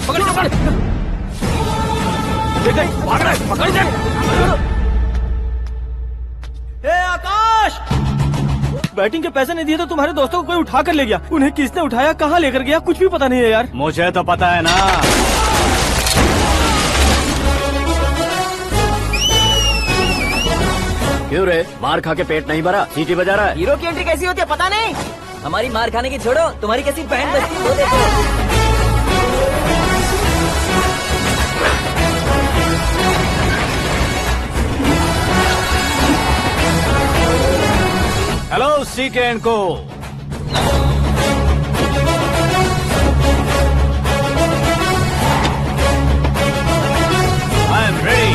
पकड़ पकड़ भाग रहा है, पकड़ जा। ए आकाश, बैटिंग के पैसे नहीं दिए तो तुम्हारे दोस्तों को कोई उठा कर ले गया। उन्हें किसने उठाया, कहाँ लेकर गया, कुछ भी पता नहीं है यार। मुझे तो पता है ना। क्यों रे, मार खा के पेट नहीं भरा, सीटी बजा रहा है? हीरो की एंट्री कैसी होती है पता नहीं। हमारी मार खाने की छोड़ो, तुम्हारी कैसी बैंड बजती है वो देखो। हेलो सीके एंड को, आई एम रेडी।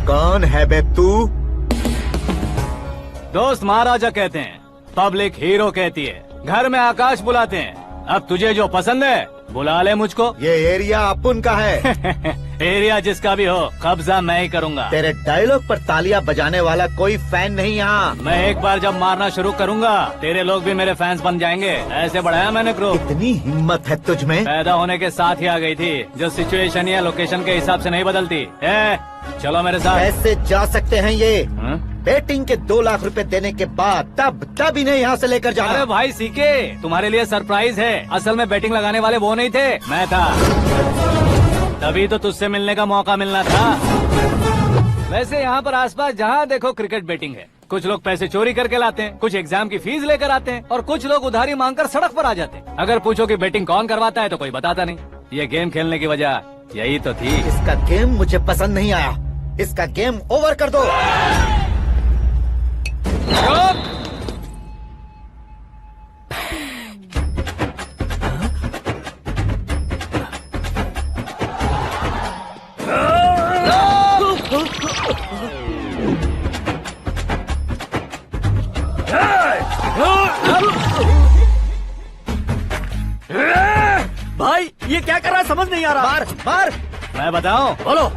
कौन है बे तू? दोस्त महाराजा कहते हैं, पब्लिक हीरो कहती है, घर में आकाश बुलाते हैं। अब तुझे जो पसंद है बुला ले मुझको। ये एरिया अपुन का है। एरिया जिसका भी हो, कब्जा मैं ही करूंगा। तेरे डायलॉग पर तालियां बजाने वाला कोई फैन नहीं यहाँ। मैं एक बार जब मारना शुरू करूंगा, तेरे लोग भी मेरे फैंस बन जाएंगे। ऐसे बढ़ाया मैंने ग्रुप। इतनी हिम्मत है तुझ में? पैदा होने के साथ ही आ गई थी, जो सिचुएशन या लोकेशन के हिसाब से नहीं बदलती। चलो मेरे साथ। कैसे जा सकते हैं ये? हाँ? बेटिंग के 2 लाख रुपए देने के बाद तब इन्हें यहाँ से लेकर जाना। अरे भाई सीके, तुम्हारे लिए सरप्राइज है। असल में बैटिंग लगाने वाले वो नहीं थे, मैं था। तभी तो तुझसे मिलने का मौका मिलना था। वैसे यहाँ पर आसपास जहाँ देखो क्रिकेट बैटिंग है। कुछ लोग पैसे चोरी करके लाते हैं, कुछ एग्जाम की फीस लेकर आते हैं, और कुछ लोग उधारी मांगकर सड़क पर आ जाते हैं। अगर पूछो कि बैटिंग कौन करवाता है तो कोई बताता नहीं। ये गेम खेलने की वजह यही तो थी। इसका गेम मुझे पसंद नहीं आया। इसका गेम ओवर कर दो। भाई ये क्या कर रहा है, समझ नहीं आ रहा। मार मार। मैं बताऊं? बोलो।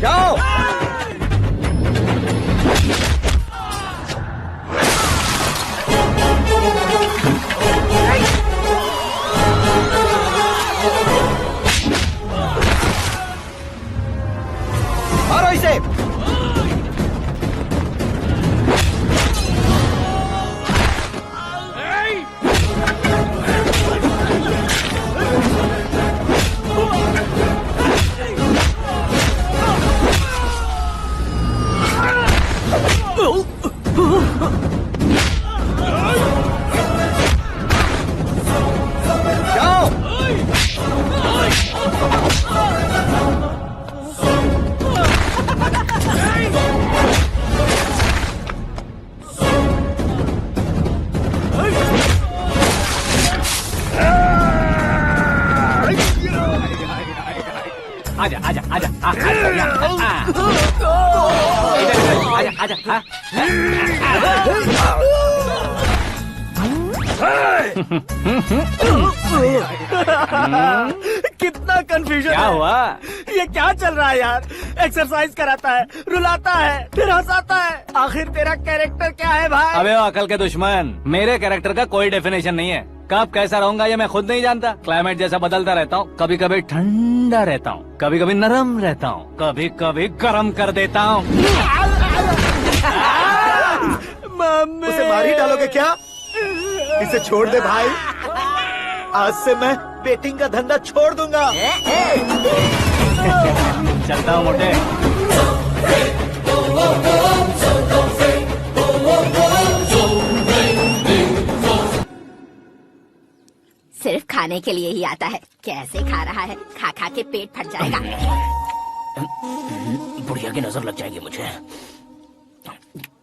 जाओ। मारो इसे। जाओ। आजा आजा आजा आजा आजा। कितना कंफ्यूजन क्या है। हुआ? ये क्या चल रहा है यार? एक्सरसाइज कराता है, रुलाता है, फिर हंसाता है। आखिर तेरा कैरेक्टर क्या है भाई? अबे ओ अकल के दुश्मन, मेरे कैरेक्टर का कोई डेफिनेशन नहीं है। कब कैसा रहूंगा ये मैं खुद नहीं जानता। क्लाइमेट जैसा बदलता रहता हूँ। कभी कभी ठंडा रहता हूँ, कभी कभी नरम रहता हूँ, कभी कभी गर्म कर देता हूँ। मम्मी, उसे मार ही डालोगे क्या? इसे छोड़ दे भाई। आज से मैं बेटिंग का धंधा छोड़ दूंगा। चलता हूँ मोटे। सिर्फ खाने के लिए ही आता है। कैसे खा रहा है, खा खा के पेट फट जाएगा। बुढ़िया की नजर लग जाएगी मुझे।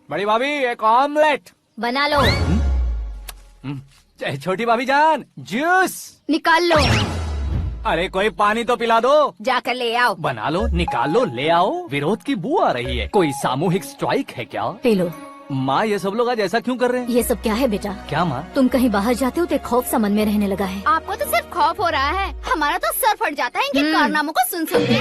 बड़ी भाभी एक ऑमलेट। बना लो। छोटी भाभी जान जूस निकाल लो। अरे कोई पानी तो पिला दो। जाकर ले आओ। बना लो, निकाल लो, ले आओ। विरोध की बू आ रही है। कोई सामूहिक स्ट्राइक है क्या? P low. माँ ये सब लोग आज ऐसा क्यों कर रहे हैं? ये सब क्या है बेटा? क्या माँ? तुम कहीं बाहर जाते हो तो एक खौफ सा मन में रहने लगा है। आपको तो सिर्फ खौफ हो रहा है। हमारा तो सर फट जाता है इनके कारनामों को सुन सुन के।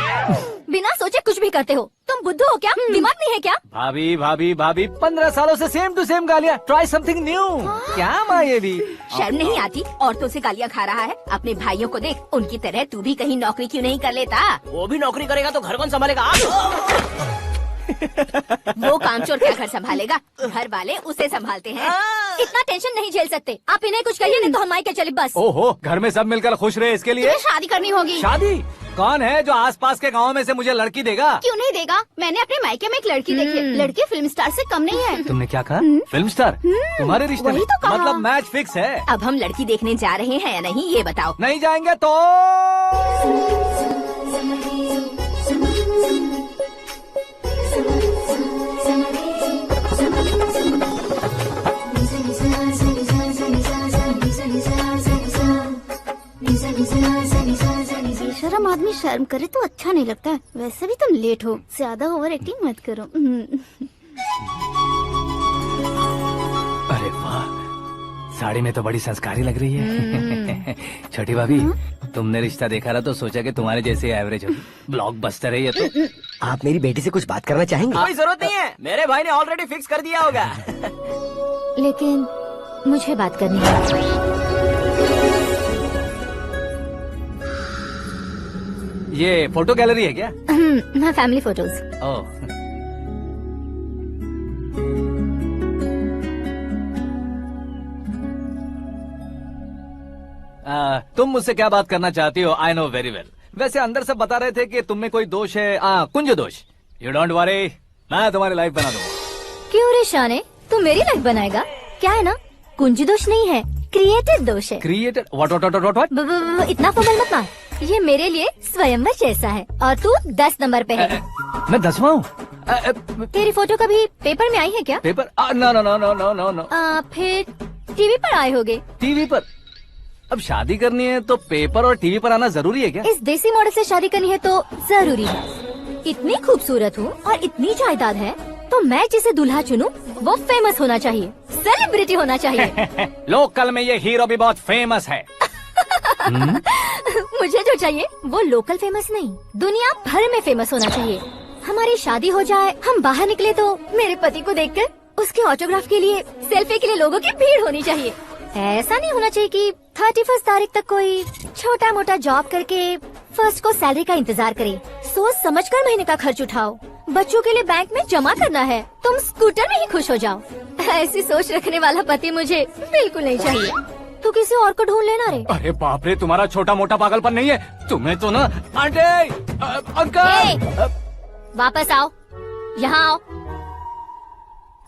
बिना सोचे कुछ भी करते हो। तुम बुद्धू हो क्या? दिमाग नहीं है क्या? भाभी भाभी भाभी 15 सालों से सेम टू सेम गालियाँ। Try something new. क्या माँ ये भी? शर्म नहीं आती? औरतों से गालियाँ खा रहा है। अपने भाइयों को देख, उनकी तरह तू भी कहीं नौकरी क्यों नहीं कर लेता? वो भी नौकरी करेगा तो घर कौन संभालेगा? आप वो कामचोर क्या घर संभालेगा? घर वाले उसे संभालते हैं। इतना टेंशन नहीं झेल सकते। आप इन्हें कुछ कहिए नहीं तो हम मायके चले बस। ओहो, घर में सब मिलकर खुश रहे इसके लिए। तुम्हें शादी करनी होगी। शादी? कौन है जो आसपास के गाँव में से मुझे लड़की देगा? क्यों नहीं देगा? मैंने अपने मायके में एक लड़की देखी है। लड़की फिल्म स्टार से कम नहीं है। तुमने क्या कहा? Film star? तुम्हारे रिश्ते में? वही तो कहा। मतलब मैच फिक्स है। अब हम लड़की देखने जा रहे हैं या नहीं ये बताओ। नहीं जाएंगे तो? बेशरम आदमी शर्म करे तो अच्छा नहीं लगता है। वैसे भी तुम लेट हो, ज्यादा ओवर एक्टिंग मत करो। अरे वाह, साड़ी में तो बड़ी संस्कारी लग रही है। छोटी भाभी, तुमने रिश्ता देखा रहा तो सोचा कि तुम्हारे जैसे एवरेज हो। ब्लॉकबस्टर है ये तो। आप मेरी बेटी से कुछ बात करना चाहेंगे? कोई जरूरत नहीं है, मेरे भाई ने ऑलरेडी फिक्स कर दिया होगा। लेकिन मुझे बात करनी है। ये फोटो गैलरी है क्या? मैं फैमिली फोटोज। ओह, तुम मुझसे क्या बात करना चाहती हो? I know very well. वैसे अंदर सब बता रहे थे कि तुम में कोई दोष है। कुंज दोष। यू डोंट वरी, मैं तुम्हारी लाइफ बना दूंगा। क्यों रे शाने, तू मेरी लाइफ बनाएगा? क्या है ना, कुंज दोष नहीं है, क्रिएटेड दोष है। क्रिएटेड? व्हाट? इतना फॉर्मल मत मार। ये मेरे लिए स्वयंवर जैसा है और तू 10 नंबर पे है। मैं 10वां हूँ? तेरी फोटो कभी पेपर में आई है क्या? Paper? No no no no no no no. फिर टीवी पर आए होगे। टीवी पर? अब शादी करनी है तो पेपर और टीवी पर आना जरूरी है क्या? इस देसी मॉडल से शादी करनी है तो जरूरी है। इतनी खूबसूरत हूँ और इतनी जायदाद है तो मैं जिसे दूल्हा चुनूं वो फेमस होना चाहिए, सेलिब्रिटी होना चाहिए। लोकल में ये हीरो भी बहुत फेमस है। मुझे जो चाहिए वो लोकल फेमस नहीं, दुनिया भर में फेमस होना चाहिए। हमारी शादी हो जाए, हम बाहर निकले तो मेरे पति को देखकर उसके ऑटोग्राफ के लिए, सेल्फी के लिए लोगों की भीड़ होनी चाहिए। ऐसा नहीं होना चाहिए कि 31 तारीख तक कोई छोटा मोटा जॉब करके फर्स्ट को सैलरी का इंतजार करे। सोच समझकर महीने का खर्च उठाओ। बच्चों के लिए बैंक में जमा करना है, तुम स्कूटर में ही खुश हो जाओ। ऐसी सोच रखने वाला पति मुझे बिल्कुल नहीं चाहिए। तू किसी और को ढूंढ लेना रे। अरे बाप रे, तुम्हारा छोटा मोटा पागलपन नहीं है। तुम्हें तो ना आंटी, अंकल। वापस आओ, यहाँ आओ।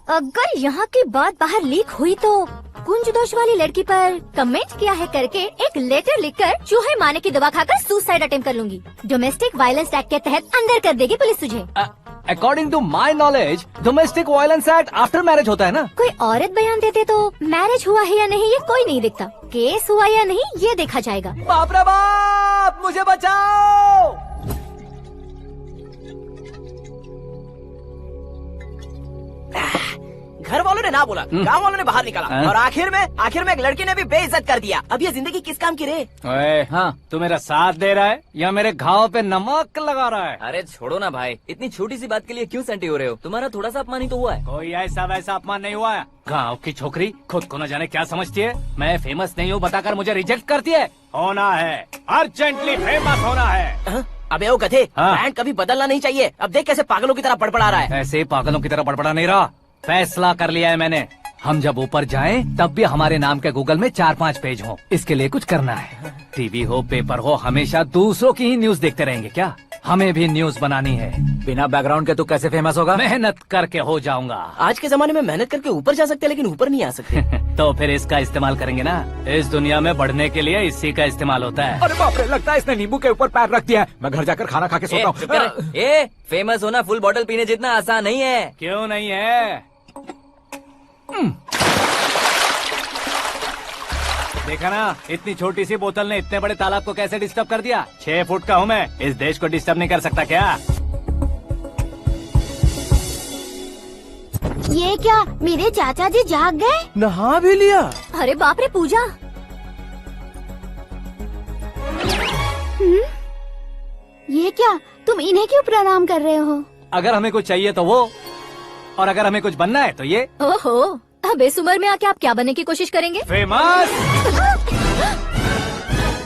अगर यहाँ की बात बाहर लीक हुई तो कुंज दोष वाली लड़की पर कमेंट किया है करके एक लेटर लिखकर चूहे मारने की दवा खाकर सुसाइड अटेम्प्ट कर लूंगी। डोमेस्टिक वायलेंस एक्ट के तहत अंदर कर देगी पुलिस तुझे। According to my knowledge domestic violence act after marriage होता है ना? कोई औरत बयान देते तो मैरिज हुआ है या नहीं ये कोई नहीं देखता, केस हुआ या नहीं ये देखा जाएगा। बाप रे बाप, मुझे बचाओ। घर वालों ने ना बोला, गांव वालों ने बाहर निकाला और आखिर में एक लड़की ने भी बेइज्जत कर दिया। अब ये जिंदगी किस काम की रे? ओए, हाँ, तू मेरा साथ दे रहा है या मेरे घाव पे नमक लगा रहा है? अरे छोड़ो ना भाई, इतनी छोटी सी बात के लिए क्यों सैंटी हो रहे हो? तुम्हारा थोड़ा सा अपमान ही तो हुआ है। कोई ऐसा वैसा अपमान नहीं हुआ है। गाँव की छोकरी खुद को न जाने क्या समझती है। मैं फेमस नहीं हूँ बताकर मुझे रिजेक्ट करती है। होना है, अर्जेंटली फेमस होना है। अबे ओ गधे, हाँ। ब्रांड कभी बदलना नहीं चाहिए। अब देख कैसे पागलों की तरह बड़बड़ा रहा है। ऐसे पागलों की तरह बड़बड़ा नहीं रहा। फैसला कर लिया है मैंने। हम जब ऊपर जाएं तब भी हमारे नाम के गूगल में 4-5 पेज हो। इसके लिए कुछ करना है। टीवी हो, पेपर हो, हमेशा दूसरों की ही न्यूज देखते रहेंगे क्या? हमें भी न्यूज बनानी है। बिना बैकग्राउंड के तू कैसे फेमस होगा? मेहनत करके हो जाऊंगा। आज के जमाने में मेहनत करके ऊपर जा सकते हैं लेकिन ऊपर नहीं आ सकते। तो फिर इसका इस्तेमाल करेंगे ना। इस दुनिया में बढ़ने के लिए इसी का इस्तेमाल होता है। अरे बाप रे, लगता है इसने नींबू के ऊपर पैर रख दिया है। मैं घर जाकर खाना खा के सोता चुप कर। ए, फेमस होना फुल बॉटल पीने जितना आसान नहीं है। क्यों नहीं है? देखा ना, इतनी छोटी सी बोतल ने इतने बड़े तालाब को कैसे डिस्टर्ब कर दिया। 6 फुट का हूँ मैं, इस देश को डिस्टर्ब नहीं कर सकता क्या? ये क्या, मेरे चाचा जी जाग गए? नहा भी लिया? अरे बाप रे पूजा, ये क्या, तुम इन्हें क्यों प्रणाम कर रहे हो? अगर हमें कुछ चाहिए तो वो, और अगर हमें कुछ बनना है तो ये। ओहो, अब इस उम्र में आके आप क्या बनने की कोशिश करेंगे? फेमस।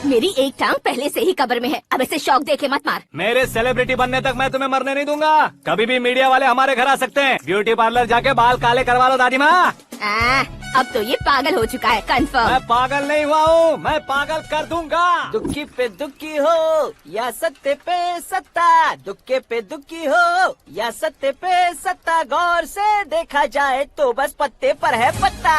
मेरी एक टांग पहले से ही कब्र में है, अब इसे शौक देके मत मार। मेरे सेलिब्रिटी बनने तक मैं तुम्हें मरने नहीं दूंगा। कभी भी मीडिया वाले हमारे घर आ सकते हैं। ब्यूटी पार्लर जाके बाल काले करवा लो दादी माँ। अब तो ये पागल हो चुका है, कंफर्म। मैं पागल नहीं हुआ हूँ, मैं पागल कर दूंगा। दुखी पे दुखी हो या सत्ते पे सत्ता, दुखे पे दुखी हो या सत्ते पे सत्ता, गौर से देखा जाए तो बस पत्ते पर है पत्ता।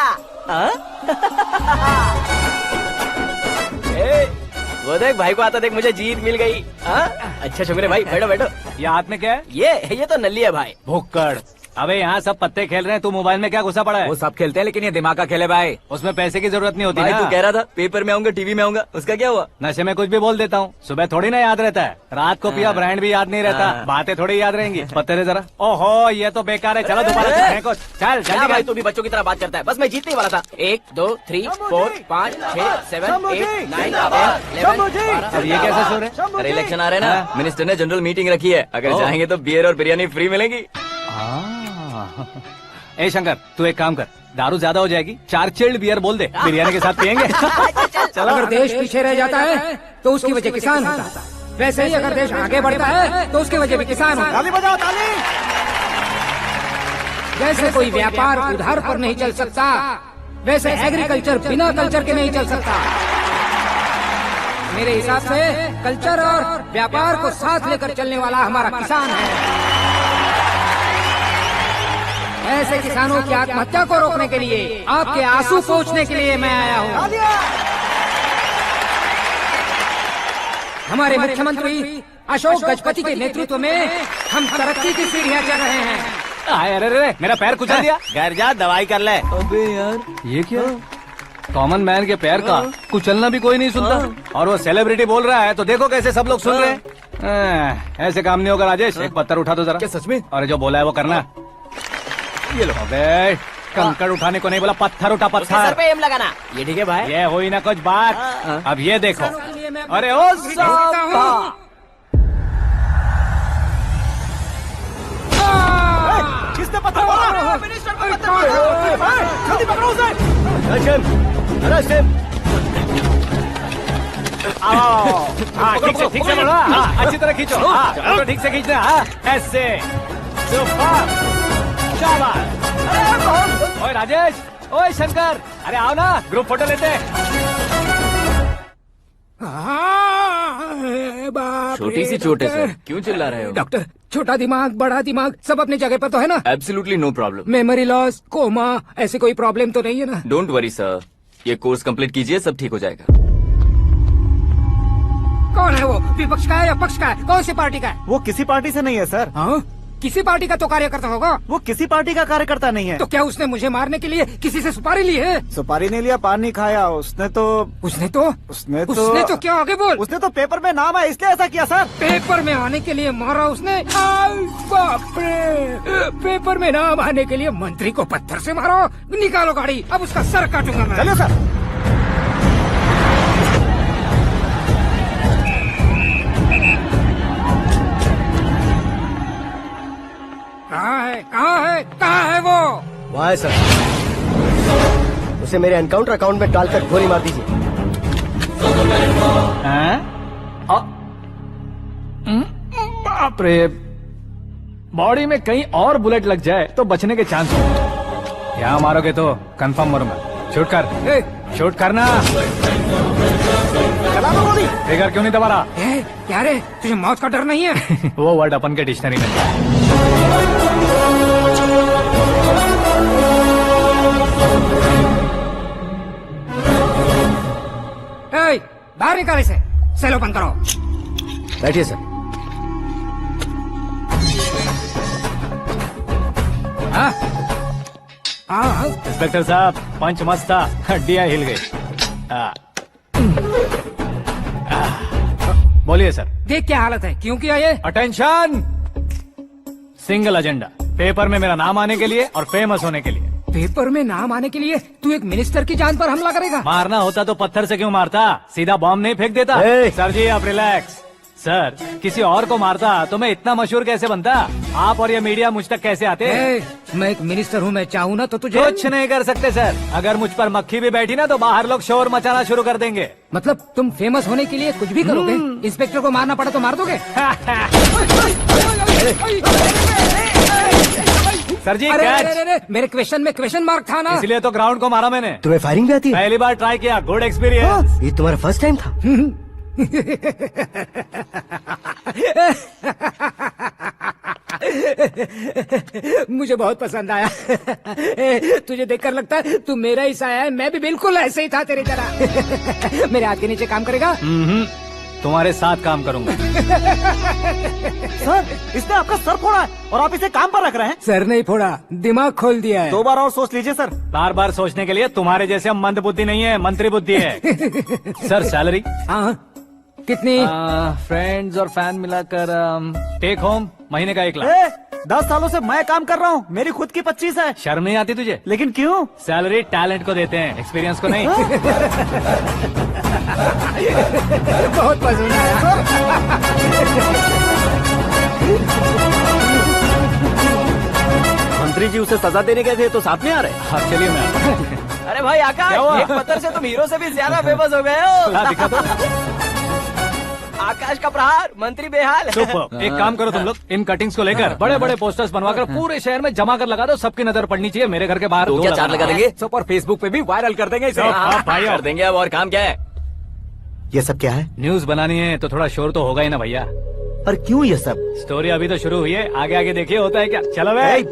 वो देख भाई को आता देख, मुझे जीत मिल गई। अच्छा शुक्र है भाई, बैठो बैठो। ये हाथ में क्या है? ये तो नल्ली है भाई। भुक्कड़। अबे यहाँ सब पत्ते खेल रहे हैं, तू मोबाइल में क्या घुसा पड़ा है? वो सब खेलते हैं लेकिन ये दिमाग का खेल है भाई। उसमें पैसे की जरूरत नहीं होती भाई ना। तू कह रहा था पेपर में आऊंगा, टीवी में आऊंगा, उसका क्या हुआ? नशे में कुछ भी बोल देता हूँ, सुबह थोड़ी ना याद रहता है। रात को पिया ब्रांड भी याद नहीं रहता, बातें थोड़ी याद रहेंगी। पत्ते दे जरा। ओहो ये तो बेकार है, चलो दोबारा से फेंको। चल क्या जल्दी भाई कर। तू भी बच्चों की तरह बात करता है। बस मैं जीतने वाला था। 1 2 3 4 5 6 7 8 9 10 अब ये कैसे शोर है? अरे इलेक्शन आ रहे हैं ना, मिनिस्टर ने जनरल मीटिंग रखी है, अगर जाएंगे तो बियर और बिरयानी फ्री मिलेगी। ए शंकर, तू एक काम कर, दारू ज्यादा हो जाएगी, 4 चिल्ड बियर बोल दे, बिरयानी के साथ पियेंगे। चलो। अगर देश पीछे रह जाता है तो उसकी वजह किसान होता है, वैसे ही अगर देश आगे बढ़ता है तो उसकी वजह भी किसान होता है। ताली बजाओ ताली। जैसे कोई व्यापार उधार पर नहीं चल सकता, वैसे एग्रीकल्चर बिना कल्चर के नहीं चल सकता। मेरे हिसाब से कल्चर और व्यापार को साथ लेकर चलने वाला हमारा किसान है। ऐसे किसानों की आत्महत्या को रोकने के लिए, आपके आंसू पोंछने के लिए मैं आया हूँ। हमारे मुख्यमंत्री अशोक गजपति के नेतृत्व में हम तरक्की की सीढ़ियाँ चढ़ रहे हैं। अरे अरे मेरा पैर कुचल दिया। घर जा दवाई कर ले। अबे यार ये क्या? कॉमन मैन के पैर का कुचलना भी कोई नहीं सुनता, और वो सेलिब्रिटी बोल रहा है तो देखो कैसे सब लोग सुन रहे हैं। ऐसे काम नहीं होगा राजेश, एक पत्थर उठा दो जरा। क्या सच में? अरे जो बोला है वो करना। ये लो। अबे कंकड़ उठाने को नहीं बोला, पत्थर उठा उसके सर पत्थर। पे एम लगाना। ये ठीक है भाई। ये हुई ना कुछ बात। अब ये देखो। अरे ओ साहब, किसने पत्थर मारा? जल्दी पकड़ो उसे। आओ। हाँ ठीक से बोलो। हाँ अच्छी तरह खींचो। हाँ फोटो ठीक से खींचना। हाँ ऐसे। सुपर। शाबाश। ओए राजेश, ओए शंकर, अरे आओ ना, ग्रुप फोटो लेते हैं। छोटी सी चोट है सर, क्यों चिल्ला रहे हो? डॉक्टर, छोटा दिमाग बड़ा दिमाग सब अपनी जगह पर तो है ना? Absolutely no problem. Memory loss, coma, ऐसी कोई प्रॉब्लम तो नहीं है ना? डोंट वरी सर, ये कोर्स कंप्लीट कीजिए, सब ठीक हो जाएगा। कौन है वो? विपक्ष का है या पक्ष का है? कौन सी पार्टी का है? वो किसी पार्टी से नहीं है सर। हाँ? किसी पार्टी का तो कार्यकर्ता होगा। वो किसी पार्टी का कार्यकर्ता नहीं है। तो क्या उसने मुझे मारने के लिए किसी से सुपारी ली है? सुपारी नहीं लिया, पान नहीं खाया। उसने तो उसने तो क्या? आगे बोल। उसने तो पेपर में नाम है इसलिए ऐसा किया सर। पेपर में आने के लिए मारा उसने? आई बाप रे! पेपर में नाम आने के लिए मंत्री को पत्थर से मारो? निकालो गाड़ी, अब उसका सर काटूंगा मैं। चलो सर। कहाँ है वो? वहाँ है सर, उसे मेरे एनकाउंटर अकाउंट में डालकर गोली मार दीजिए। बाप रे, बॉडी में कहीं और बुलेट लग जाए तो बचने के चांस हो। यहाँ मारोगे तो कंफर्म मरूंगा। शूट कर, शूट करना। चला दो गोली। ट्रिगर क्यों नहीं दबा रहा? क्या रे, तुझे मौत का डर नहीं है? वो वर्ड अपन के डिक्शनरी में है। बाहर निकाल इसे, सेलो बंद करो। बैठिए सर। हाँ इंस्पेक्टर साहब, पंच मस्त था, हड्डियां हिल गई। बोलिए सर। देख क्या हालत है, क्यों किया ये? अटेंशन, सिंगल एजेंडा, पेपर में मेरा नाम आने के लिए और फेमस होने के लिए। पेपर में नाम आने के लिए तू एक मिनिस्टर की जान पर हमला करेगा? मारना होता तो पत्थर से क्यों मारता, सीधा बॉम्ब नहीं फेंक देता। ए! सर जी आप रिलैक्स, सर किसी और को मारता तो मैं इतना मशहूर कैसे बनता? आप और ये मीडिया मुझ तक कैसे आते? मैं एक मिनिस्टर हूँ, मैं चाहूँ ना तो तुझे कुछ नहीं कर सकते सर। अगर मुझ पर मक्खी भी बैठी ना तो बाहर लोग शोर मचाना शुरू कर देंगे। मतलब तुम फेमस होने के लिए कुछ भी करोगे? इंस्पेक्टर को मारना पड़ा तो मार दोगे? सर जी अरे, कैच। अरे, अरे, मेरे क्वेश्चन में क्वेश्चन मार्क था ना। इसलिए तो ग्राउंड को मारा मैंने। तुम्हें फायरिंग भी आती है? पहली बार ट्राई किया, गुड एक्सपीरियंस। ये तुम्हारा फर्स्ट टाइम था? मुझे बहुत पसंद आया। तुझे देखकर लगता है तू मेरा ही साया है। मैं भी बिल्कुल ऐसे ही था तेरी तरह। मेरे हाथ के नीचे काम करेगा? तुम्हारे साथ काम करूंगा। सर, इसने आपका सर फोड़ा है और आप इसे काम पर रख रहे हैं? सर नहीं फोड़ा, दिमाग खोल दिया है। 2 बार और सोच लीजिए सर। बार बार सोचने के लिए तुम्हारे जैसे मंद बुद्धि नहीं है, मंत्री बुद्धि है। सर सैलरी हाँ, कितनी? फ्रेंड्स और फैन मिलाकर टेक होम महीने का 1 लाख। 10 सालों से मैं काम कर रहा हूँ, मेरी खुद की 25 है। शर्म नहीं आती तुझे? लेकिन क्यों? सैलरी टैलेंट को देते हैं, एक्सपीरियंस को नहीं। बहुत पसंद आया। मंत्री जी उसे सजा देने गए थे तो साथ में आ रहे? हाँ चलिए मैं आता हूं। अरे भाई क्या हुआ? आकाश, एक पत्थर से तुम हीरो से भी ज्यादा फेमस हो गए हो। ला, दिखा दो। आकाश का प्रहार, मंत्री बेहाल। सुपर। एक काम करो तुम लोग, इन कटिंग्स को लेकर बड़े बड़े पोस्टर्स बनवाकर पूरे शहर में जमा कर लगा दो। सबकी नजर पड़नी चाहिए। मेरे घर के बाहर तो क्या 4 लगा देंगे? सब और फेसबुक पे भी वायरल कर देंगे इसे। भाई कर देंगे। अब और काम क्या है? ये सब क्या है? न्यूज बनानी है तो थोड़ा शोर तो होगा ही ना भैया। पर क्यों ये सब? स्टोरी अभी तो शुरू हुई है, आगे आगे देखिए होता है क्या। चलो भाई।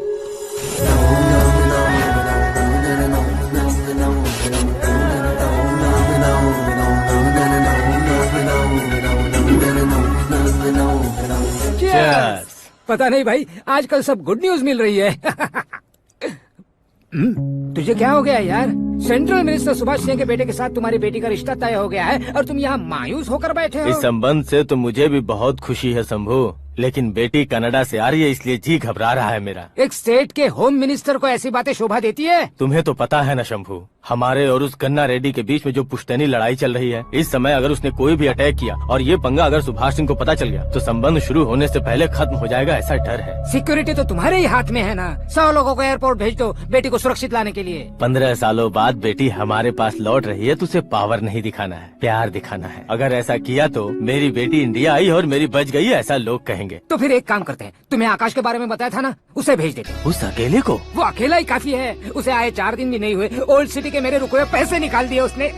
Cheers. पता नहीं भाई, आजकल सब गुड न्यूज मिल रही है। तुझे क्या हो गया यार? सेंट्रल मिनिस्टर सुभाष सिंह के बेटे के साथ तुम्हारी बेटी का रिश्ता तय हो गया है और तुम यहाँ मायूस होकर बैठे हो। इस संबंध से तो मुझे भी बहुत खुशी है शंभू, लेकिन बेटी कनाडा से आ रही है इसलिए जी घबरा रहा है मेरा। एक स्टेट के होम मिनिस्टर को ऐसी बातें शोभा देती है? तुम्हें तो पता है ना शंभू, हमारे और उस गन्ना रेड्डी के बीच में जो पुश्तैनी लड़ाई चल रही है। इस समय अगर उसने कोई भी अटैक किया और ये पंगा अगर सुभाष सिंह को पता चल गया तो संबंध शुरू होने से पहले खत्म हो जाएगा, ऐसा डर है। सिक्योरिटी तो तुम्हारे ही हाथ में है ना। 100 लोगों को एयरपोर्ट भेज दो बेटी को सुरक्षित लाने के लिए। 15 सालों बाद बेटी हमारे पास लौट रही है तो उसे पावर नहीं दिखाना है, प्यार दिखाना है। अगर ऐसा किया तो मेरी बेटी इंडिया आई और मेरी बच गई, ऐसा लोग कहेंगे। तो फिर एक काम करते हैं, तुम्हें आकाश के बारे में बताया था ना, उसे भेज देते। उस अकेले को? वो अकेला ही काफी है। उसे आए 4 दिन भी नहीं हुए, ओल्ड सिटी के मेरे रुके हुए पैसे निकाल दिए उसने।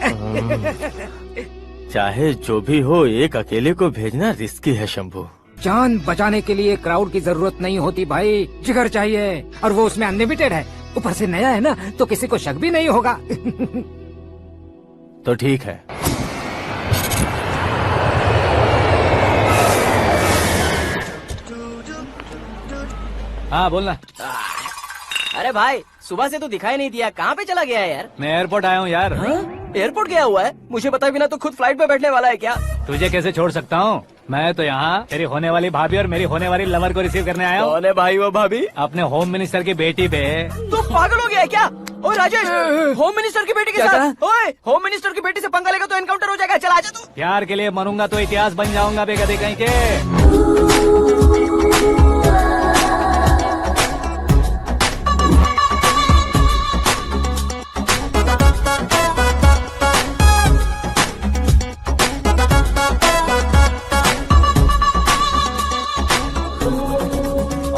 चाहे जो भी हो, एक अकेले को भेजना रिस्की है शंभू। जान बचाने के लिए क्राउड की जरूरत नहीं होती भाई, जिगर चाहिए, और वो उसमें अनलिमिटेड है। ऊपर से नया है ना तो किसी को शक भी नहीं होगा। तो ठीक है। हाँ बोलना। अरे भाई, सुबह से तो दिखाई नहीं दिया, कहाँ पे चला गया है यार? मैं एयरपोर्ट आया हूँ यार। एयरपोर्ट गया हुआ है? मुझे बताए बिना तो खुद फ्लाइट पे बैठने वाला है क्या? तुझे कैसे छोड़ सकता हूँ? मैं तो यहाँ तेरी होने वाली भाभी और मेरी होने वाली लवर को रिसीव करने आया हूँ। कौन है भाई वो भाभी? अपने होम मिनिस्टर की बेटी पे। तो पागल हो गया है क्या? ओए राजेश, होम मिनिस्टर की बेटी के साथ? ओए, होम मिनिस्टर की बेटी से पंगा लेगा तो एनकाउंटर हो जाएगा। चल आजा तू। प्यार के लिए मरूंगा तो इतिहास बन जाऊंगा बेगदे कहीं के।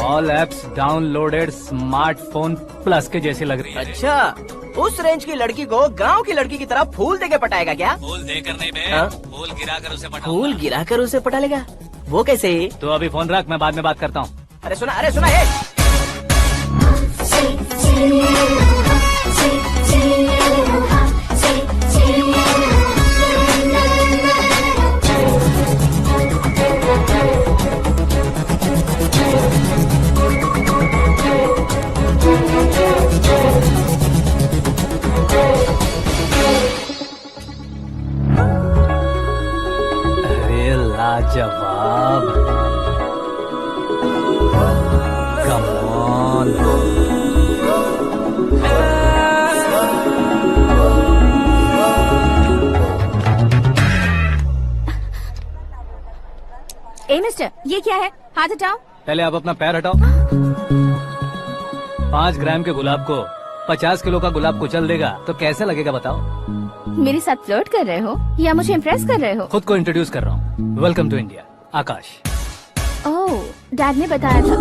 All apps downloaded smartphone plus के जैसी लग रही है। अच्छा, उस रेंज की लड़की को गांव की लड़की की तरह फूल देके पटाएगा क्या? फूल देकर नहीं बे, हाँ? फूल गिराकर उसे पटा। फूल गिराकर उसे पटा लेगा? वो कैसे? तो अभी फोन रख, मैं बाद में बात करता हूँ। अरे सुना ये। अरे लाजवाब, कम ऑन। मिस्टर, ये क्या है? हाथ हटाओ। पहले आप अपना पैर हटाओ। 5 ग्राम के गुलाब को 50 किलो का गुलाब कुचल देगा तो कैसे लगेगा बताओ? मेरे साथ फ्लर्ट कर रहे हो या मुझे इम्प्रेस कर रहे हो? खुद को इंट्रोड्यूस कर रहा हूँ। Welcome to India, Aakash. Oh, dad ने बताया था।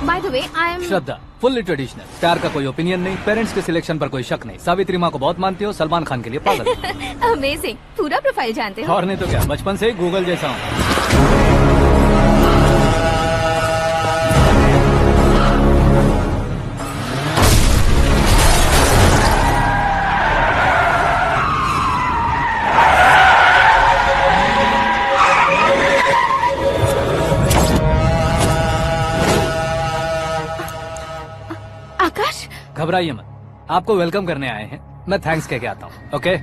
By the way, I am Shraddha, fully traditional. प्यार का कोई ओपिनियन नहीं, पेरेंट्स के सिलेक्शन पर कोई शक नहीं। सावित्री माँ को बहुत मानती हो, सलमान खान के लिए पागल हो। अमेजिंग, पूरा प्रोफाइल जानते हो। और नहीं तो क्या, बचपन से ही गूगल जैसा हूँ। आकाश, घबराइए मत, आपको वेलकम करने आए हैं। मैं थैंक्स कह के आता हूँ, ओके?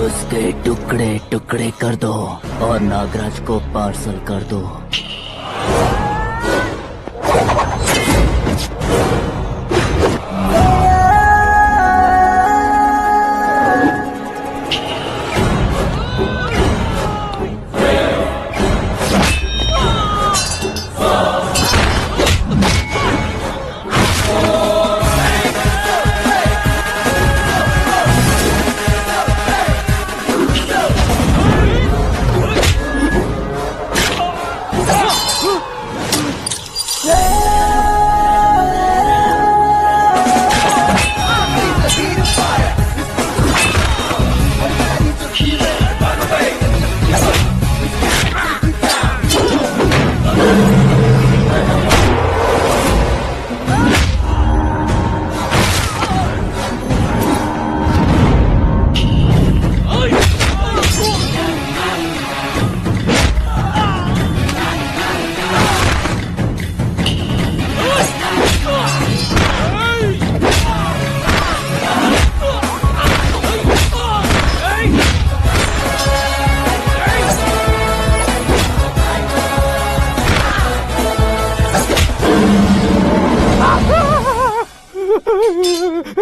उसके टुकड़े टुकड़े कर दो और नागराज को पार्सल कर दो।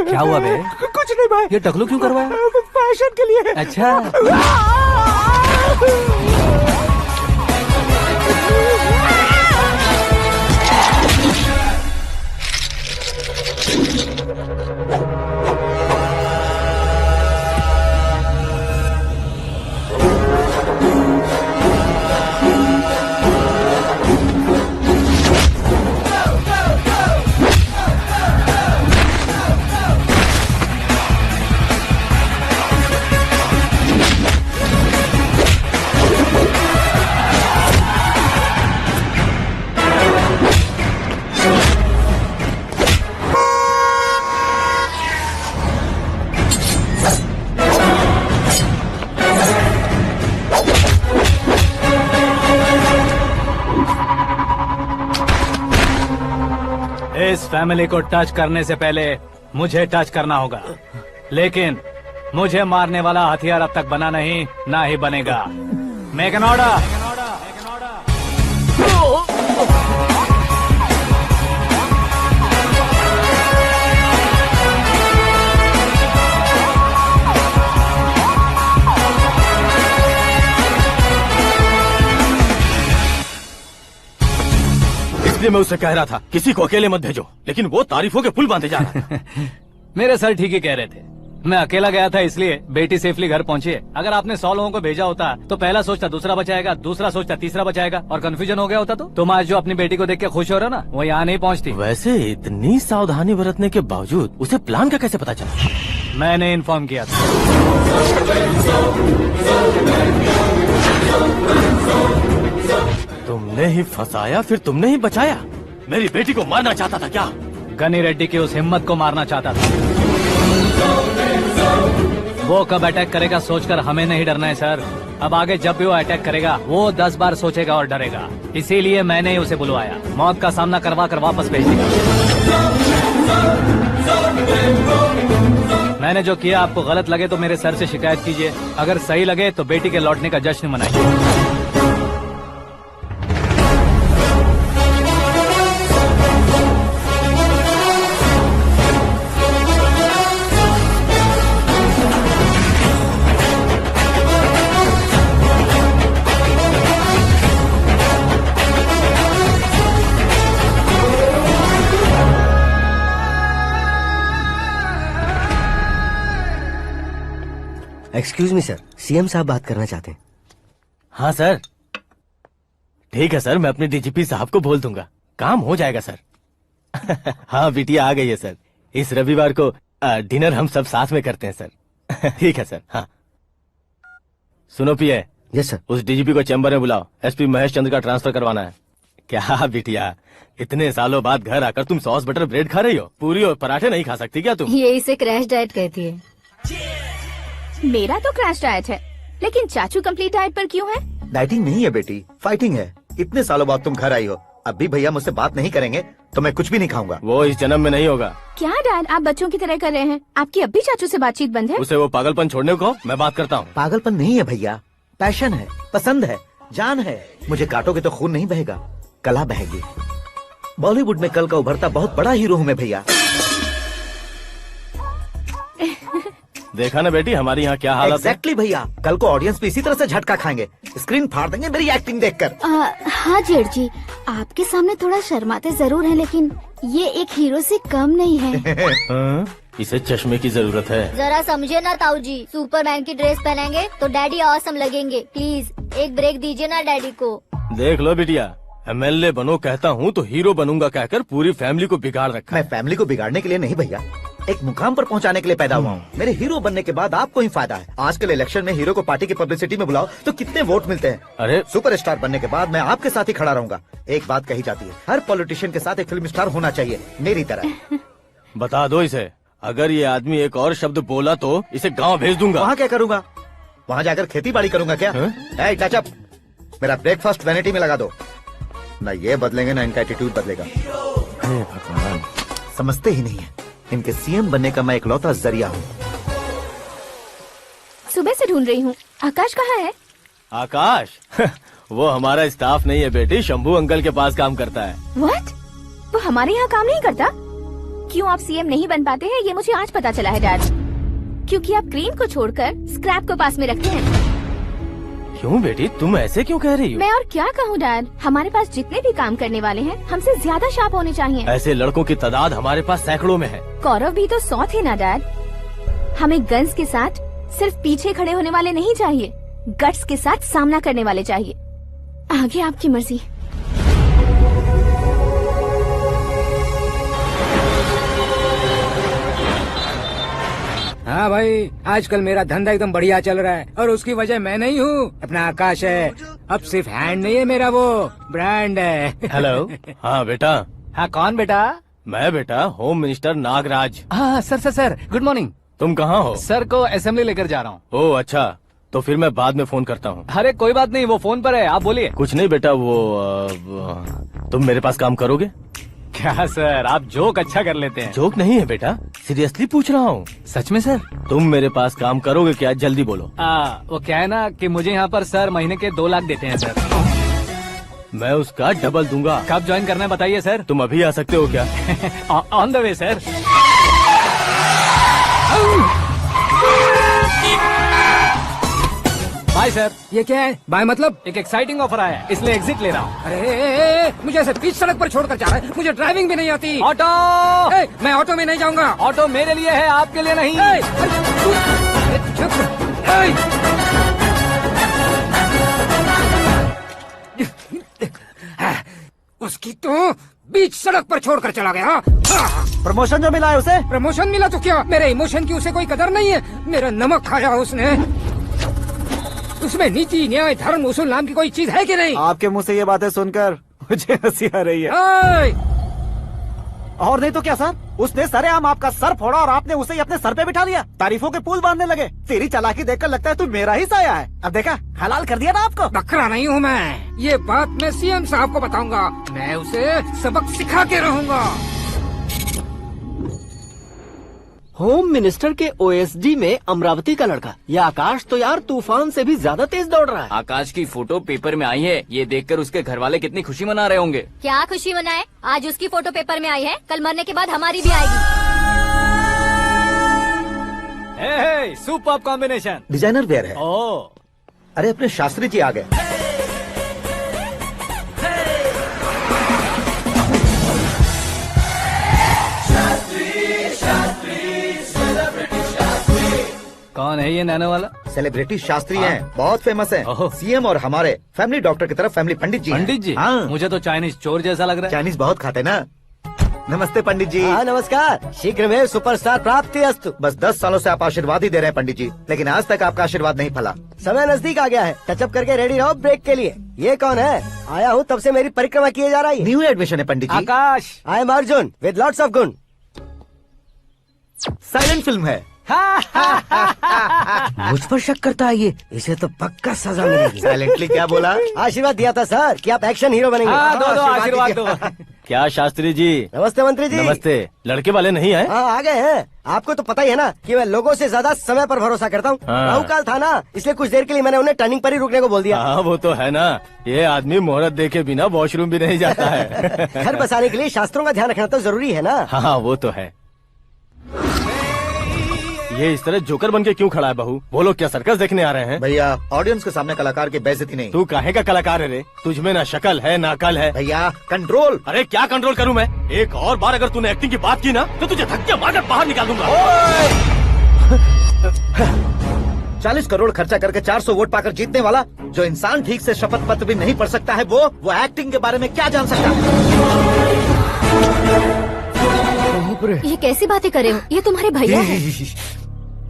क्या हुआ बे? कुछ नहीं भाई, ये टकलू क्यों करवाया? फैशन के लिए। अच्छा, इस फैमिली को टच करने से पहले मुझे टच करना होगा, लेकिन मुझे मारने वाला हथियार अब तक बना नहीं, ना ही बनेगा। Make an order. इसलिए मैं उससे कह रहा था किसी को अकेले मत भेजो, लेकिन वो तारीफों के पुल बांधे जा रहा था। मेरे सर ठीक ही कह रहे थे। मैं अकेला गया था इसलिए बेटी सेफली घर पहुंची है। अगर आपने 100 लोगों को भेजा होता तो पहला सोचता दूसरा बचाएगा, दूसरा सोचता तीसरा बचाएगा, और कंफ्यूजन हो गया होता तो तुम आज जो अपनी बेटी को देख के खुश हो रहे हो ना, वो यहाँ नहीं पहुँचती। वैसे इतनी सावधानी बरतने के बावजूद उसे प्लान का कैसे पता चला? मैंने इन्फॉर्म किया था। तुमने ही फंसाया, फिर तुमने ही बचाया। मेरी बेटी को मारना चाहता था क्या? गनी रेड्डी की उस हिम्मत को मारना चाहता था। वो कब अटैक करेगा सोचकर हमें नहीं डरना है सर। अब आगे जब भी वो अटैक करेगा वो 10 बार सोचेगा और डरेगा। इसीलिए मैंने ही उसे बुलवाया, मौत का सामना करवा कर वापस भेज देगा। मैंने जो किया आपको गलत लगे तो मेरे सर से शिकायत कीजिए, अगर सही लगे तो बेटी के लौटने का जश्न मनाइए। एक्सक्यूज मी सर, सीएम साहब बात करना चाहते हैं। हाँ सर, ठीक है सर, मैं अपने डीजीपी साहब को बोल दूंगा, काम हो जाएगा सर। हाँ बिटिया आ गई है सर, इस रविवार को डिनर हम सब साथ में करते हैं सर। ठीक है सर। हाँ सुनो पिए। Yes sir. उस डीजीपी को चैम्बर में बुलाओ, एसपी महेश चंद्र का ट्रांसफर करवाना है। क्या बिटिया, इतने सालों बाद घर आकर तुम सॉस बटर ब्रेड खा रही हो, पूरी और पराठे नहीं खा सकती क्या तुम? ये इसे क्रैश डाइट कहती है। मेरा तो क्रैश डाइट है, लेकिन चाचू कंप्लीट डाइट पर क्यों है? डाइटिंग नहीं है बेटी, फाइटिंग है। इतने सालों बाद तुम घर आई हो, अब भी भैया मुझसे बात नहीं करेंगे तो मैं कुछ भी नहीं खाऊंगा। वो इस जन्म में नहीं होगा। क्या डैड, आप बच्चों की तरह कर रहे हैं? आपकी अब भी चाचू से बातचीत बंद है? उसे वो पागलपन छोड़ने को मैं बात करता हूँ। पागलपन नहीं है भैया, पैशन है, पसंद है, जान है। मुझे काटोगे तो खून नहीं बहेगा, कला बहेगी। बॉलीवुड में कल का उभरता बहुत बड़ा हीरो हूँ मैं भैया। देखा ना बेटी हमारी यहाँ क्या हालत एग्जैक्टली भैया, कल को ऑडियंस भी इसी तरह से झटका खाएंगे, स्क्रीन फाड़ देंगे मेरी एक्टिंग देखकर। हाँ जेठ जी, आपके सामने थोड़ा शर्माते जरूर हैं, लेकिन ये एक हीरो से कम नहीं है। इसे चश्मे की जरूरत है। जरा समझे ना ताऊ जी, सुपरमैन की ड्रेस पहनेंगे तो डैडी ऑसम लगेंगे। प्लीज एक ब्रेक दीजिए ना डैडी को। देख लो बिटिया, एमएलए बनो कहता हूँ तो हीरो बनूंगा कहकर पूरी फैमिली को बिगाड़ रखा। मैं फैमिली को बिगाड़ने के लिए नहीं भैया, एक मुकाम पर पहुंचाने के लिए पैदा हुआ हूँ। मेरे हीरो बनने के बाद आपको ही फायदा है। आजकल इलेक्शन में हीरो को पार्टी की पब्लिसिटी में बुलाओ तो कितने वोट मिलते हैं। अरे सुपरस्टार बनने के बाद मैं आपके साथ ही खड़ा रहूंगा। एक बात कही जाती है, हर पॉलिटिशियन के साथ एक फिल्म स्टार होना चाहिए, मेरी तरह। बता दो इसे, अगर ये आदमी एक और शब्द बोला तो इसे गाँव भेज दूंगा। वहाँ क्या करूँगा? वहाँ जाकर खेती बाड़ी करूँगा क्या? ए, टच अप, मेरा ब्रेकफास्ट वैनिटी में लगा दो। न ये बदलेंगे, न इनका एटीट्यूड बदलेगा। भगवान, समझते ही नहीं है, इनके सीएम बनने का मैं इकलौता जरिया हूँ। सुबह से ढूंढ रही हूँ, आकाश कहाँ है? आकाश? वो हमारा स्टाफ नहीं है बेटी, शंभू अंकल के पास काम करता है। व्हाट? वो हमारे यहाँ काम नहीं करता? क्यों आप सीएम नहीं बन पाते हैं ये मुझे आज पता चला है डैड। क्योंकि आप क्रीम को छोड़कर स्क्रैप को पास में रखते हैं। क्यों बेटी, तुम ऐसे क्यों कह रही हो? मैं और क्या कहूँ डैड, हमारे पास जितने भी काम करने वाले हैं हमसे ज्यादा शार्प होने चाहिए। ऐसे लड़कों की तादाद हमारे पास सैकड़ों में है। कौरव भी तो 100 थे ना डैड। हमें गन्स के साथ सिर्फ पीछे खड़े होने वाले नहीं चाहिए, गट्स के साथ सामना करने वाले चाहिए। आगे आपकी मर्जी। हाँ भाई, आजकल मेरा धंधा एकदम बढ़िया चल रहा है और उसकी वजह मैं नहीं हूँ, अपना आकाश है। अब सिर्फ हैंड नहीं है मेरा, वो ब्रांड है। हेलो। हाँ बेटा। हाँ कौन बेटा? मैं बेटा होम मिनिस्टर नागराज। हाँ सर गुड मॉर्निंग। तुम कहाँ हो? सर को असेंबली लेकर जा रहा हूँ। ओह अच्छा, तो फिर मैं बाद में फोन करता हूँ। अरे कोई बात नहीं, वो फोन पर है, आप बोलिए। कुछ नहीं बेटा, तुम मेरे पास काम करोगे? क्या सर, आप जोक अच्छा कर लेते हैं। जोक नहीं है बेटा, सीरियसली पूछ रहा हूँ। सच में सर? तुम मेरे पास काम करोगे क्या? जल्दी बोलो। वो क्या है ना कि मुझे यहाँ पर सर महीने के 2 लाख देते हैं सर। मैं उसका डबल दूंगा। कब ज्वाइन करना है बताइए सर। तुम अभी आ सकते हो क्या? On the way sir. Bye sir. ये क्या है? बाय मतलब? एक एक्साइटिंग ऑफर आया है, इसलिए एग्जिट ले रहा हूँ। अरे मुझे ऐसे बीच सड़क पर छोड़कर जा रहा है, मुझे ड्राइविंग भी नहीं आती। ऑटो! मैं ऑटो में नहीं जाऊंगा। ऑटो मेरे लिए है, आपके लिए नहीं। उसकी तो बीच सड़क पर छोड़कर चला गया। प्रमोशन जो मिला है उसे? प्रमोशन मिला तो क्या, मेरे इमोशन की उसे कोई कदर नहीं है। मेरा नमक खाया उसने। उसमें नीति, न्याय, धर्म, उसूल नाम की कोई चीज है कि नहीं? आपके मुंह से ये बातें सुनकर मुझे हंसी आ रही है। और नहीं तो क्या सर, उसने सरेआम आपका सर फोड़ा और आपने उसे ही अपने सर पे बिठा लिया। तारीफों के पुल बांधने लगे। तेरी चालाकी देखकर लगता है तू मेरा ही साया है। अब देखा, हलाल कर दिया ना आपको। बकरा नहीं हूँ मैं, ये बात मैं सीएम साहब को बताऊंगा। मैं उसे सबक सिखा के रहूंगा। होम मिनिस्टर के ओएसडी में अमरावती का लड़का, ये आकाश तो यार तूफान से भी ज्यादा तेज दौड़ रहा है। आकाश की फोटो पेपर में आई है, ये देखकर उसके घर वाले कितनी खुशी मना रहे होंगे। क्या खुशी मनाए, आज उसकी फोटो पेपर में आई है, कल मरने के बाद हमारी भी आएगी। Super combination. डिजाइनर वेयर है। ओह, अरे अपने शास्त्री जी आ गए। कौन है ये नैनो वाला? सेलिब्रिटी शास्त्री हैं, बहुत फेमस हैं। ओहो। सीएम और हमारे फैमिली डॉक्टर की तरफ फैमिली पंडित जी हैं। पंडित जी? हाँ, मुझे तो चाइनीज चोर जैसा लग रहा है। चाइनीज बहुत खाते ना। नमस्ते पंडित जी। हाँ नमस्कार, शीघ्र में सुपरस्टार प्राप्ति अस्तु। बस 10 सालों से आप आशीर्वाद ही दे रहे हैं पंडित जी, लेकिन आज तक आपका आशीर्वाद नहीं फला। समय नजदीक आ गया है, टचअप करके रेडी रहो ब्रेक के लिए। ये कौन है? आया हूँ तब से मेरी परिक्रमा किए जा रही है। न्यू एडमिशन है Pandit ji. Akash. I am Arjun with lots of गुण। साइलेंट फिल्म है। मुझ पर शक करता है ये, इसे तो पक्का सजा मिलेगी। साइलेंटली क्या बोला? आशीर्वाद दिया था सर कि आप एक्शन हीरो बनेंगे। हाँ, दो आशीर्वाद दो। क्या शास्त्री जी? नमस्ते मंत्री जी। नमस्ते। लड़के वाले नहीं आए? हाँ आ गए हैं। आपको तो पता ही है ना कि मैं लोगों से ज्यादा समय पर भरोसा करता हूँ। हाँ। राहु काल था ना, इसलिए कुछ देर के लिए मैंने उन्हें टर्निंग पर ही रुकने को बोल दिया। हाँ वो तो है ना, ये आदमी मुहूर्त देखे बिना वॉशरूम भी नहीं जाता है। घर बसाने के लिए शास्त्रों का ध्यान रखना तो जरूरी है ना। हाँ वो तो है। ये इस तरह जोकर बन के क्यों खड़ा है बहू? वो लोग क्या सर्कस देखने आ रहे हैं? भैया ऑडियंस के सामने कलाकार की बेइज्जती नहीं। तू काहे का कलाकार है रे? तुझमें ना शक्ल है ना अकल है। भैया कंट्रोल। अरे क्या कंट्रोल करूं मैं? एक और बार अगर तूने एक्टिंग की बात की ना तो तुझे धक्के मारकर बाहर निकाल दूंगा। 40 करोड़ खर्चा करके 400 वोट पाकर जीतने वाला, जो इंसान ठीक से शपथ पत्र भी नहीं पढ़ सकता है, वो एक्टिंग के बारे में क्या जान सकता है? ये कैसी बातें करे हो? ये तुम्हारे भैया हैं।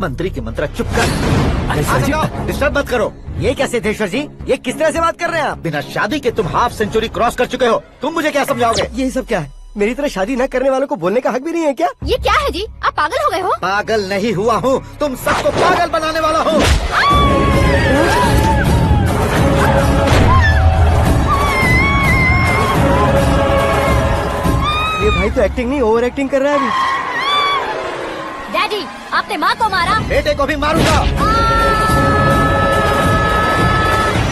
मंत्री की मंत्रा चुप कर। डिस्टर्ब मत करो। ये क्या सिद्धेश्वर जी, ये किस तरह से बात कर रहे हैं आप? बिना शादी के तुम हाफ सेंचुरी क्रॉस कर चुके हो, तुम मुझे क्या समझाओगे? ये सब क्या है? मेरी तरह शादी न करने वालों को बोलने का हक भी नहीं है क्या? ये क्या है जी, आप पागल हो गए हो? पागल नहीं हुआ हूँ, तुम सबको पागल बनाने वाला हूँ। ये भाई तो एक्टिंग नहीं ओवर एक्टिंग कर रहा है अभी। डैडी, आपने माँ को मारा। बेटे को भी मारूंगा।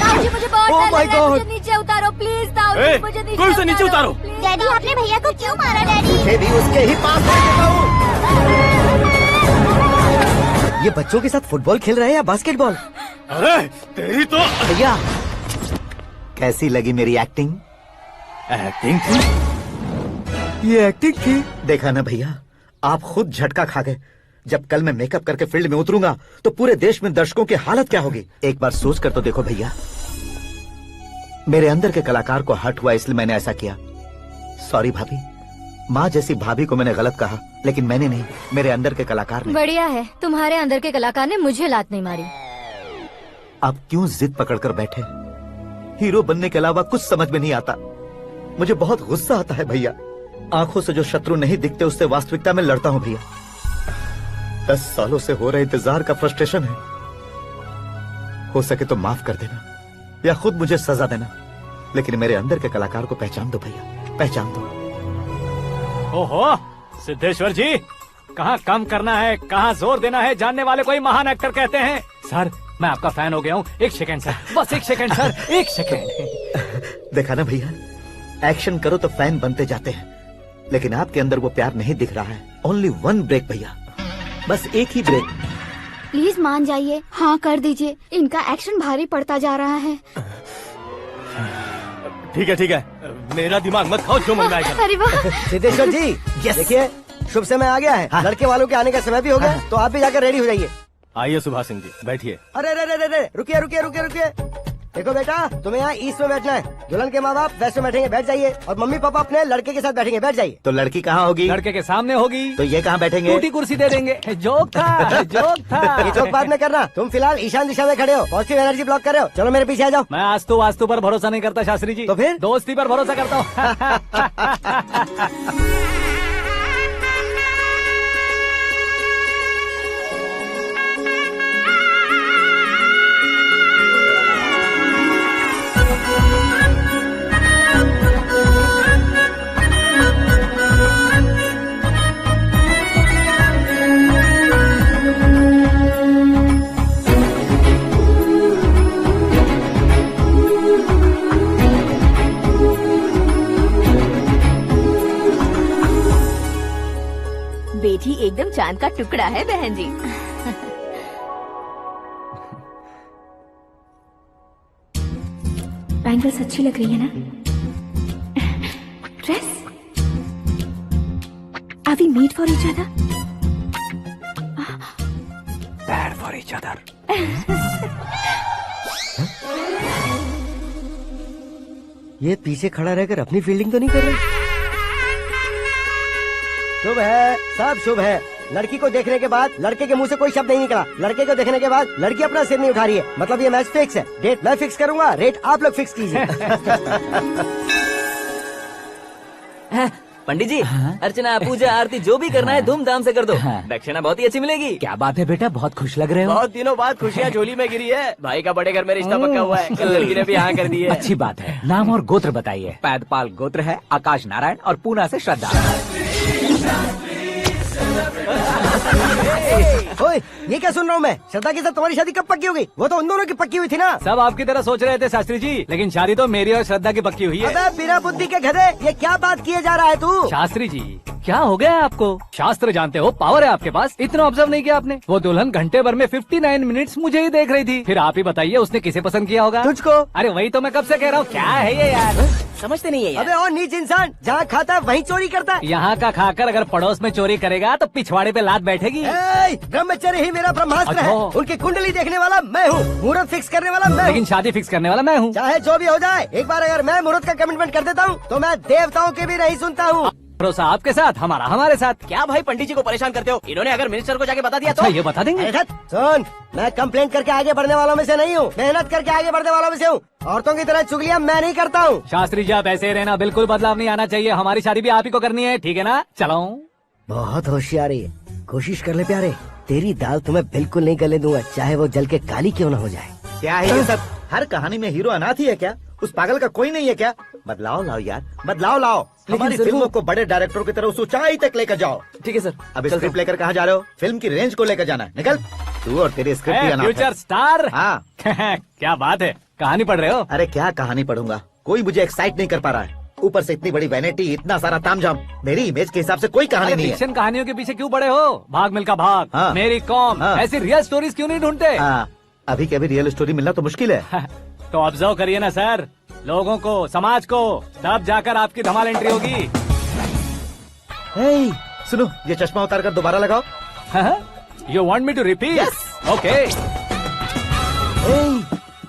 ताऊजी मुझे बहुत Oh डर my लग रहा है, God! मुझे नीचे उतारो प्लीज। ताऊजी ए, मुझे नीचे कोई उसे नीचे उतारो। डैडी आपने भैया को क्यों मारा डैडी? मुझे भी उसके ही पास ले चुका हूँ। ये बच्चों के साथ फुटबॉल खेल रहे हैं या बास्केटबॉल? अरे तेरी तो भैया कैसी लगी मेरी एक्टिंग? एक्टिंग थी। ये एक्टिंग थी। देखा ना भैया, आप खुद झटका खा गए। जब कल मैं मेकअप करके फील्ड में उतरूंगा तो पूरे देश में दर्शकों की हालत क्या होगी? एक बार सोच कर तो देखो भैया। मेरे अंदर के कलाकार को हर्ट हुआ इसलिए मैंने ऐसा किया। सॉरी भाभी। माँ जैसी भाभी को मैंने गलत कहा, लेकिन मैंने नहीं, मेरे अंदर के कलाकार ने। बढ़िया है, तुम्हारे अंदर के कलाकार ने मुझे लात नहीं मारी। आप क्यों जिद पकड़कर बैठे? हीरो बनने के अलावा कुछ समझ में नहीं आता। मुझे बहुत गुस्सा आता है भैया। आंखों से जो शत्रु नहीं दिखते उससे वास्तविकता में लड़ता हूँ भैया। 10 सालों से हो रहे इंतजार का फ्रस्ट्रेशन है। हो सके तो माफ कर देना या खुद मुझे सजा देना, लेकिन मेरे अंदर के कलाकार को पहचान दो भैया, पहचान दो। ओहो सिद्धेश्वर जी, कहाँ कम करना है कहाँ जोर देना है, जानने वाले को ही महान एक्टर कहते हैं। सर मैं आपका फैन हो गया हूँ। एक सेकंड सर, बस एक सेकंड सर, एक सेकंड। देखा ना भैया, एक्शन करो तो फैन बनते जाते हैं, लेकिन आपके अंदर वो प्यार नहीं दिख रहा है। ओनली वन ब्रेक भैया, बस एक ही ब्रेक। प्लीज मान जाइए, हाँ कर दीजिए। इनका एक्शन भारी पड़ता जा रहा है। ठीक है, मेरा दिमाग मत खाओ, जो मन आएगा। अरे वाह सिद्धेश्वर जी, देखिए शुभ समय आ गया है। हाँ। लड़के वालों के आने का समय भी हो गया, तो आप भी जाकर रेडी हो जाइए। आइए सुभाष सिंह जी, बैठिए। अरे रे रे रे रे, रुकिए रुकिए रुकिए रुकिए। देखो बेटा, तुम्हें यहाँ ईस्ट में बैठना है। दुल्हन के माँ बाप वेस्ट में बैठेंगे, बैठ जाइए। और मम्मी पापा अपने लड़के के साथ बैठेंगे, बैठ जाइए। तो लड़की कहाँ होगी? लड़के के सामने होगी। तो ये कहाँ बैठेंगे? टूटी कुर्सी दे देंगे। जोक था, जोक था। ये जोक बाद में करना। तुम फिलहाल ईशान दिशा में खड़े हो, पॉजिटिव एनर्जी ब्लॉक कर रहे हो। चलो मेरे पीछे आ जाओ। मैं आस्तु वास्तु पर भरोसा नहीं करता शास्त्री जी। तो फिर? दोस्ती पर भरोसा करता हूँ। बेटी एकदम चांद का टुकड़ा है बहन जी। बैंगल्स अच्छी लग रही है ना? Dress? Are we made for each other? Bad for each other. ये पीछे खड़ा रहकर अपनी फील्डिंग तो नहीं कर रहा? शुभ है, सब शुभ है। लड़की को देखने के बाद लड़के के मुंह से कोई शब्द नहीं निकला। लड़के को देखने के बाद लड़की अपना सिर नहीं उठा रही है। मतलब ये मैच फिक्स है। डेट मैं फिक्स करूंगा, रेट आप लोग फिक्स कीजिए। पंडित जी, अर्चना पूजा आरती जो भी करना है धूमधाम से कर दो। दक्षिणा बहुत ही अच्छी मिलेगी। क्या बात है बेटा, बहुत खुश लग रहे हो। बहुत दिनों बाद खुशियाँ झोली में गिरी है। भाई का बड़े घर में रिश्ता पक्का हुआ है। कल लड़की ने भी हाँ कर दी है। अच्छी बात है। नाम और गोत्र बताइए। पैदपाल गोत्र है, आकाश नारायण और पूना से श्रद्धा। ओए, ये क्या सुन रहा हूँ मैं? श्रद्धा के साथ तुम्हारी शादी कब पक्की हो गई? वो तो उन दोनों की पक्की हुई थी ना। सब आपकी तरह सोच रहे थे शास्त्री जी, लेकिन शादी तो मेरी और श्रद्धा की पक्की हुई है। अबे बिना बुद्धि के गधे, ये क्या बात किए जा रहा है तू? शास्त्री जी, क्या हो गया है आपको? शास्त्र जानते हो, पावर है आपके पास। इतना ऑब्जर्व नहीं किया आपने? वो दुल्हन घंटे भर में 59 मिनट्स मुझे ही देख रही थी। फिर आप ही बताइए उसने किसे पसंद किया होगा? तुझको। अरे वही तो मैं कब से कह रहा हूँ, क्या है ये यार? समझते नहीं है यार। अबे और नीच इंसान, जहाँ खाता है वहीं चोरी करता है। यहाँ का खाकर अगर पड़ोस में चोरी करेगा तो पिछवाड़े पे लात बैठेगी। ब्रह्मचर्य ही मेरा ब्रह्मास्त्र है। अच्छा। उनकी कुंडली देखने वाला मैं हूँ, मुहूर्त फिक्स करने वाला मैं हूँ। लेकिन शादी फिक्स करने वाला मैं हूँ। चाहे जो भी हो जाए, एक बार अगर मैं मुहूर्त का कमिटमेंट कर देता हूँ तो मैं देवताओं की भी नहीं सुनता हूँ। भरोसा आपके साथ, हमारा हमारे साथ। क्या भाई पंडित जी को परेशान करते हो? इन्होंने अगर मिनिस्टर को जाके बता दिया अच्छा, तो ये बता देंगे? अरे धत, सुन, मैं कंप्लेंट करके आगे बढ़ने वालों में से नहीं हूँ, मेहनत करके आगे बढ़ने वालों में से हूँ। औरतों की तरह चुगलियाँ मैं नहीं करता हूँ। शास्त्री जी आप ऐसे ही रहना, बिल्कुल बदलाव नहीं आना चाहिए। हमारी शादी भी आप ही को करनी है, ठीक है ना? चलो। बहुत होशियारी है, कोशिश कर ले प्यारे। तेरी दाल तुम्हें बिल्कुल नहीं गले दूंगा, चाहे वो जल के काली क्यों न हो जाए। क्या है ये सब? हर कहानी में हीरो अनाथ ही है क्या? उस पागल का कोई नहीं है क्या? बदलाव लाओ यार, बदलाव लाओ। हमारी फिल्मों को बड़े डायरेक्टरों की तरह उस ऊंचाई तक लेकर जाओ। ठीक है सर। अब स्क्रिप्ट लेकर कहाँ जा रहे हो? फिल्म की रेंज को लेकर जाना है। निकल तू और तेरी स्क्रिप्ट भी अनाथ है। Future star. हाँ। क्या बात है, कहानी पढ़ रहे हो? अरे क्या कहानी पढ़ूंगा, कोई मुझे एक्साइट नहीं कर पा रहा है। ऊपर से इतनी बड़ी वैनिटी, इतना सारा तामझाम। मेरी इमेज के हिसाब से कोई कहानी नहीं है। फिक्शन कहानियों के पीछे क्यों पड़े हो? भाग मिल्खा भाग, हाँ। मेरी कॉम, हाँ। ऐसी रियल स्टोरीज क्यों नहीं ढूंढते? अभी के अभी रियल स्टोरी मिलना तो मुश्किल है। तो ऑब्जर्व करिए ना सर, लोगों को, समाज को, तब जाकर आपकी धमाल एंट्री होगी। सुनो, ये चश्मा उतार कर दोबारा लगाओ। You want me to repeat? Okay.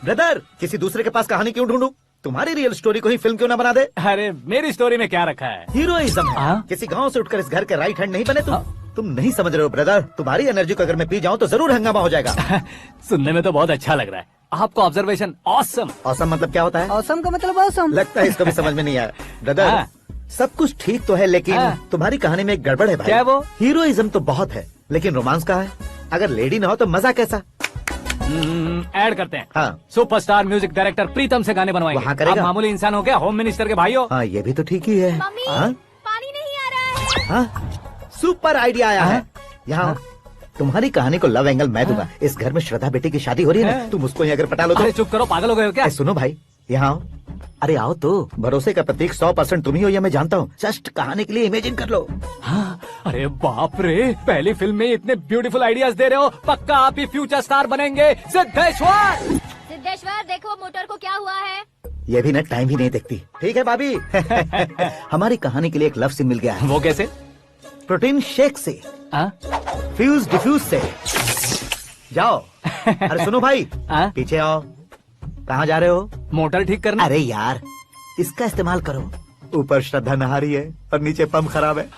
Brother, किसी दूसरे के पास कहानी क्यों ढूंढूं? तुम्हारी रियल स्टोरी को ही फिल्म क्यों ना बना दे? अरे मेरी स्टोरी में क्या रखा है? हीरोइज्म है। किसी गांव से उठकर इस घर के राइट हैंड नहीं बने तुम। तुम नहीं समझ रहे हो ब्रदर, तुम्हारी एनर्जी को अगर मैं पी जाऊं तो जरूर हंगामा हो जाएगा। सुनने में तो बहुत अच्छा लग रहा है आपको। Observation awesome. ऑसम मतलब क्या होता है? औसम का मतलब औसम। लगता है इसको भी समझ में नहीं आया। ब्रदर, सब कुछ ठीक तो है, लेकिन तुम्हारी कहानी में एक गड़बड़ है भाई। क्या वो? हीरोइज्म तो बहुत है, लेकिन रोमांस का है। अगर लेडी ना हो तो मजा कैसा? ऐड करते हैं। हाँ। सुपरस्टार म्यूजिक डायरेक्टर प्रीतम से गाने बनवाएंगे। वहाँ करेगा? आप मामूली इंसान हो क्या, होम मिनिस्टर के भाई हो? हाँ, ये भी तो ठीक ही है। मम्मी, हाँ? पानी नहीं आ रहा है। हाँ? सुपर आइडिया आया है। यहाँ तुम्हारी कहानी को लव एंगल मैं दूंगा। इस घर में श्रद्धा बेटी की शादी हो रही है ना, तुम उसको ही अगर पटा लो तो। अरे चुप करो, पागल हो गए हो क्या? सुनो भाई, यहाँ आओ। अरे आओ तो। भरोसे का प्रतीक 100% तुम ही हो, ये मैं जानता हूँ। जस्ट कहानी के लिए इमेजिन कर लो। हाँ, अरे बाप रे, पहली फिल्म में इतने ब्यूटीफुल आइडियाज दे रहे हो। पक्का आप ही फ्यूचर स्टार बनेंगे। सिद्धेश्वर, सिद्धेश्वर देखो मोटर को क्या हुआ है। ये भी ना टाइम ही नहीं देखती। ठीक है भाभी। हमारी कहानी के लिए एक लव सीन मिल गया है। वो कैसे? प्रोटीन शेक से, फ्यूज डिफ्यूज से। जाओ। अरे सुनो भाई, पीछे आओ। कहाँ जा रहे हो? मोटर ठीक करना। अरे यार, इसका इस्तेमाल करो। ऊपर श्रद्धा नहा रही है और नीचे पंप खराब है।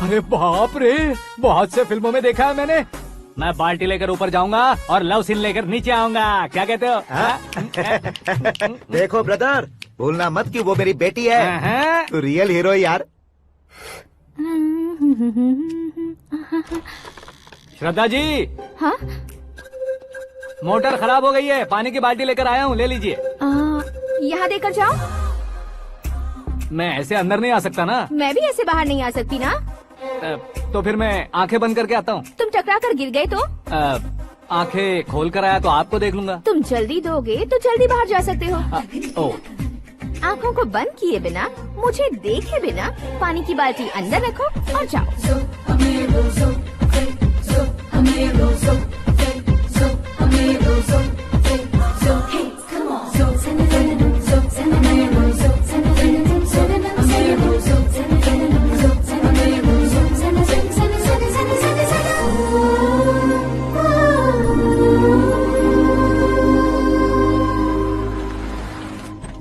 अरे बाप रे, बहुत से फिल्मों में देखा है मैंने। मैं बाल्टी लेकर ऊपर जाऊंगा और लव सीन लेकर नीचे आऊंगा। क्या कहते हो? देखो ब्रदर, भूलना मत कि वो मेरी बेटी है। तू रियल हीरो यार। श्रद्धा जी। हाँ? मोटर खराब हो गई है, पानी की बाल्टी लेकर आया हूँ, ले लीजिए। यहाँ देकर जाओ। मैं ऐसे अंदर नहीं आ सकता ना। मैं भी ऐसे बाहर नहीं आ सकती ना। तो फिर मैं आंखें बंद करके आता हूँ। तुम टकरा कर गिर गए तो? आंखें खोल कर आया तो आपको देख लूंगा। तुम जल्दी दोगे तो जल्दी बाहर जा सकते हो। ओ, आँखों को बंद किए बिना, मुझे देखे बिना पानी की बाल्टी अंदर रखो और जाओ।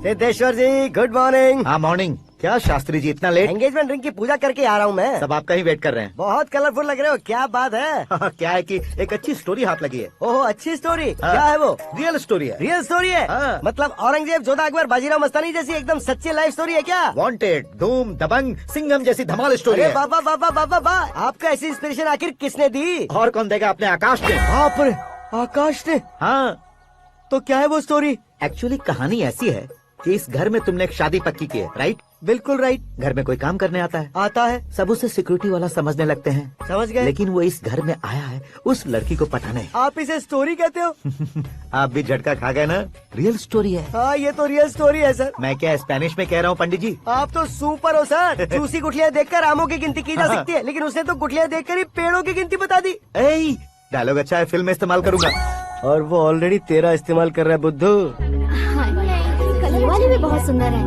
सिद्धेश्वर जी गुड मॉर्निंग। हाँ मॉर्निंग। क्या शास्त्री जी इतना लेट? एंगेजमेंट रिंग की पूजा करके आ रहा हूँ मैं। सब आपका ही वेट कर रहे हैं। बहुत कलरफुल लग रहे हो, क्या बात है? क्या है कि एक अच्छी स्टोरी हाथ लगी है। ओह अच्छी स्टोरी। क्या है वो? रियल स्टोरी है। रियल स्टोरी है? हाँ। मतलब औरंगजेब, जोधा अकबर, बाजीराव मस्तानी जैसी एकदम सच्ची लाइफ स्टोरी है क्या? वांटेड, धूम, दबंग, सिंघम जैसी धमाल स्टोरी अरे है। बाबा बाबा बाबा बा, आपको ऐसी इंस्पिरेशन आखिर किसने दी? और कौन देगा? अपने आकाश ने। बाप रे, आकाश ने? हाँ। तो क्या है वो स्टोरी? एक्चुअली कहानी ऐसी है कि इस घर में तुमने एक शादी पक्की की है, राइट? बिल्कुल राइट। घर में कोई काम करने आता है। आता है। सब उसे सिक्योरिटी वाला समझने लगते हैं। समझ गए। लेकिन वो इस घर में आया है उस लड़की को पटाने। आप इसे स्टोरी कहते हो? आप भी झटका खा गए ना? रियल स्टोरी है। हाँ ये तो रियल स्टोरी है सर। मैं क्या स्पेनिश में कह रहा हूँ पंडित जी? आप तो सुपर हो सर। चूसी गुठलियाँ देखकर आमों की गिनती की जा हाँ। सकती है, लेकिन उसने तो गुठलियाँ देखकर ही पेड़ों की गिनती बता दी। डायलॉग अच्छा है, फिल्म में इस्तेमाल करूंगा। और वो ऑलरेडी तेरा इस्तेमाल कर रहा है बुद्धू। ये वाली भी बहुत सुंदर है।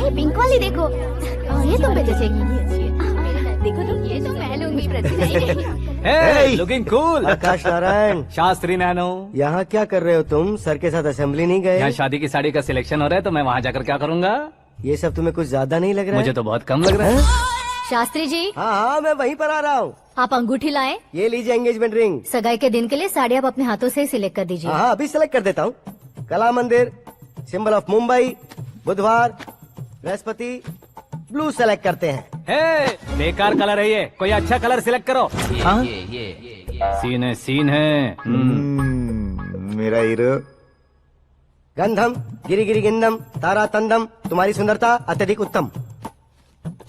ये पिंक वाली देखो, ये तुम पे जचेगी। देखो तुम, ये तो मैं लूंगी Hey, looking cool. आकाश नारायण। शास्त्री नैनो। यहाँ क्या कर रहे हो तुम? सर के साथ असेंबली नहीं गए? यहाँ शादी की साड़ी का सिलेक्शन हो रहा है तो मैं वहाँ जाकर क्या करूँगा? ये सब तुम्हें कुछ ज्यादा नहीं लग रहा है? मुझे तो बहुत कम लग रहा है। शास्त्री जी। हाँ मैं वहीं पर आ रहा हूँ। आप अंगूठी लाएं। ये लीजिए एंगेजमेंट रिंग। सगाई के दिन के लिए साड़ी आप अपने हाथों से सिलेक्ट कर दीजिए। हाँ अभी सिलेक्ट कर देता हूँ। कला मंदिर, सिंबल ऑफ मुंबई, बुधवार, बृहस्पति, ब्लू सेलेक्ट करते हैं। बेकार कलर है ये, कोई अच्छा कलर सिलेक्ट करो। सीन है। मेरा हीरो। गंधम, गिरी गिरी गिंदम, तारा तंदम, तुम्हारी सुंदरता अत्यधिक उत्तम।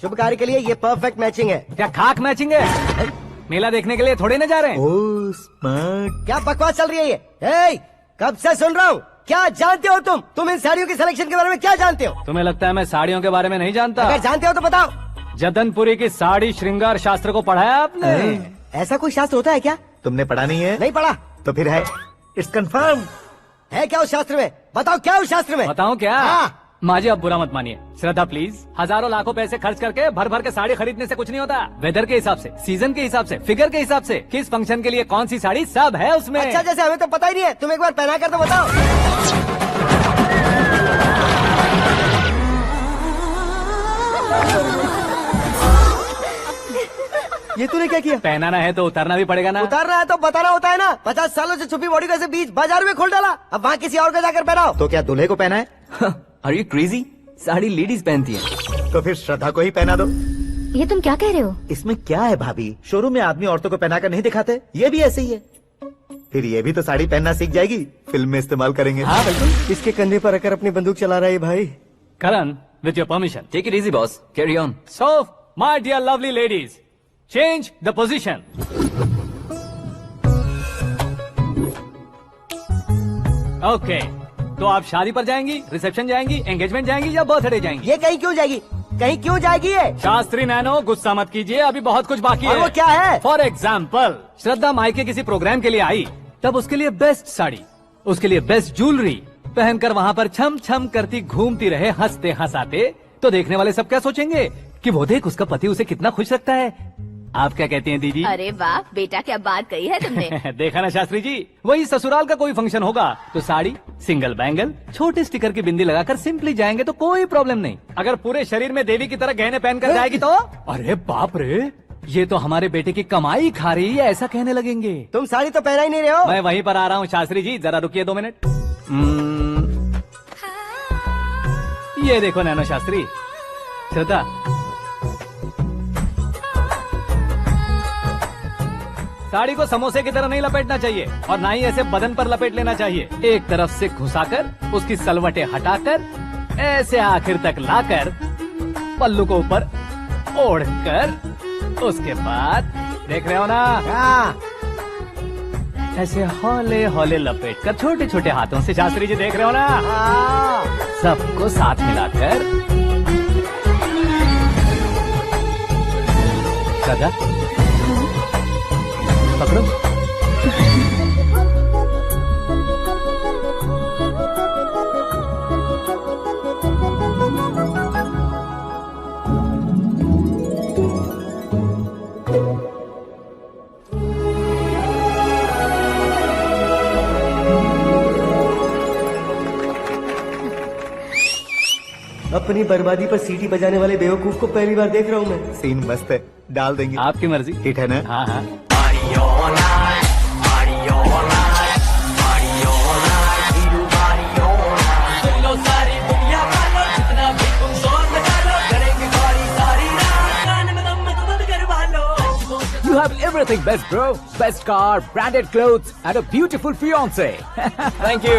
शुभ कार्य के लिए ये परफेक्ट मैचिंग है। क्या खाक मैचिंग है? मेला देखने के लिए थोड़ी ना जा रहे हैं। Oh smart. क्या बकवास चल रही है ये? ए, कब से सुन रहा हूँ। क्या जानते हो तुम इन साड़ियों की सिलेक्शन के बारे में क्या जानते हो? तुम्हें लगता है मैं साड़ियों के बारे में नहीं जानता? अगर जानते हो तो बताओ। जदनपुरी की साड़ी श्रृंगार शास्त्र को पढ़ा है आपने? ऐसा कोई शास्त्र होता है क्या? तुमने पढ़ा नहीं है? नहीं पढ़ा। तो फिर है, इट्स कंफर्म। है क्या उस शास्त्र में? बताओ क्या उस शास्त्र में? बताऊं क्या? हाँ। माजी अब बुरा मत मानिए, श्रद्धा प्लीज। हजारों लाखों पैसे खर्च करके भर भर के साड़ी खरीदने से कुछ नहीं होता। वेदर के हिसाब से, सीजन के हिसाब से, फिगर के हिसाब से, किस फंक्शन के लिए कौन सी साड़ी, सब है उसमें। अच्छा जैसे हमें तो पता ही नहीं है, तुम एक बार पहना कर तो बताओ। ये तूने क्या किया? पहनाना है तो उतारना भी पड़ेगा ना। उतारना है तो बताना होता है ना। 50 सालों से छुपी बॉडी को ऐसे बीच बाजार में खोल डाला, अब वहाँ किसी और को जाकर पहनाओ। तो क्या दूल्हे को पहना है? Are you crazy? Sari ladies पहनती है। तो फिर श्रद्धा को ही पहना दो। ये तुम क्या कह रहे हो? इसमें क्या है भाभी? शोरूम में आदमी औरतों को पहनाकर नहीं दिखाते? ये भी ऐसे ही है। फिर ये भी तो साड़ी पहनना सीख जाएगी, फिल्म में इस्तेमाल करेंगे। हाँ बिल्कुल। इसके कंधे पर रखकर अपनी बंदूक चला रहा है भाई। Karan, with your permission. Take it easy boss, carry on. So my dear lovely ladies, change the position. Okay, तो आप शादी पर जाएंगी, रिसेप्शन जाएंगी, एंगेजमेंट जाएंगी या बर्थडे जाएंगी? ये कहीं क्यों जाएगी? कहीं क्यों जाएगी ये? शास्त्री नैनो गुस्सा मत कीजिए, अभी बहुत कुछ बाकी और है। वो क्या है? फॉर एग्जाम्पल, श्रद्धा मायके किसी प्रोग्राम के लिए आई, तब उसके लिए बेस्ट साड़ी, उसके लिए बेस्ट ज्वेलरी पहनकर वहाँ पर छम छम करती घूमती रहे हंसते हंसाते, तो देखने वाले सब क्या सोचेंगे कि वो देख उसका पति उसे कितना खुश रखता है। आप क्या कहती हैं दीदी? अरे वाह बेटा, क्या बात कही है तुमने। देखा ना शास्त्री जी, वही ससुराल का कोई फंक्शन होगा तो साड़ी, सिंगल बैंगल, छोटे स्टिकर की बिंदी लगाकर सिंपली जाएंगे तो कोई प्रॉब्लम नहीं। अगर पूरे शरीर में देवी की तरह गहने पहनकर जाएगी तो अरे बाप रे, ये तो हमारे बेटे की कमाई खा रही है, ऐसा कहने लगेंगे। तुम साड़ी तो पहना ही नहीं रहे हो। मैं वहीं पर आ रहा हूँ शास्त्री जी, जरा रुकिए 2 मिनट। ये देखो नैनो शास्त्री, श्रद्धा, साड़ी को समोसे की तरह नहीं लपेटना चाहिए और ना ही ऐसे बदन पर लपेट लेना चाहिए। एक तरफ से घुसाकर उसकी सलवटें हटाकर ऐसे आखिर तक लाकर पल्लू को ऊपर ओढ़कर उसके बाद देख रहे हो ना, ऐसे हौले हौले लपेट कर छोटे छोटे हाथों से, शास्त्री जी देख रहे हो ना, सबको साथ मिलाकर सदा पकड़ो। अपनी बर्बादी पर सीटी बजाने वाले बेवकूफ को पहली बार देख रहा हूँ मैं। सीन मस्त है, डाल देंगे। आपकी मर्जी। हिट है ना? हाँ हाँ। You have everything best, bro. Best car, branded clothes, and a beautiful fiance. Thank you.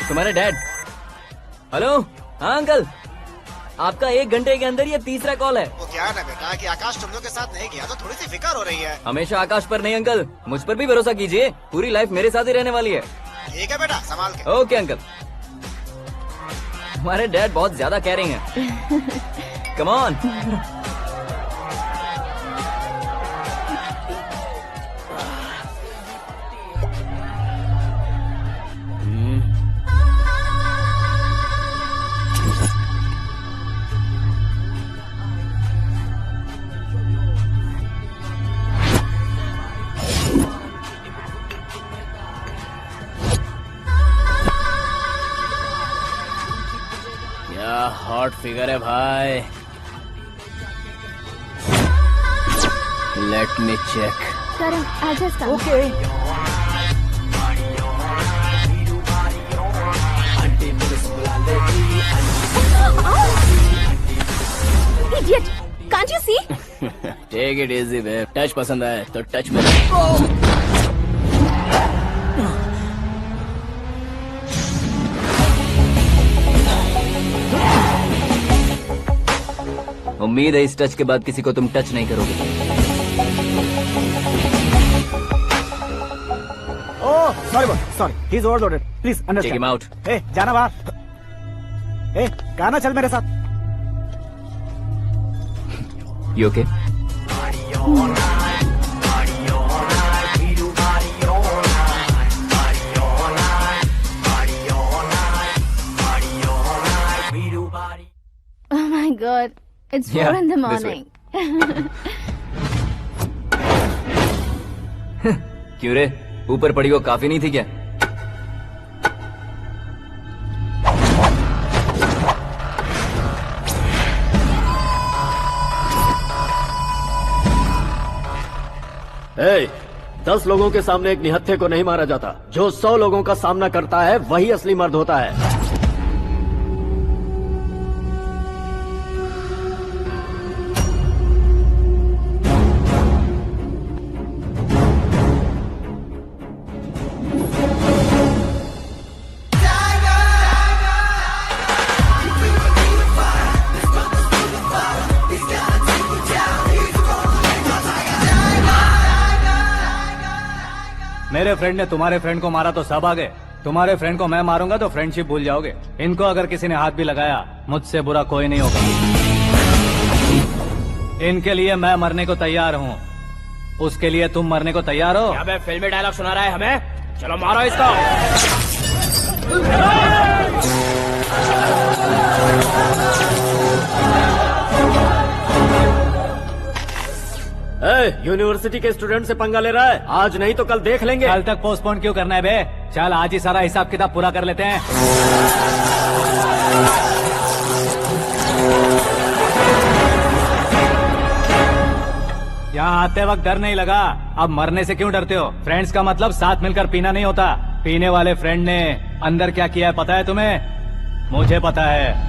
तुम्हारे डैड। हेलो, हाँ अंकल, आपका 1 घंटे के अंदर ये तीसरा कॉल है। वो क्या है ना बेटा कि आकाश तुम लोग के साथ नहीं गया तो थोड़ी सी फिक्र हो रही है। हमेशा आकाश पर नहीं अंकल, मुझ पर भी भरोसा कीजिए, पूरी लाइफ मेरे साथ ही रहने वाली है। ठीक है बेटा, संभाल के। Okay uncle. हमारे डैड बहुत ज्यादा केयरिंग है। Come on. हॉट फिगर है भाई। Let me check. Karan, I just come. Okay. Idiot! Can't you see? Take it easy babe. Touch पसंद आए तो टच में। उम्मीद है इस टच के बाद किसी को तुम टच नहीं करोगे। Oh sorry he is overloaded, please take him out. ए जाना बाहर। ए गाना चल मेरे साथ। You okay? Oh my God, it's 4 in the morning. क्यों रे, ऊपर पड़ी वो काफी नहीं थी क्या? Hey, 10 लोगों के सामने एक निहत्थे को नहीं मारा जाता। जो 100 लोगों का सामना करता है वही असली मर्द होता है। मेरे फ्रेंड ने तुम्हारे फ्रेंड को मारा तो सब आ गए, तुम्हारे फ्रेंड को मैं मारूंगा तो फ्रेंडशिप भूल जाओगे। इनको अगर किसी ने हाथ भी लगाया, मुझसे बुरा कोई नहीं होगा। इनके लिए मैं मरने को तैयार हूँ, उसके लिए तुम मरने को तैयार हो? क्या बे फिल्मी डायलॉग सुना रहा है हमें? चलो मारो इसको। यूनिवर्सिटी के स्टूडेंट से पंगा ले रहा है, आज नहीं तो कल देख लेंगे। कल तक पोस्टपोन क्यों करना है बे? चल आज ही सारा हिसाब किताब पूरा कर लेते हैं। यहाँ आते वक्त डर नहीं लगा, अब मरने से क्यों डरते हो? फ्रेंड्स का मतलब साथ मिलकर पीना नहीं होता। पीने वाले फ्रेंड ने अंदर क्या किया है पता है तुम्हें? मुझे पता है।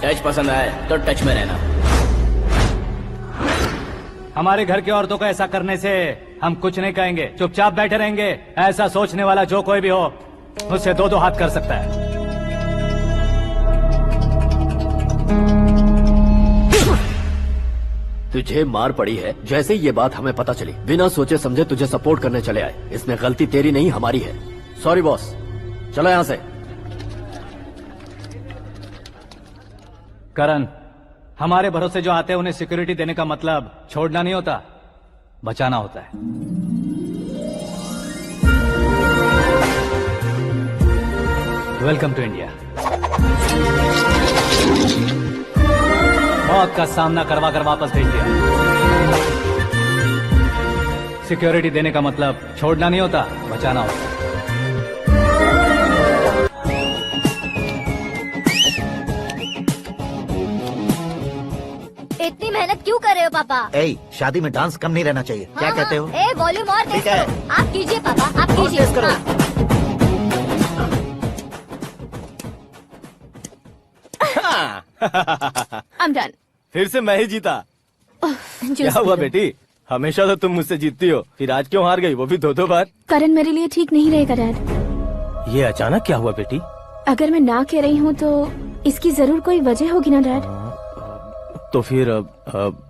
टच पसंद आए तो टच में रहना। हमारे घर की औरतों को ऐसा करने से हम कुछ नहीं कहेंगे, चुपचाप बैठे रहेंगे। ऐसा सोचने वाला जो कोई भी हो उससे दो दो हाथ कर सकता है। तुझे मार पड़ी है, जैसे ये बात हमें पता चली बिना सोचे समझे तुझे सपोर्ट करने चले आए। इसमें गलती तेरी नहीं हमारी है। सॉरी बॉस, चलो यहाँ से। करण, हमारे भरोसे जो आते हैं उन्हें सिक्योरिटी देने का मतलब छोड़ना नहीं होता, बचाना होता है। Welcome to India. मौत का सामना करवा कर वापस भेज दिया। सिक्योरिटी देने का मतलब छोड़ना नहीं होता, बचाना होता है। इतनी मेहनत क्यों कर रहे हो पापा? ए, शादी में डांस कम नहीं रहना चाहिए। क्या कहते हो? ए, वॉल्यूम और तेज ठीक है। करो। आप कीजिए पापा, आप कीजिए। I'm done. फिर से मैं ही जीता। क्या हुआ बेटी? हमेशा तो तुम मुझसे जीतती हो, फिर आज क्यों हार गई, वो भी दो दो बार? करण मेरे लिए ठीक नहीं रहेगा डैड। ये अचानक क्या हुआ बेटी? अगर मैं ना कह रही हूँ तो इसकी जरूर कोई वजह होगी ना डैड। तो फिर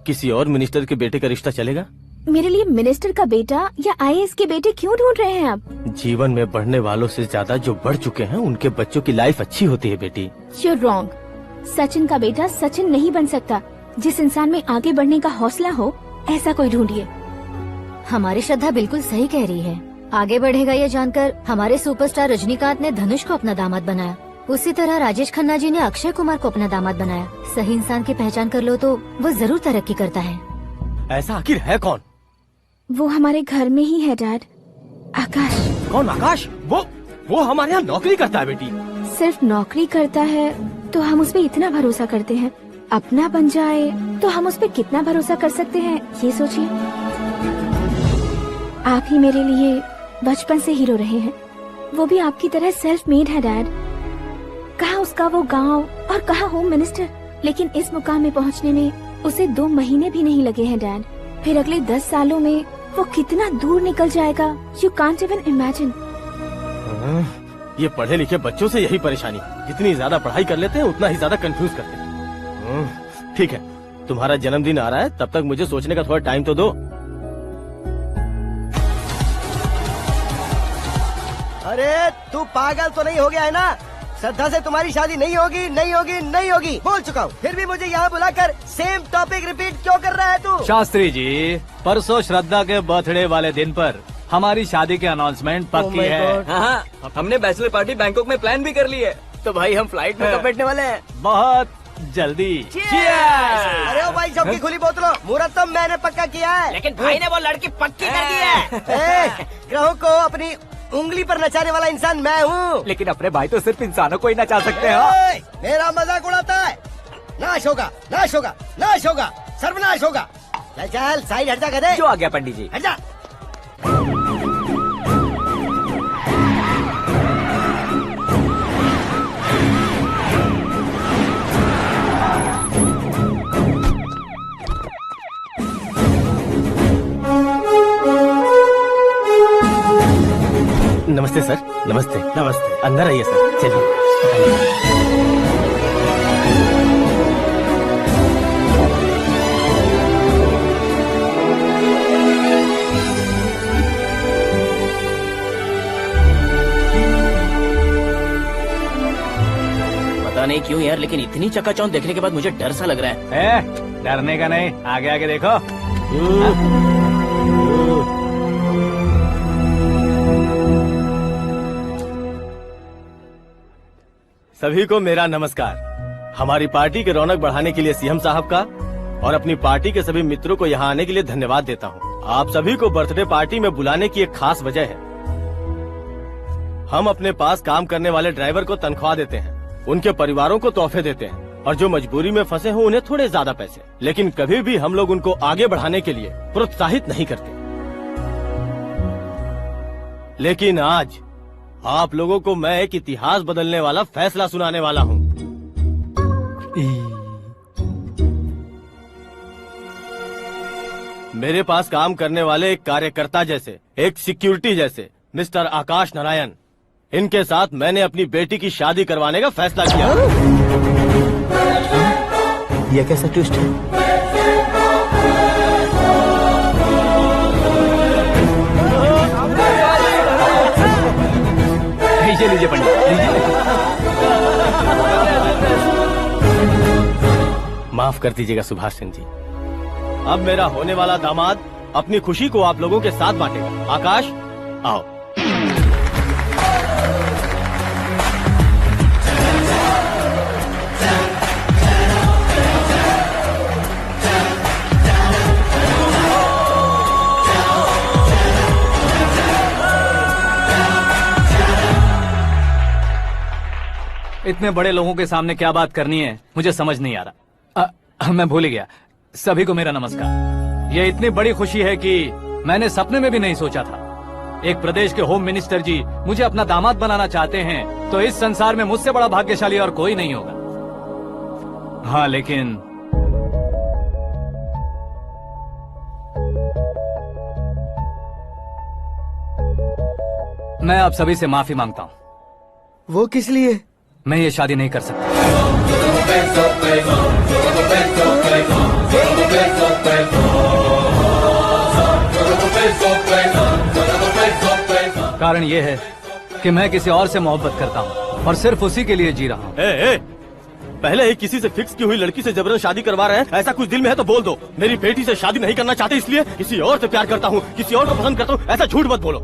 किसी और मिनिस्टर के बेटे का रिश्ता चलेगा? मेरे लिए मिनिस्टर का बेटा या IAS के बेटे क्यों ढूंढ रहे हैं आप? जीवन में बढ़ने वालों से ज्यादा जो बढ़ चुके हैं उनके बच्चों की लाइफ अच्छी होती है बेटी। You're wrong. सचिन का बेटा सचिन नहीं बन सकता। जिस इंसान में आगे बढ़ने का हौसला हो ऐसा कोई ढूंढिए। हमारी श्रद्धा बिल्कुल सही कह रही है। आगे बढ़ेगा ये जानकर हमारे सुपरस्टार रजनीकांत ने धनुष को अपना दामाद बनाया, उसी तरह राजेश खन्ना जी ने अक्षय कुमार को अपना दामाद बनाया। सही इंसान की पहचान कर लो तो वो जरूर तरक्की करता है। ऐसा आखिर है कौन? वो हमारे घर में ही है डैड, आकाश। कौन आकाश? वो हमारे यहाँ नौकरी करता है बेटी। सिर्फ नौकरी करता है तो हम उस पे इतना भरोसा करते हैं, अपना बन जाए तो हम उस पे कितना भरोसा कर सकते हैं ये सोचिए। आप ही मेरे लिए बचपन से हीरो रहे हैं, वो भी आपकी तरह सेल्फ मेड है डैड। कहाँ उसका वो गांव और कहाँ होम मिनिस्टर, लेकिन इस मुकाम में पहुँचने में उसे 2 महीने भी नहीं लगे हैं डैड। फिर अगले 10 सालों में वो कितना दूर निकल जाएगा, यू कांट इवन इमेजिन। ये पढ़े लिखे बच्चों से यही परेशानी, जितनी ज्यादा पढ़ाई कर लेते हैं उतना ही ज्यादा कंफ्यूज करते हैं। ठीक है, तुम्हारा जन्मदिन आ रहा है, तब तक मुझे सोचने का थोड़ा टाइम तो दो। अरे तू पागल तो नहीं हो गया है ना? श्रद्धा से तुम्हारी शादी नहीं होगी, नहीं होगी, नहीं होगी, बोल चुका हूँ। फिर भी मुझे यहाँ बुलाकर सेम टॉपिक रिपीट क्यों कर रहा है तू? शास्त्री जी, परसों श्रद्धा के बर्थडे वाले दिन पर हमारी शादी की अनाउंसमेंट पक्की है। हाँ, हमने बैचलर पार्टी बैंकॉक में प्लान भी कर ली है। तो भाई हम फ्लाइट में कब बैठने वाले हैं? बहुत जल्दी। अरे ओ भाई, सबकी खुली बोतलों, मुहूर्त तो मैंने पक्का किया है। लेकिन भाई ने वो लड़की पक्की कर दी है। ग्रहों को अपनी उंगली पर नचाने वाला इंसान मैं हूँ। लेकिन अपने भाई तो सिर्फ इंसानों को ही नचा सकते हैं। मेरा मजाक उड़ाता है। नाश होगा, नाश होगा, नाश होगा, सर्वनाश होगा। चल साइड हट जा गधे। जो आ गया पंडित जी। हट जा। नमस्ते सर। नमस्ते। नमस्ते। अंदर आइए सर, चलिए। पता नहीं क्यों यार, लेकिन इतनी चकाचौंध देखने के बाद मुझे डर सा लग रहा है। डरने का नहीं, आगे आगे देखो। सभी को मेरा नमस्कार। हमारी पार्टी की रौनक बढ़ाने के लिए सीएम साहब का और अपनी पार्टी के सभी मित्रों को यहाँ आने के लिए धन्यवाद देता हूँ। आप सभी को बर्थडे पार्टी में बुलाने की एक खास वजह है। हम अपने पास काम करने वाले ड्राइवर को तनख्वाह देते हैं, उनके परिवारों को तोहफे देते हैं, और जो मजबूरी में फंसे हो उन्हें थोड़े ज्यादा पैसे। लेकिन कभी भी हम लोग उनको आगे बढ़ाने के लिए प्रोत्साहित नहीं करते। लेकिन आज आप लोगों को मैं एक इतिहास बदलने वाला फैसला सुनाने वाला हूँ। मेरे पास काम करने वाले एक कार्यकर्ता जैसे, एक सिक्योरिटी जैसे मिस्टर आकाश नारायण, इनके साथ मैंने अपनी बेटी की शादी करवाने का फैसला किया। यह कैसा ट्विस्ट है? लीजिए लीजिए पंडित, लीजिए। माफ कर दीजिएगा सुभाष सिंह जी। अब मेरा होने वाला दामाद अपनी खुशी को आप लोगों के साथ बांटेगा। आकाश, आओ। इतने बड़े लोगों के सामने क्या बात करनी है मुझे समझ नहीं आ रहा। मैं भूल ही गया। सभी को मेरा नमस्कार। ये इतनी बड़ी खुशी है कि मैंने सपने में भी नहीं सोचा था। एक प्रदेश के होम मिनिस्टर जी मुझे अपना दामाद बनाना चाहते हैं तो इस संसार में मुझसे बड़ा भाग्यशाली और कोई नहीं होगा। हाँ, लेकिन मैं आप सभी से माफी मांगता हूँ। वो किस लिए? मैं ये शादी नहीं कर सकता। कारण ये है कि मैं किसी और से मोहब्बत करता हूँ और सिर्फ उसी के लिए जी रहा हूँ। पहले ही किसी से फिक्स की हुई लड़की से जबरन शादी करवा रहे हैं। ऐसा कुछ दिल में है तो बोल दो। मेरी बेटी से शादी नहीं करना चाहते इसलिए किसी और से प्यार करता हूँ, किसी और को पसंद करता हूँ, ऐसा झूठ मत बोलो।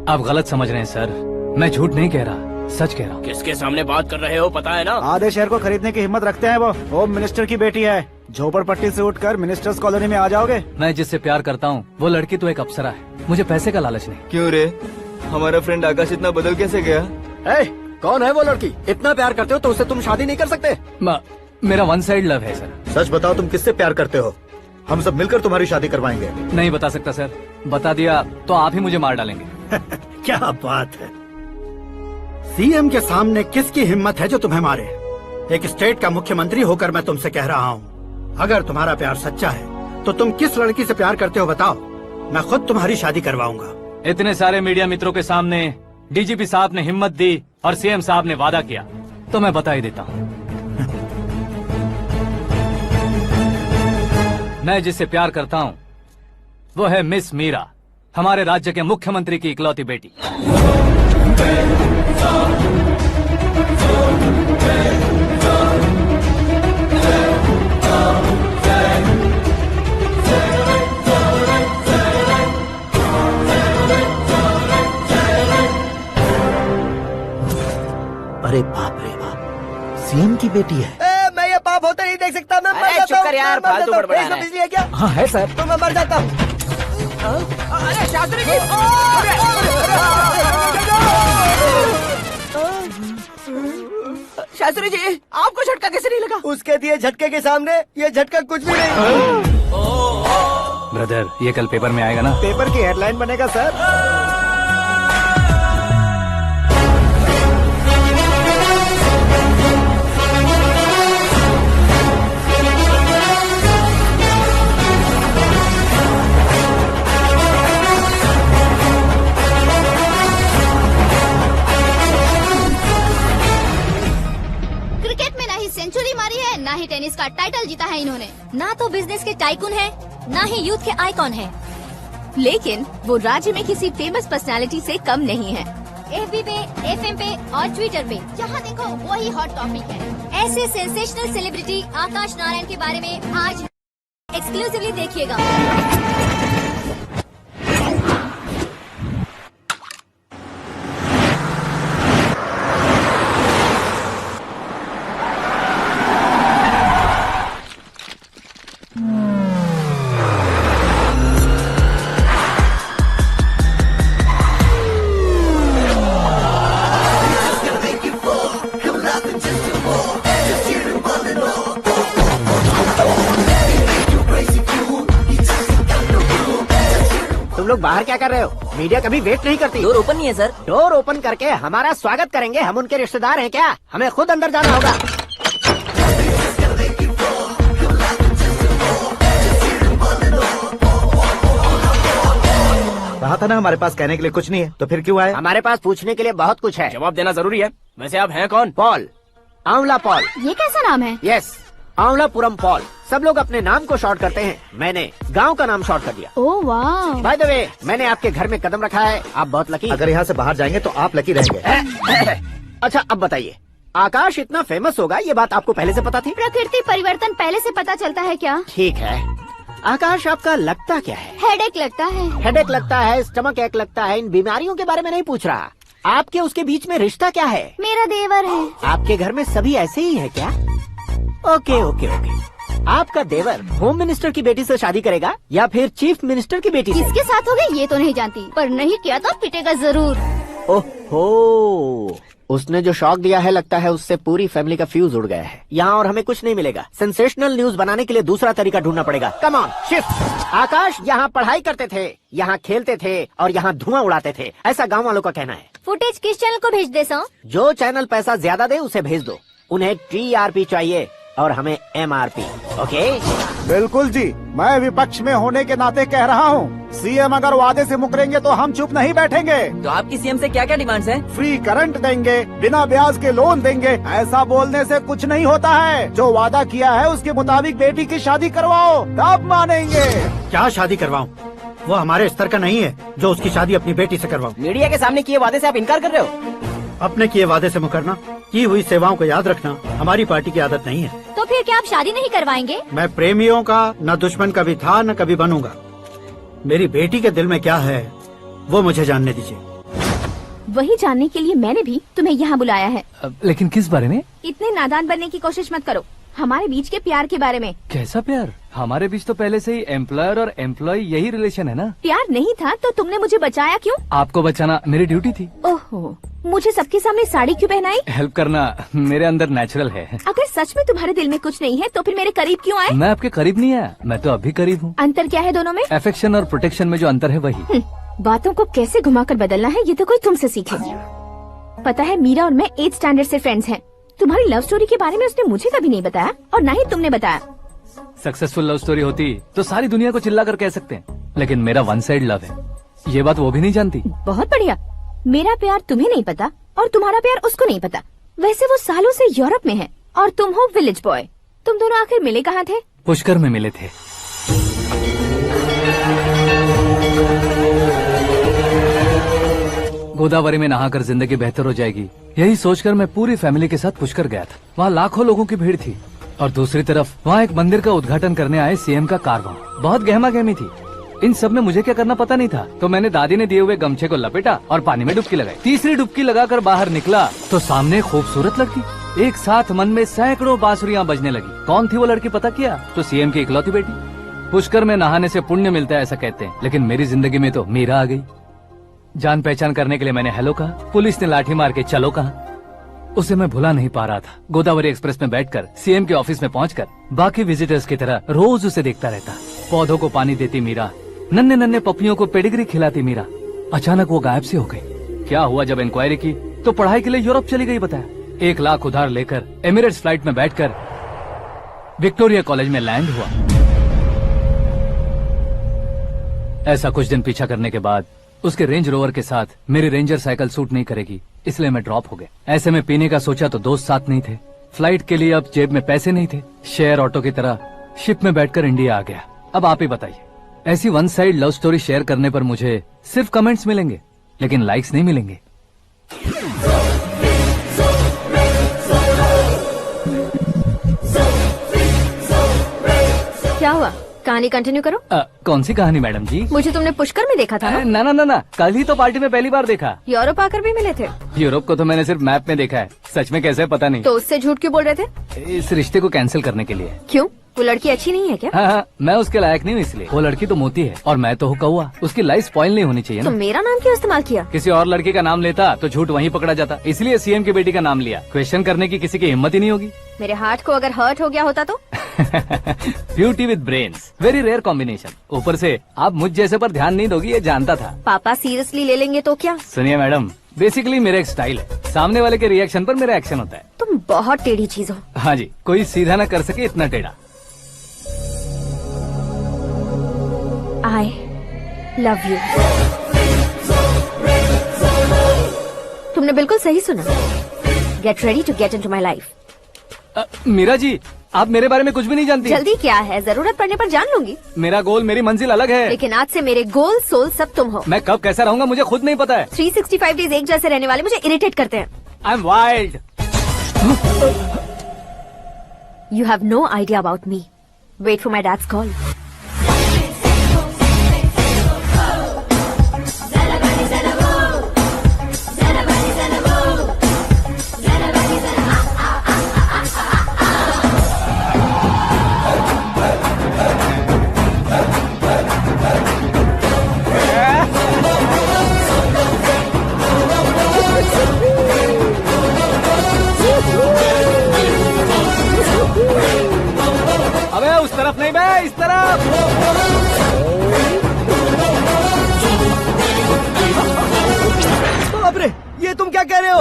आप गलत समझ रहे हैं सर। मैं झूठ नहीं कह रहा, सच कह रहा हूँ। किसके सामने बात कर रहे हो पता है ना? आधे शहर को खरीदने की हिम्मत रखते हैं वो। होम मिनिस्टर की बेटी है। झोपड़पट्टी से उठकर मिनिस्टर्स कॉलोनी में आ जाओगे। मैं जिससे प्यार करता हूँ वो लड़की तो एक अप्सरा है। मुझे पैसे का लालच नहीं। क्यों रे, हमारा फ्रेंड आकाश इतना बदल कैसे गया? कौन है वो लड़की? इतना प्यार करते हो तो उससे तुम शादी नहीं कर सकते? मेरा वन साइड लव है सर। सच बताओ, तुम किससे प्यार करते हो? हम सब मिलकर तुम्हारी शादी करवाएंगे। नहीं बता सकता सर। बता दिया तो आप ही मुझे मार डालेंगे। क्या बात है, सीएम के सामने किसकी हिम्मत है जो तुम्हें मारे? एक स्टेट का मुख्यमंत्री होकर मैं तुमसे कह रहा हूँ, अगर तुम्हारा प्यार सच्चा है तो तुम किस लड़की से प्यार करते हो बताओ, मैं खुद तुम्हारी शादी करवाऊंगा। इतने सारे मीडिया मित्रों के सामने डीजीपी साहब ने हिम्मत दी और सीएम साहब ने वादा किया तो मैं बता ही देता हूँ। मैं जिससे प्यार करता हूँ वो है मिस मीरा, हमारे राज्य के मुख्यमंत्री की इकलौती बेटी। अरे बाप रे बाप, सीएम की बेटी है। मैं ये पाप होता नहीं देख सकता। मैं मर जाता हूँ यार, फालतू बड़बड़ा रहा है। बिजली है क्या? हाँ है सर। तो मैं मर जाता हूँ। अरे शास्त्री जी, शास्त्री जी आपको झटका कैसे नहीं लगा? उसके दिए झटके के सामने ये झटका कुछ भी नहीं। ब्रदर, ये कल पेपर में आएगा ना? पेपर की हेडलाइन बनेगा सर। सेंचुरी मारी है, ना ही टेनिस का टाइटल जीता है इन्होंने। ना तो बिजनेस के टाइकून है, ना ही यूथ के आइकॉन है। लेकिन वो राज्य में किसी फेमस पर्सनालिटी से कम नहीं है। एफबी पे, एफएम पे और ट्विटर पे जहाँ देखो वही हॉट टॉपिक है। ऐसे सेंसेशनल सेलिब्रिटी आकाश नारायण के बारे में आज एक्सक्लूसिवली देखिएगा। तुम लोग बाहर क्या कर रहे हो? मीडिया कभी वेट नहीं करती। डोर ओपन नहीं है सर। डोर ओपन करके हमारा स्वागत करेंगे? हम उनके रिश्तेदार हैं क्या? हमें खुद अंदर जाना होगा। कहा था ना हमारे पास कहने के लिए कुछ नहीं है, तो फिर क्यों आए? हमारे पास पूछने के लिए बहुत कुछ है। जवाब देना जरूरी है। वैसे आप हैं कौन? पॉल, आंवला पॉल। ये कैसा नाम है? Yes, Anwalapuram Paul. सब लोग अपने नाम को शॉर्ट करते हैं, मैंने गांव का नाम शॉर्ट कर दिया। ओह वाह। बाय द वे, मैंने आपके घर में कदम रखा है, आप बहुत लकी। अगर यहाँ से बाहर जाएंगे तो आप लकी रहेंगे। अच्छा अब बताइए, आकाश इतना फेमस होगा ये बात आपको पहले से पता थी? प्रकृति परिवर्तन पहले से पता चलता है क्या? ठीक है, आकाश आपका लगता क्या है? हेडेक लगता है। हेडेक लगता है, स्टमक एक लगता है, इन बीमारियों के बारे में नहीं पूछ रहा। आपके उसके बीच में रिश्ता क्या है? मेरा देवर है। आपके घर में सभी ऐसे ही है क्या? Okay okay okay. आपका देवर होम मिनिस्टर की बेटी से शादी करेगा या फिर चीफ मिनिस्टर की बेटी से? किसके साथ होगा ये तो नहीं जानती, पर नहीं किया तो पिटेगा जरूर। ओहो, उसने जो शॉक दिया है लगता है उससे पूरी फैमिली का फ्यूज उड़ गया है। यहाँ और हमें कुछ नहीं मिलेगा। सेंसेशनल न्यूज बनाने के लिए दूसरा तरीका ढूंढना पड़ेगा। Come on shift. आकाश यहाँ पढ़ाई करते थे, यहाँ खेलते थे और यहाँ धुआं उड़ाते थे, ऐसा गाँव वालों का कहना है। फुटेज किस चैनल को भेज दे सो? जो चैनल पैसा ज्यादा दे उसे भेज दो। उन्हें TRP चाहिए और हमें MRP। ओके? बिल्कुल जी, मैं विपक्ष में होने के नाते कह रहा हूँ, सीएम अगर वादे से मुकरेंगे तो हम चुप नहीं बैठेंगे। तो आपकी सीएम से क्या क्या डिमांड्स हैं? फ्री करंट देंगे, बिना ब्याज के लोन देंगे। ऐसा बोलने से कुछ नहीं होता है। जो वादा किया है उसके मुताबिक बेटी की शादी करवाओ, तब मानेंगे। क्या शादी करवाऊं? वो हमारे स्तर का नहीं है जो उसकी शादी अपनी बेटी से करवाऊं। मीडिया के सामने किए वादे से आप इनकार कर रहे हो? अपने किए वादे से मुकरना, की हुई सेवाओं को याद रखना हमारी पार्टी की आदत नहीं है। तो फिर क्या आप शादी नहीं करवाएंगे? मैं प्रेमियों का न दुश्मन कभी था न कभी बनूंगा। मेरी बेटी के दिल में क्या है वो मुझे जानने दीजिए। वही जानने के लिए मैंने भी तुम्हें यहाँ बुलाया है। लेकिन किस बारे में? इतने नादान बनने की कोशिश मत करो। हमारे बीच के प्यार के बारे में। कैसा प्यार? हमारे बीच तो पहले से ही एम्प्लॉयर और एम्प्लॉय यही रिलेशन है ना। प्यार नहीं था तो तुमने मुझे बचाया क्यों? आपको बचाना मेरी ड्यूटी थी। ओहो, मुझे सबके सामने साड़ी क्यों पहनाई? हेल्प करना मेरे अंदर नेचुरल है। अगर सच में तुम्हारे दिल में कुछ नहीं है तो फिर मेरे करीब क्यों आए? मैं आपके करीब नहीं आया, मैं तो अभी करीब हूँ। अंतर क्या है दोनों में? अफेक्शन और प्रोटेक्शन में जो अंतर है वही। बातों को कैसे घुमाकर बदलना है ये तो कोई तुमसे सीखे। पता है मीरा और मैं 8th स्टैंडर्ड से फ्रेंड्स हैं। तुम्हारी लव स्टोरी के बारे में उसने मुझे कभी नहीं बताया और न ही तुमने बताया। सक्सेसफुल लव स्टोरी होती तो सारी दुनिया को चिल्ला कर कह सकते हैं, लेकिन मेरा वन साइड लव है, ये बात वो भी नहीं जानती। बहुत बढ़िया। मेरा प्यार तुम्हें नहीं पता और तुम्हारा प्यार उसको नहीं पता। वैसे वो सालों से यूरोप में है और तुम हो विलेज बॉय। तुम दोनों आखिर मिले कहाँ थे? पुष्कर में मिले थे। गोदावरी में नहाकर जिंदगी बेहतर हो जाएगी, यही सोचकर मैं पूरी फैमिली के साथ पुष्कर गया था। वहाँ लाखों लोगों की भीड़ थी और दूसरी तरफ वहाँ एक मंदिर का उद्घाटन करने आए सीएम का कारवां। बहुत गहमा गहमी थी। इन सब में मुझे क्या करना पता नहीं था, तो मैंने दादी ने दिए हुए गमछे को लपेटा और पानी में डुबकी लगाई। तीसरी डुबकी लगाकर बाहर निकला तो सामने खूबसूरत लड़की। एक साथ मन में सैकड़ों बांसुरियां बजने लगी। कौन थी वो लड़की पता किया? तो सीएम की इकलौती बेटी। पुष्कर में नहाने से पुण्य मिलता है ऐसा कहते हैं, लेकिन मेरी जिंदगी में तो मीरा आ गई। जान पहचान करने के लिए मैंने हेलो कहा, पुलिस ने लाठी मार के चलो कहा। उसे मैं भुला नहीं पा रहा था। गोदावरी एक्सप्रेस में बैठकर सीएम के ऑफिस में पहुंचकर बाकी विजिटर्स की तरह रोज उसे देखता रहता। पौधों को पानी देती मीरा, नन्हे नन्हे पपियों को पेडिग्री खिलाती मीरा। अचानक वो गायब सी हो गई। क्या हुआ? जब इंक्वायरी की तो पढ़ाई के लिए यूरोप चली गई बताया। 1 लाख उधार लेकर एमिरेट्स फ्लाइट में बैठकर विक्टोरिया कॉलेज में लैंड हुआ। ऐसा कुछ दिन पीछा करने के बाद उसके रेंज रोवर के साथ मेरी रेंजर साइकिल सूट नहीं करेगी, इसलिए मैं ड्रॉप हो गया। ऐसे में पीने का सोचा तो दोस्त साथ नहीं थे। फ्लाइट के लिए अब जेब में पैसे नहीं थे। शेयर ऑटो की तरह शिप में बैठकर इंडिया आ गया। अब आप ही बताइए, ऐसी one side love story share करने पर मुझे सिर्फ कमेंट्स मिलेंगे, लेकिन लाइक्स नहीं मिलेंगे। क्या हुआ? कहानी कंटिन्यू करो। कौन सी कहानी मैडम जी? मुझे तुमने पुष्कर में देखा था ना? ना, कल ही तो पार्टी में पहली बार देखा। यूरोप आकर भी मिले थे? यूरोप को तो मैंने सिर्फ मैप में देखा है, सच में कैसे पता नहीं। तो उससे झूठ क्यों बोल रहे थे? इस रिश्ते को कैंसिल करने के लिए। क्यों? वो लड़की अच्छी नहीं है क्या? हाँ, मैं उसके लायक नहीं हूँ इसलिए। वो लड़की तो मोती है और मैं तो हूँ कौवा। उसकी लाइफ स्पॉइल नहीं होनी चाहिए ना। तो मेरा नाम क्यों इस्तेमाल किया? किसी और लड़की का नाम लेता तो झूठ वहीं पकड़ा जाता, इसलिए सीएम की बेटी का नाम लिया। क्वेश्चन करने की किसी की हिम्मत ही नहीं होगी। मेरे हार्ट को अगर हर्ट हो गया होता तो? Beauty with brains, very rare combination. ऊपर से आप मुझ जैसे पर ध्यान नहीं दोगी ये जानता था। पापा सीरियसली ले लेंगे तो क्या? सुनिए मैडम, बेसिकली मेरा एक स्टाइल है, सामने वाले के रिएक्शन पर मेरा एक्शन होता है। तुम बहुत टेढ़ी चीज हो। हाँ जी, कोई सीधा न कर सके इतना टेढ़ा। I love you. तुमने बिल्कुल सही सुना। Get ready to get into my life. Meera ji, आप मेरे बारे में कुछ भी नहीं जानती। जल्दी क्या है, जरूरत पड़ने पर जान लूंगी। मेरा गोल, मेरी मंजिल अलग है। लेकिन आज से मेरे गोल सोल सब तुम हो। मैं कब कैसा रहूंगा मुझे खुद नहीं पता है। 365 डेज एक जैसे रहने वाले मुझे इरिटेट करते हैं। I am wild. You have no idea about me. Wait for my dad's call. अबे उस तरफ नहीं बे, इस तरफ। बाप रे, ये तुम क्या कह रहे हो?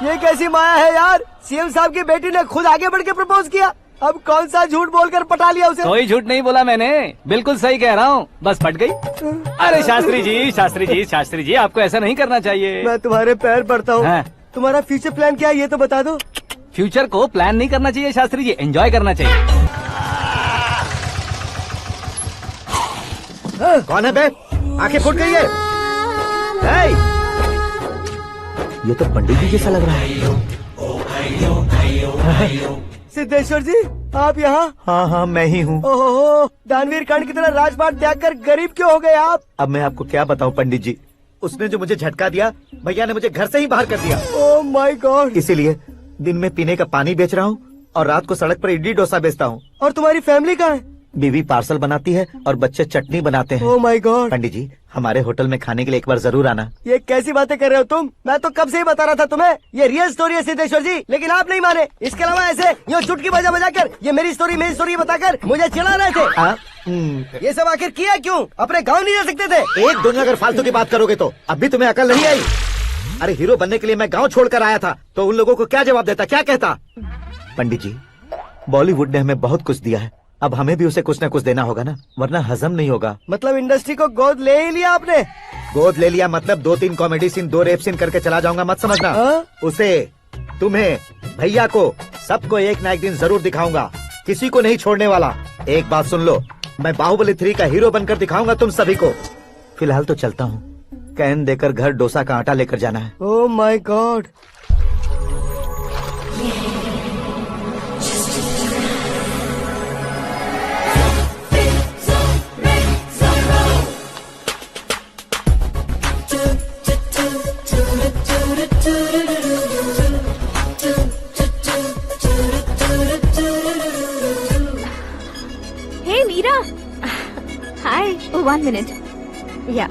ये कैसी माया है यार? सीएम साहब की बेटी ने खुद आगे बढ़ के प्रपोज किया। अब कौन सा झूठ बोलकर पटा लिया उसे? कोई झूठ नहीं बोला मैंने, बिल्कुल सही कह रहा हूँ, बस पट गई। अरे शास्त्री जी, शास्त्री जी, शास्त्री जी, आपको ऐसा नहीं करना चाहिए। मैं तुम्हारे पैर पड़ता हूँ। हाँ। तुम्हारा फ्यूचर प्लान क्या है ये तो बता दो। फ्यूचर को प्लान नहीं करना चाहिए शास्त्री जी, एंजॉय करना चाहिए। कौन है बे? आंखें फूट गई है। ये तो पंडित जी जैसा लग रहा है। सिद्धेश्वर जी, आप यहाँ? हाँ हाँ, मैं ही हूँ। ओहो, दानवीर कर्ण की तरह राजपाट त्याग कर गरीब क्यों हो गए आप? अब मैं आपको क्या बताऊँ पंडित जी, उसने जो मुझे झटका दिया, भैया ने मुझे घर से ही बाहर कर दिया। ओह माय गॉड। इसीलिए दिन में पीने का पानी बेच रहा हूँ और रात को सड़क पर इडली डोसा बेचता हूँ। और तुम्हारी फैमिली कहाँ है? बीवी पार्सल बनाती है और बच्चे चटनी बनाते हैं। ओह माय गॉड। पंडित जी, हमारे होटल में खाने के लिए एक बार जरूर आना। ये कैसी बातें कर रहे हो तुम? मैं तो कब से ही बता रहा था तुम्हें, ये रियल स्टोरी है सिद्धेश्वर जी, लेकिन आप नहीं माने। इसके अलावा ऐसे ये चुटकी बजा बजा कर ये मेरी स्टोरी बताकर मुझे चिढ़ा रहे थे। ये सब आखिर किया क्यों? अपने गाँव नहीं जा सकते थे? एक दिन अगर फालतू की बात करोगे तो अब भी तुम्हें अकल नहीं आई। अरे हीरो बनने के लिए मैं गाँव छोड़कर आया था, तो उन लोगों को क्या जवाब देता, क्या कहता? पंडित जी, बॉलीवुड ने हमें बहुत कुछ दिया है, अब हमें भी उसे कुछ न कुछ देना होगा ना, वरना हजम नहीं होगा। मतलब इंडस्ट्री को गोद ले ही लिया आपने? गोद ले लिया मतलब 2-3 कॉमेडी सीन, 2 रेप सीन करके चला जाऊंगा मत समझना। उसे, तुम्हें, भैया को, सबको एक ना एक दिन जरूर दिखाऊंगा, किसी को नहीं छोड़ने वाला। एक बात सुन लो, मैं बाहुबली 3 का हीरो बनकर दिखाऊंगा तुम सभी को। फिलहाल तो चलता हूँ, कैन देकर घर डोसा का आटा लेकर जाना है। Oh my God. Hey Meera, hi. 1 minute. या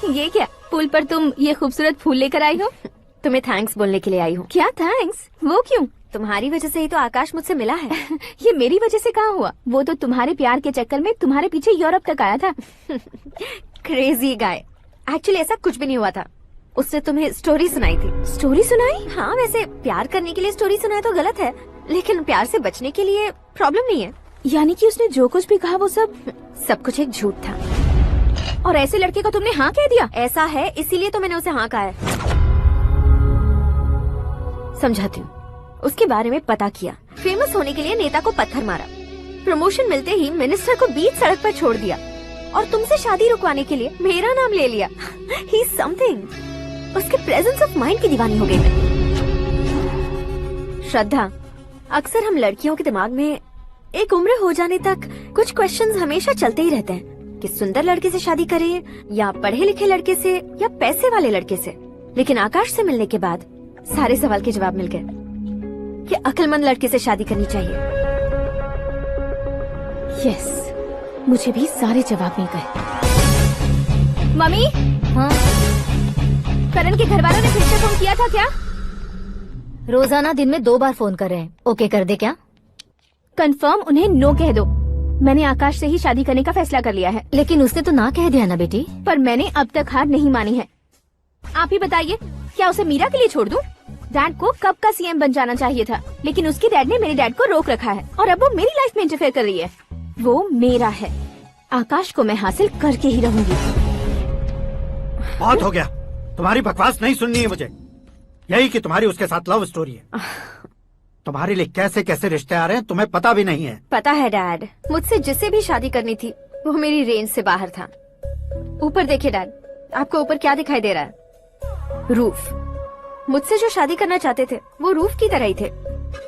ये क्या, पुल पर तुम ये खूबसूरत फूल लेकर आई हो? तुम्हें थैंक्स बोलने के लिए आई हूँ। क्या थैंक्स? वो क्यों? तुम्हारी वजह से ही तो आकाश मुझसे मिला है। ये मेरी वजह से कहाँ हुआ? वो तो तुम्हारे प्यार के चक्कर में तुम्हारे पीछे यूरोप तक आया था। Crazy guy. एक्चुअली ऐसा कुछ भी नहीं हुआ था, उसने तुम्हें स्टोरी सुनाई थी। स्टोरी सुनाई? हाँ, वैसे प्यार करने के लिए स्टोरी सुनाए तो गलत है, लेकिन प्यार से बचने के लिए प्रॉब्लम नहीं है। यानी कि उसने जो कुछ भी कहा वो सब कुछ एक झूठ था। और ऐसे लड़के को तुमने हाँ कह दिया? ऐसा है, इसीलिए तो मैंने उसे हाँ कहा है। समझाती हूँ। उसके बारे में पता किया, फेमस होने के लिए नेता को पत्थर मारा, प्रमोशन मिलते ही मिनिस्टर को बीच सड़क पर छोड़ दिया और तुमसे शादी रुकवाने के लिए मेरा नाम ले लिया। He is something. उसके प्रेजेंस ऑफ माइंड की दीवानी हो गई मैं। श्रद्धा, अक्सर हम लड़कियों के दिमाग में एक उम्र हो जाने तक कुछ क्वेश्चंस हमेशा चलते ही रहते हैं कि सुंदर लड़के से शादी करें या पढ़े लिखे लड़के से या पैसे वाले लड़के से। लेकिन आकाश से मिलने के बाद सारे सवाल के जवाब मिल गए कि अक्लमंद लड़के से शादी करनी चाहिए। यस, मुझे भी सारे जवाब मिल गए। मम्मी, हाँ? करण के घर वालों ने फिर से फोन किया था क्या? रोजाना दिन में 2 बार फोन कर रहे हैं। ओके कर दे क्या? कंफर्म उन्हें नो कह दो। मैंने आकाश से ही शादी करने का फैसला कर लिया है। लेकिन उसने तो ना कह दिया ना बेटी। पर मैंने अब तक हार नहीं मानी है। आप ही बताइए, क्या उसे मीरा के लिए छोड़ दूं? डैड को कब का सीएम बन जाना चाहिए था, लेकिन उसके डैड ने मेरे डैड को रोक रखा है और अब वो मेरी लाइफ में इंटरफेयर कर रही है। वो मेरा है। आकाश को मैं हासिल करके ही रहूंगी। बहुत हो गया, तुम्हारी बकवास नहीं सुननी है मुझे। यही कि तुम्हारी उसके साथ लव स्टोरी है। तुम्हारे लिए कैसे कैसे रिश्ते आ रहे हैं तुम्हें पता भी नहीं है। पता है डैड, मुझसे जिसे भी शादी करनी थी वो मेरी रेंज से बाहर था। ऊपर देखिए डैड, आपको ऊपर क्या दिखाई दे रहा है? रूफ। मुझसे जो शादी करना चाहते थे वो रूफ की तरह ही थे।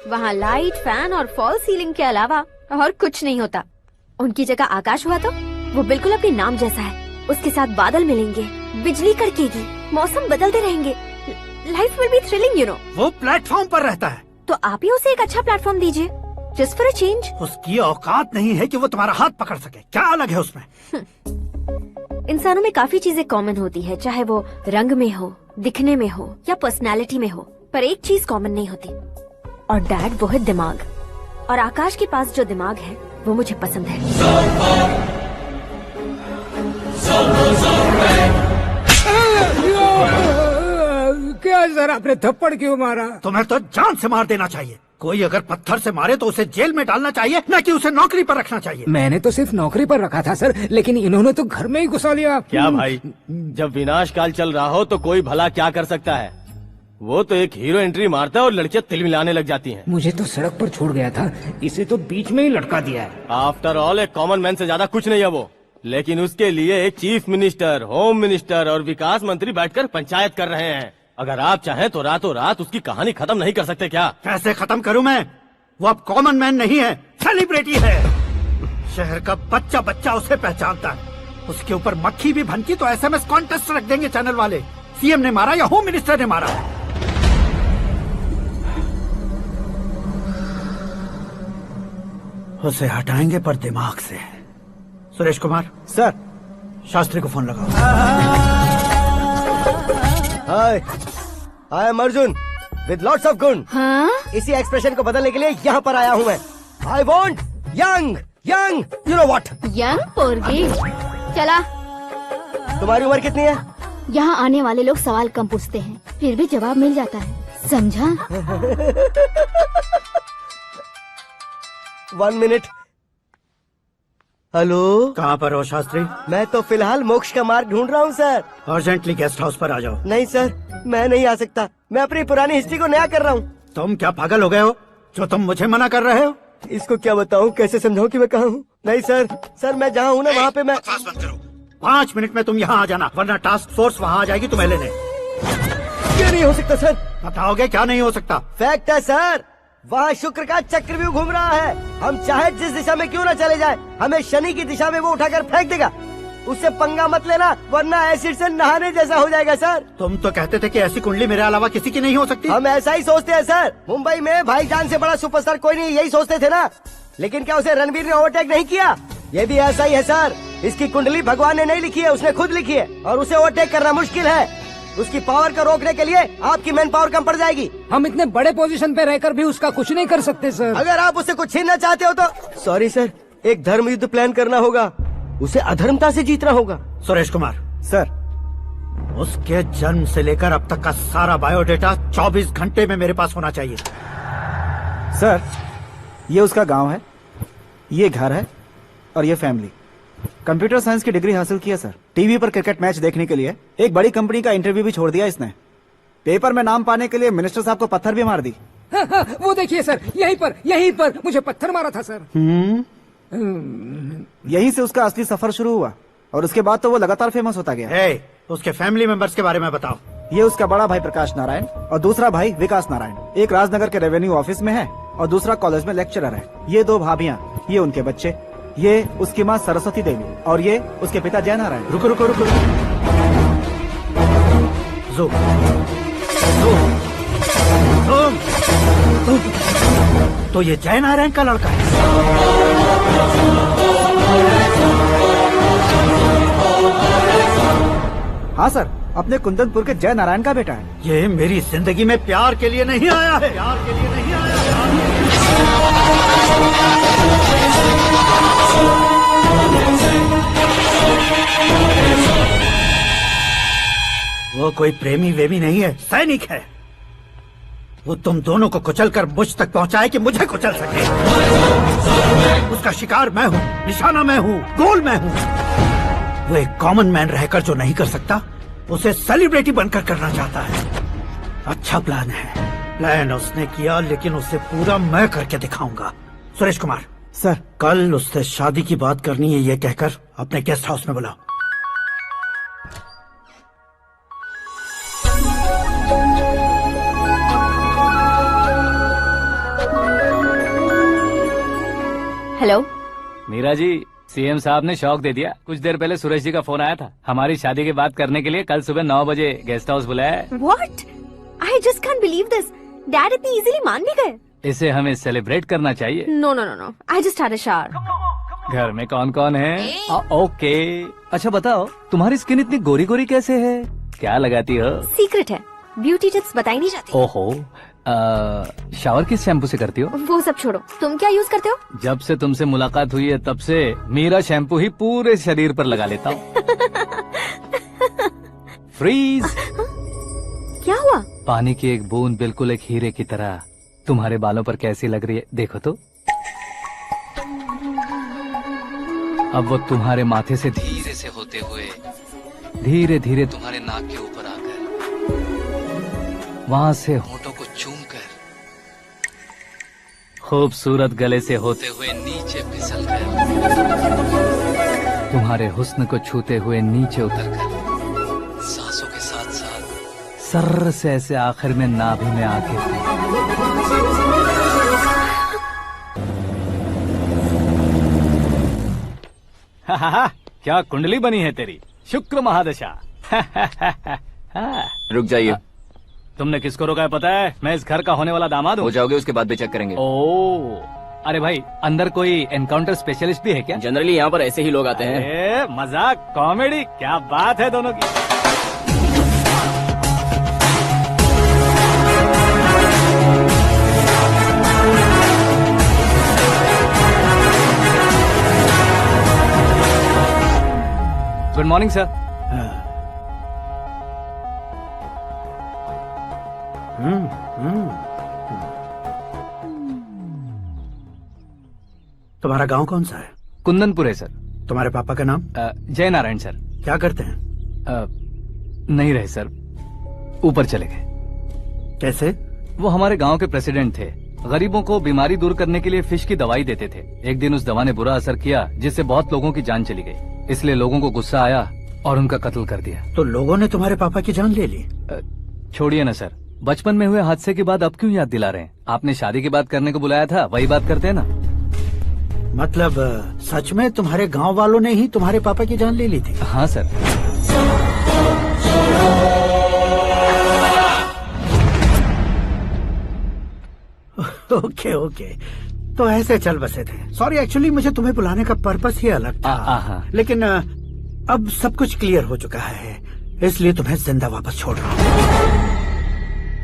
वहाँ लाइट, फैन और फॉल सीलिंग के अलावा और कुछ नहीं होता। उनकी जगह आकाश हुआ तो वो बिल्कुल अपने नाम जैसा है। उसके साथ बादल मिलेंगे, बिजली कड़केगी, मौसम बदलते रहेंगे। Life will be thrilling, you know. वो प्लेटफॉर्म पर रहता है तो आप ही उसे एक अच्छा प्लेटफॉर्म दीजिए, जस्ट फॉर अ चेंज। उसकी औकात नहीं है कि वो तुम्हारा हाथ पकड़ सके। क्या अलग है उसमें? इंसानों में काफी चीजें कॉमन होती है, चाहे वो रंग में हो, दिखने में हो या पर्सनालिटी में हो, पर एक चीज कॉमन नहीं होती, और डैड वो है दिमाग। और आकाश के पास जो दिमाग है वो मुझे पसंद है। क्या सर, आपने थप्पड़ क्यों मारा? तुम्हें तो जान से मार देना चाहिए। कोई अगर पत्थर से मारे तो उसे जेल में डालना चाहिए, न कि उसे नौकरी पर रखना चाहिए। मैंने तो सिर्फ नौकरी पर रखा था सर, लेकिन इन्होंने तो घर में ही घुसा लिया। क्या भाई, जब विनाश काल चल रहा हो तो कोई भला क्या कर सकता है? वो तो एक हीरो एंट्री मारता है और लड़कियां तिल मिलाने लग जाती हैं। मुझे तो सड़क पर छोड़ गया था, इसे तो बीच में ही लटका दिया है। आफ्टर ऑल एक कॉमन मैन से ज्यादा कुछ नहीं है वो, लेकिन उसके लिए एक चीफ मिनिस्टर, होम मिनिस्टर और विकास मंत्री बैठकर पंचायत कर रहे हैं। अगर आप चाहें तो रातों रात उसकी कहानी खत्म नहीं कर सकते क्या? कैसे खत्म करूं मैं? वो अब कॉमन मैन नहीं है, सेलिब्रिटी है। शहर का बच्चा बच्चा उसे पहचानता है। उसके ऊपर मक्खी भी भनकी तो SMS कॉन्टेस्ट रख देंगे चैनल वाले। सीएम ने मारा या होम मिनिस्टर ने मारा? उसे हटाएंगे पर दिमाग से। सुरेश कुमार सर, शास्त्री को फोन लगाओ। Hi, I am Arjun with lots of गुण। हाँ? इसी एक्सप्रेशन को बदलने के लिए यहाँ पर आया हूँ मैं। I want young young, you know what? Young पोरगी। चला। तुम्हारी उम्र कितनी है? यहाँ आने वाले लोग सवाल कम पूछते हैं, फिर भी जवाब मिल जाता है, समझा? 1 मिनट। हेलो, कहाँ पर हो शास्त्री? मैं तो फिलहाल मोक्ष का मार्ग ढूंढ रहा हूँ सर। अर्जेंटली गेस्ट हाउस पर आ जाओ। नहीं सर, मैं नहीं आ सकता। मैं अपनी पुरानी हिस्ट्री को नया कर रहा हूँ। तुम क्या पागल हो गए हो जो तुम मुझे मना कर रहे हो? इसको क्या बताऊँ, कैसे समझाऊँ कि मैं कहाँ हूँ? नहीं सर, सर मैं जहाँ हूँ ना वहाँ पे मैं। 5 मिनट में तुम यहाँ आ जाना, वरना टास्क फोर्स वहाँ आ जाएगी तुम्हें लेने। क्या नहीं हो सकता सर? बताओगे क्या नहीं हो सकता? फैक्ट है सर, वहाँ शुक्र का चक्रव्यूह घूम रहा है। हम चाहे जिस दिशा में क्यों न चले जाए, हमें शनि की दिशा में वो उठाकर फेंक देगा। उससे पंगा मत लेना, वरना एसिड से नहाने जैसा हो जाएगा सर। तुम तो कहते थे कि ऐसी कुंडली मेरे अलावा किसी की नहीं हो सकती। हम ऐसा ही सोचते हैं सर। मुंबई में भाईजान से बड़ा सुपरस्टार कोई नहीं, यही सोचते थे ना। लेकिन क्या उसे रणवीर ने ओवरटेक नहीं किया? ये भी ऐसा ही है सर। इसकी कुंडली भगवान ने नहीं लिखी है, उसने खुद लिखी है, और उसे ओवरटेक करना मुश्किल है। उसकी पावर को रोकने के लिए आपकी मैन पावर कम पड़ जाएगी। हम इतने बड़े पोजीशन पे रहकर भी उसका कुछ नहीं कर सकते सर। अगर आप उससे कुछ छीनना चाहते हो तो सॉरी सर, एक धर्म युद्ध प्लान करना होगा। उसे अधर्मता से जीतना होगा। सुरेश कुमार सर, उसके जन्म से लेकर अब तक का सारा बायोडेटा 24 घंटे में मेरे पास होना चाहिए। सर, ये उसका गांव है, ये घर है और ये फैमिली। कंप्यूटर साइंस की डिग्री हासिल की है सर। टीवी पर क्रिकेट मैच देखने के लिए एक बड़ी कंपनी का इंटरव्यू भी छोड़ दिया इसने। पेपर में नाम पाने के लिए मिनिस्टर साहब को पत्थर भी मार दी। हाँ, वो देखिए सर, यहीं पर मुझे पत्थर मारा था सर। यहीं से उसका असली सफर शुरू हुआ और उसके बाद तो वो लगातार फेमस होता गया। उसके फैमिली मेंबर्स के बारे में बताओ। ये उसका बड़ा भाई प्रकाश नारायण और दूसरा भाई विकास नारायण। एक राजनगर के रेवेन्यू ऑफिस में है और दूसरा कॉलेज में लेक्चरर है। ये 2 भाभियां, ये उनके बच्चे, ये उसकी माँ सरस्वती देवी और ये उसके पिता जय नारायण। रुको रुको रुको, तो ये जय नारायण का लड़का है। हाँ सर, अपने कुंदनपुर के जय नारायण का बेटा है। ये मेरी जिंदगी में प्यार के लिए नहीं आया है, प्यार के लिए नहीं आया वो कोई प्रेमी वेमी नहीं है, सैनिक है। वो तुम दोनों को कुचलकर मुझ तक पहुंचाए कि मुझे कुचल सके। उसका शिकार मैं हूँ, निशाना मैं हूँ, गोल मैं हूँ। वो एक कॉमन मैन रहकर जो नहीं कर सकता, उसे सेलिब्रिटी बनकर करना चाहता है। अच्छा प्लान है, प्लान उसने किया, लेकिन उसे पूरा मैं करके दिखाऊंगा। सुरेश कुमार सर, कल उससे शादी की बात करनी है, ये कहकर अपने गेस्ट हाउस में बुलाओ। हेलो मीरा जी, सीएम साहब ने शौक दे दिया। कुछ देर पहले सुरेश जी का फोन आया था, हमारी शादी की बात करने के लिए कल सुबह 9 बजे गेस्ट हाउस बुलाया है। What? I just can't believe this. Dad इतनी इजीली मान भी गए। इसे हमें सेलिब्रेट करना चाहिए। No no no no, I just had a shower. घर में कौन कौन है? ओके, अच्छा बताओ, तुम्हारी स्किन इतनी गोरी गोरी कैसे है? क्या लगाती हो? सीक्रेट है, ब्यूटी टिप्स बताई नहीं जाती। ओहो, शावर किस शैम्पू से करती हो? वो सब छोड़ो, तुम क्या यूज करते हो? जब से तुमसे मुलाकात हुई है तब से मीरा शैम्पू ही पूरे शरीर पर लगा लेता हूँ। फ्रीज। क्या हुआ? पानी की एक बूंद बिल्कुल एक हीरे की तरह तुम्हारे बालों पर कैसी लग रही है, देखो तो। अब वो तुम्हारे माथे से धीरे से होते हुए धीरे धीरे तुम्हारे नाक के ऊपर आकर वहां से होठों को चूमकर खूबसूरत गले से होते हुए नीचे फिसलकर तुम्हारे हुस्न को छूते हुए नीचे उतरकर सांसों के साथ साथ सर्र से ऐसे आखिर में नाभि में आके क्या कुंडली बनी है तेरी, शुक्र महादशा। रुक जाइए। तुमने किसको रोका है पता है? मैं इस घर का होने वाला दामाद हूँ। हो जाओगे उसके बाद भी चेक करेंगे। ओ, अरे भाई, अंदर कोई एनकाउंटर स्पेशलिस्ट भी है क्या? जनरली यहाँ पर ऐसे ही लोग आते हैं। मजाक, कॉमेडी, क्या बात है दोनों की। Good morning sir. तुम्हारा गांव कौन सा है? कुंदनपुर है सर। तुम्हारे पापा का नाम? जय नारायण सर। क्या करते हैं? नहीं रहे सर, ऊपर चले गए। कैसे? वो हमारे गांव के प्रेसिडेंट थे। गरीबों को बीमारी दूर करने के लिए फिश की दवाई देते थे। एक दिन उस दवा ने बुरा असर किया, जिससे बहुत लोगों की जान चली गई। इसलिए लोगों को गुस्सा आया और उनका कत्ल कर दिया। तो लोगों ने तुम्हारे पापा की जान ले ली? छोड़िए ना सर, बचपन में हुए हादसे के बाद अब क्यों याद दिला रहे हैं? आपने शादी की बात करने को बुलाया था, वही बात करते हैं ना। मतलब सच में तुम्हारे गांव वालों ने ही तुम्हारे पापा की जान ले ली थी? हाँ सर। ओके ओके, तो ऐसे चल बसे थे। सॉरी, एक्चुअली मुझे तुम्हें बुलाने का पर्पस ही अलग था। लेकिन अब सब कुछ क्लियर हो चुका है, इसलिए तुम्हें जिंदा वापस छोड़ रहा हूँ।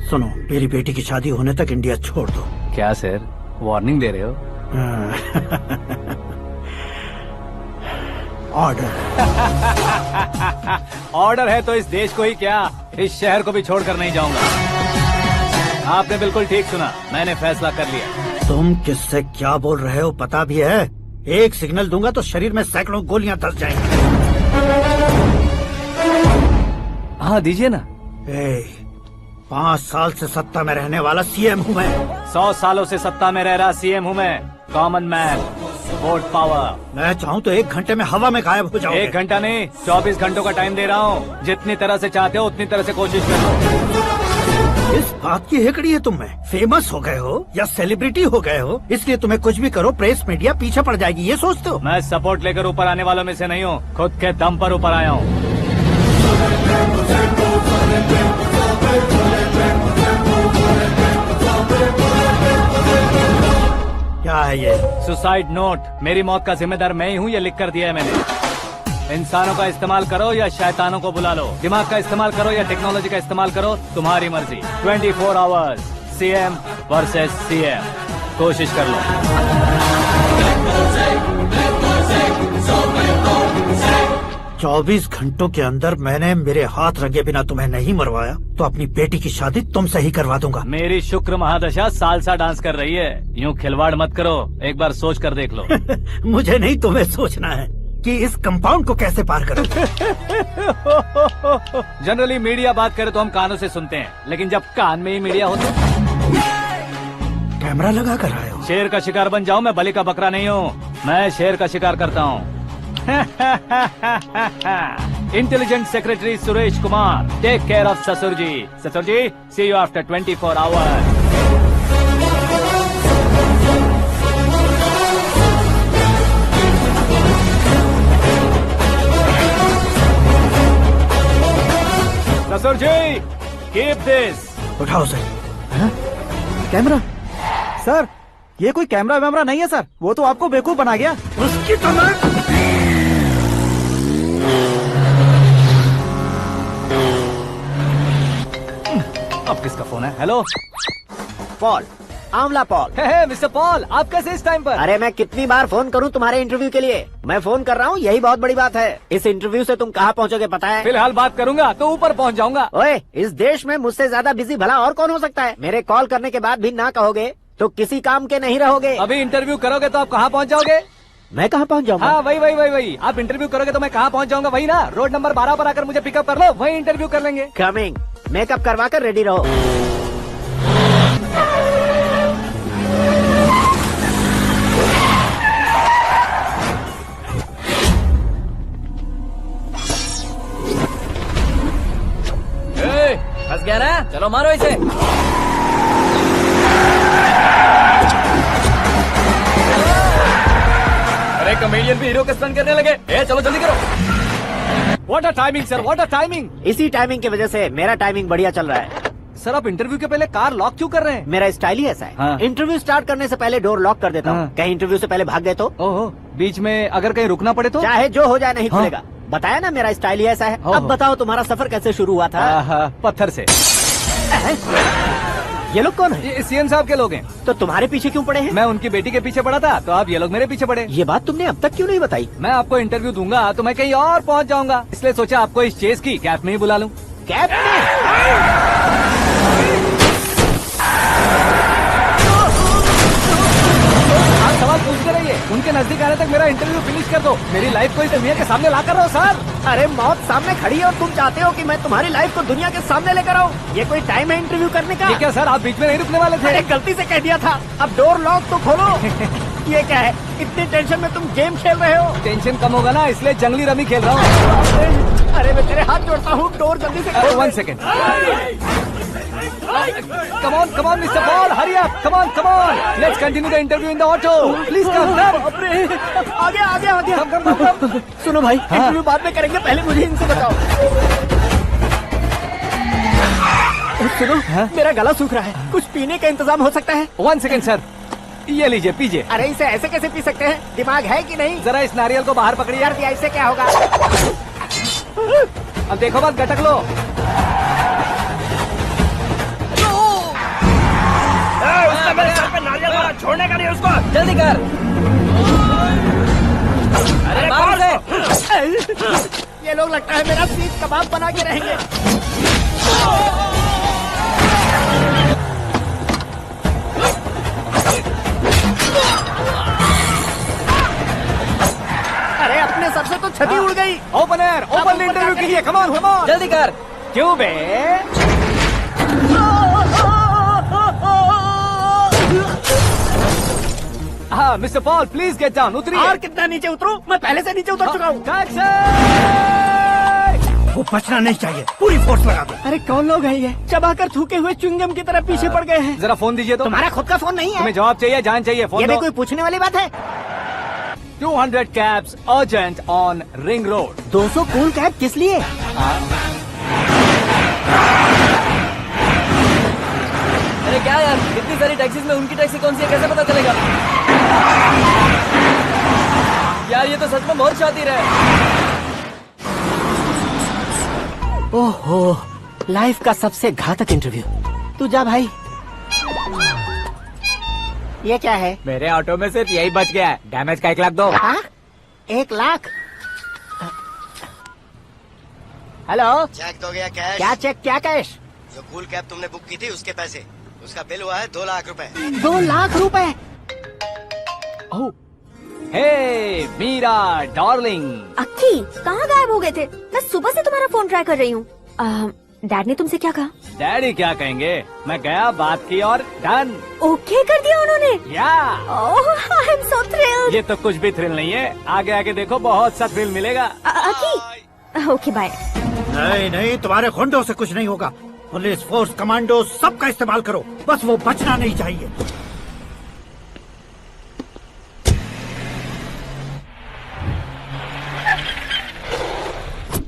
सुनो, मेरी बेटी की शादी होने तक इंडिया छोड़ दो। क्या सर, वार्निंग दे रहे हो? ऑर्डर। ऑर्डर है तो इस देश को ही क्या, इस शहर को भी छोड़कर नहीं जाऊंगा। आपने बिल्कुल ठीक सुना, मैंने फैसला कर लिया। तुम किससे क्या बोल रहे हो पता भी है? एक सिग्नल दूंगा तो शरीर में सैकड़ों गोलियां धस जाएंगी। हाँ दीजिए ना। 5 साल से सत्ता में रहने वाला सीएम हूँ मैं। 100 सालों से सत्ता में रह रहा सीएम हूँ मैं। Common man, vote power. मैं चाहूँ तो 1 घंटे में हवा में गायब हो जाऊँ। 1 घंटा नहीं, 24 घंटों का टाइम दे रहा हूँ। जितनी तरह से चाहते हो उतनी तरह से कोशिश करो। इस बात की हेकड़ी है तुम में? फेमस हो गए हो या सेलिब्रिटी हो गए हो, इसलिए तुम्हें कुछ भी करो प्रेस मीडिया पीछे पड़ जाएगी, ये सोचते हो? मैं सपोर्ट लेकर ऊपर आने वालों में से नहीं हूँ, खुद के दम पर ऊपर आया हूँ। क्या है ये? Suicide note. मेरी मौत का जिम्मेदार मैं ही हूँ, ये लिख कर दिया है मैंने। इंसानों का इस्तेमाल करो या शैतानों को बुला लो, दिमाग का इस्तेमाल करो या टेक्नोलॉजी का इस्तेमाल करो, तुम्हारी मर्जी। 24 आवर्स सीएम वर्सेस सीएम, कोशिश कर लो। 24 घंटों के अंदर मैंने मेरे हाथ रंगे बिना तुम्हें नहीं मरवाया तो अपनी बेटी की शादी तुमसे ही करवा दूंगा। मेरी शुक्र महादशा सालसा डांस कर रही है, यूं खिलवाड़ मत करो, एक बार सोच कर देख लो। मुझे नहीं, तुम्हें सोचना है कि इस कंपाउंड को कैसे पार करूं। जनरली मीडिया बात करे तो हम कानों से सुनते हैं, लेकिन जब कान में ही मीडिया हो तो कैमरा लगा कर आए हो। शेर का शिकार बन जाऊं, मैं बलि का बकरा नहीं हूँ, मैं शेर का शिकार करता हूँ। Intelligent secretary Suresh Kumar, take care of ससुर जी। ससुर जी, सी यू आफ्टर 24 आवर्स। ससुर जी, कीप दिस। उठाओ सर। कैमरा सर, ये कोई कैमरा वैमरा नहीं है सर, वो तो आपको बेवकूफ बना गया। उसकी तो अब किसका फोन है? हेलो पॉल, आंवला पॉल। मिस्टर पॉल, आप कैसे इस टाइम पर? अरे मैं कितनी बार फोन करूं तुम्हारे इंटरव्यू के लिए? मैं फोन कर रहा हूं, यही बहुत बड़ी बात है। इस इंटरव्यू से तुम कहां पहुंचोगे पता है? फिलहाल बात करूंगा तो ऊपर पहुंच जाऊंगा। ओए, इस देश में मुझसे ज्यादा बिजी भला और कौन हो सकता है? मेरे कॉल करने के बाद भी ना कहोगे तो किसी काम के नहीं रहोगे। अभी इंटरव्यू करोगे तो आप कहाँ पहुँच जाओगे? मैं कहाँ पहुँच जाऊंगा? हाँ, वही। आप इंटरव्यू करोगे तो मैं कहाँ पहुँच जाऊंगा? वही ना, रोड नंबर 12 पर आकर मुझे पिकअप कर लो, वही इंटरव्यू कर लेंगे। कमिंग। मेकअप करवा कर रेडी रहो। फंस गया ना, चलो मारो इसे। अरे कॉमेडियन भी हीरो के स्टंट करने लगे। चलो जल्दी करो। What a timing sir, what a timing. इसी टाइमिंग की वजह से मेरा टाइमिंग बढ़िया चल रहा है। सर, आप इंटरव्यू के पहले कार लॉक क्यों कर रहे हैं? मेरा स्टाइल ही ऐसा है। हाँ। इंटरव्यू स्टार्ट करने से पहले डोर लॉक कर देता हूँ। कहीं इंटरव्यू से पहले भाग गए तो? ओहो, बीच में अगर कहीं रुकना पड़े तो? चाहे जो हो जाए नहीं खुलेगा। बताया ना, मेरा स्टाइल ही ऐसा है। अब बताओ तुम्हारा सफर कैसे शुरू हुआ था? पत्थर से। ये लोग कौन है? ये सीएम साहब के लोग हैं। तो तुम्हारे पीछे क्यों पड़े हैं? मैं उनकी बेटी के पीछे पड़ा था, तो आप ये लोग मेरे पीछे पड़े। ये बात तुमने अब तक क्यों नहीं बताई? मैं आपको इंटरव्यू दूंगा तो मैं कहीं और पहुंच जाऊंगा, इसलिए सोचा आपको इस चेस की कैप में ही बुला लूं। कैप में? आप सवाल पूछते रहिए, उनके नजदीक आने तक मेरा इंटरव्यू फिनिश कर दो। मेरी लाइफ को इस दुनिया के सामने ला कर रहो सर। अरे मौत सामने खड़ी है और तुम चाहते हो कि मैं तुम्हारी लाइफ को दुनिया के सामने लेकर आऊं? ये कोई टाइम है इंटरव्यू करने का? ये क्या सर, आप बीच में नहीं रुकने वाले थे? अरे गलती से कह दिया था। अब डोर लॉक तो खोलो। ये क्या है, इतनी टेंशन में तुम गेम खेल रहे हो? टेंशन कम होगा ना, इसलिए जंगली रमी खेल रहा हूँ। अरे मैं तेरे हाथ जोड़ता हूँ, डोर जल्दी से खोलो। 1 second. Come on, Mr. Paul, hurry up! Come on! Let's continue the interview in the auto. Please come. आगे। सुनो भाई, इंटरव्यू बाद में करेंगे, पहले मुझे इनसे बताओ। सुनो, मेरा गला सूख रहा है, कुछ पीने का इंतजाम हो सकता है? 1 सेकेंड सर, ये लीजिए पीजिए। अरे इसे ऐसे कैसे पी सकते हैं? दिमाग है कि नहीं? जरा इस नारियल को बाहर पकड़िए। यार दिया, इससे क्या होगा? अब देखो बात, गटक लो। उसने मेरे सर पे नारियल मारा, छोड़ने का नहीं उसको। जल्दी कर। अरे मार दे। ये लोग लगता है मेरा सीख कबाब बना के रहेंगे। अरे अपने सर से तो छती उड़ गई। ओपन एयर, ओपन इंटरव्यू कीजिए। कम ऑन जल्दी कर। क्यों बे? हाँ mister Paul, please get down. उतरिए। और कितना नीचे उतरूं? मैं पहले से नीचे उतर चुका हूँ। वो बचना नहीं चाहिए, पूरी फोर्स लगा दो। अरे कौन लोग हैं ये? चबाकर थूके हुए च्युइंगम की तरह पीछे पड़ गए हैं। जरा फोन दीजिए तो। तुम्हारा खुद का फोन नहीं है? तुम्हें जवाब चाहिए, जान चाहिए, फोन ये दो। भी कोई पूछने वाली बात है? 200 cabs urgent on Ring Road. 200 cool cab किस लिए? अरे क्या यार, इतनी सारी टैक्सीज में उनकी टैक्सी कौन सी है, कैसे पता चलेगा? यार ये तो सच में बहुत शातिर है। ओहो, लाइफ का सबसे घातक इंटरव्यू। तू जा भाई। ये क्या है? मेरे ऑटो में सिर्फ यही बच गया है। डैमेज का 1 लाख दो। हाँ? 1 लाख? हेलो, चेक दोगे या कैश? क्या चेक क्या कैश? जो कूल कैब तुमने बुक की थी उसके पैसे, उसका बिल हुआ है 2 लाख रुपए। 2 लाख रुपए? हे मीरा डार्लिंग। अक्की, कहाँ गायब हो गए थे? मैं सुबह से तुम्हारा फोन ट्राई कर रही हूँ। डैड ने तुमसे क्या कहा? डैडी क्या कहेंगे, मैं गया, बात की और डन। ओके कर दिया उन्होंने? या आई एम सो थ्रिल्ड। ये तो कुछ भी थ्रिल नहीं है, आगे आगे देखो बहुत सा थ्रिल मिलेगा। अक्की, ओके बाय। नहीं नहीं, तुम्हारे गुंडों से कुछ नहीं होगा। पुलिस फोर्स, कमांडो, सबका इस्तेमाल करो, बस वो बचना नहीं चाहिए।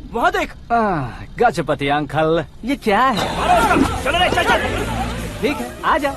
वहाँ देख। गजपति अंकल, ये क्या है? चलो रे, चल चल। ठीक है, आ जा।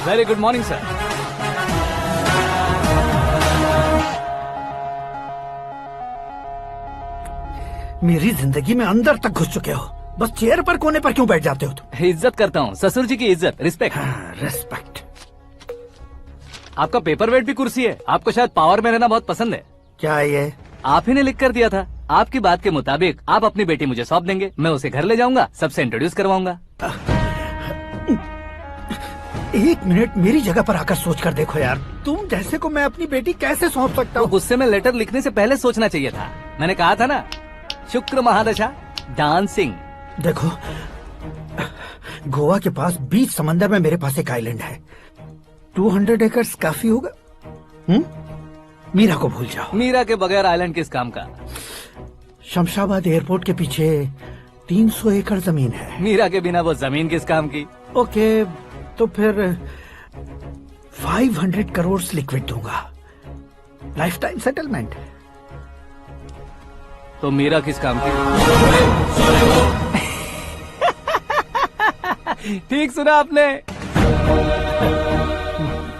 Very good morning sir. मेरी जिंदगी में अंदर तक घुस चुके हो, बस चेयर पर कोने पर क्यों बैठ जाते हो तुम? इज्जत करता हूँ, ससुर जी की इज्जत, रिस्पेक्ट। रिस्पेक्ट। आपका पेपर वेट भी कुर्सी है। आपको शायद पावर में रहना बहुत पसंद है। क्या ये? आप ही ने लिख कर दिया था। आपकी बात के मुताबिक आप अपनी बेटी मुझे सौंप देंगे, मैं उसे घर ले जाऊंगा, सबसे इंट्रोड्यूस करवाऊंगा। 1 मिनट मेरी जगह पर आकर सोच कर देखो यार, तुम जैसे को मैं अपनी बेटी कैसे सौंप सकता हूँ? गुस्से में लेटर लिखने से पहले सोचना चाहिए था। मैंने कहा था ना, शुक्र महादशा डांसिंग। देखो, गोवा के पास बीच समंदर में मेरे पास एक आइलैंड है। 200 एकर्स काफी होगा। मीरा को भूल जाओ। मीरा के बगैर आइलैंड किस काम का? शमशाबाद एयरपोर्ट के पीछे 300 एकड़ जमीन है। मीरा के बिना वो जमीन किस काम की? ओके, तो फिर 500 करोड़ लिक्विड दूंगा, लाइफ टाइम सेटलमेंट। तो मीरा किस काम की? ठीक सुना आपने।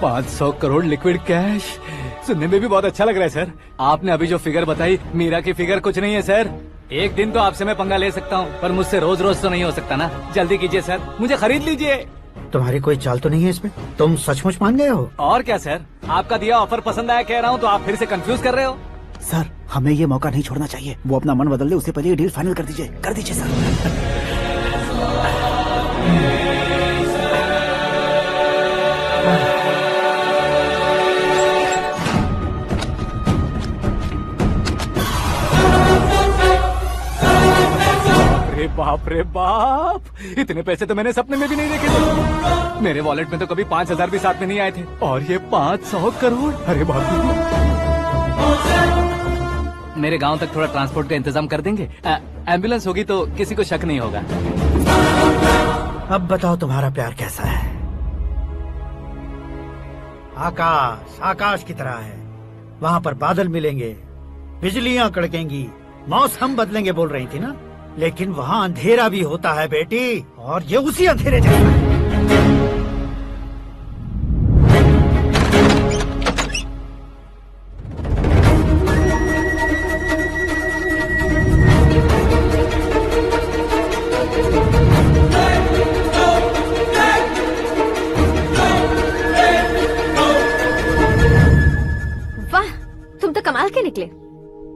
500 करोड़ लिक्विड कैश सुनने में भी बहुत अच्छा लग रहा है सर। आपने अभी जो फिगर बताई, मीरा की फिगर कुछ नहीं है सर। एक दिन तो आपसे मैं पंगा ले सकता हूँ, पर मुझसे रोज रोज तो नहीं हो सकता ना। जल्दी कीजिए सर, मुझे खरीद लीजिए। तुम्हारी कोई चाल तो नहीं है इसमें? तुम सचमुच मान गए हो? और क्या सर, आपका दिया ऑफर पसंद आया कह रहा हूँ तो आप फिर से कंफ्यूज कर रहे हो। सर हमें ये मौका नहीं छोड़ना चाहिए। वो अपना मन बदल दे, उससे पहले ये डील फाइनल कर दीजिए, कर दीजिए सर। अरे बाप रे बाप, इतने पैसे तो मैंने सपने में भी नहीं देखे थे। मेरे वॉलेट में तो कभी 5,000 भी साथ में नहीं आए थे, और ये 500 करोड़। अरे बाप रे। मेरे गांव तक थोड़ा ट्रांसपोर्ट का इंतजाम कर देंगे? एम्बुलेंस होगी तो किसी को शक नहीं होगा। अब बताओ तुम्हारा प्यार कैसा है? आकाश आकाश की तरह है, वहाँ पर बादल मिलेंगे, बिजलियां कड़केंगी, मौसम बदलेंगे बोल रही थी ना, लेकिन वहाँ अंधेरा भी होता है बेटी, और ये उसी अंधेरे जैसा है। वाह, तुम तो कमाल के निकले।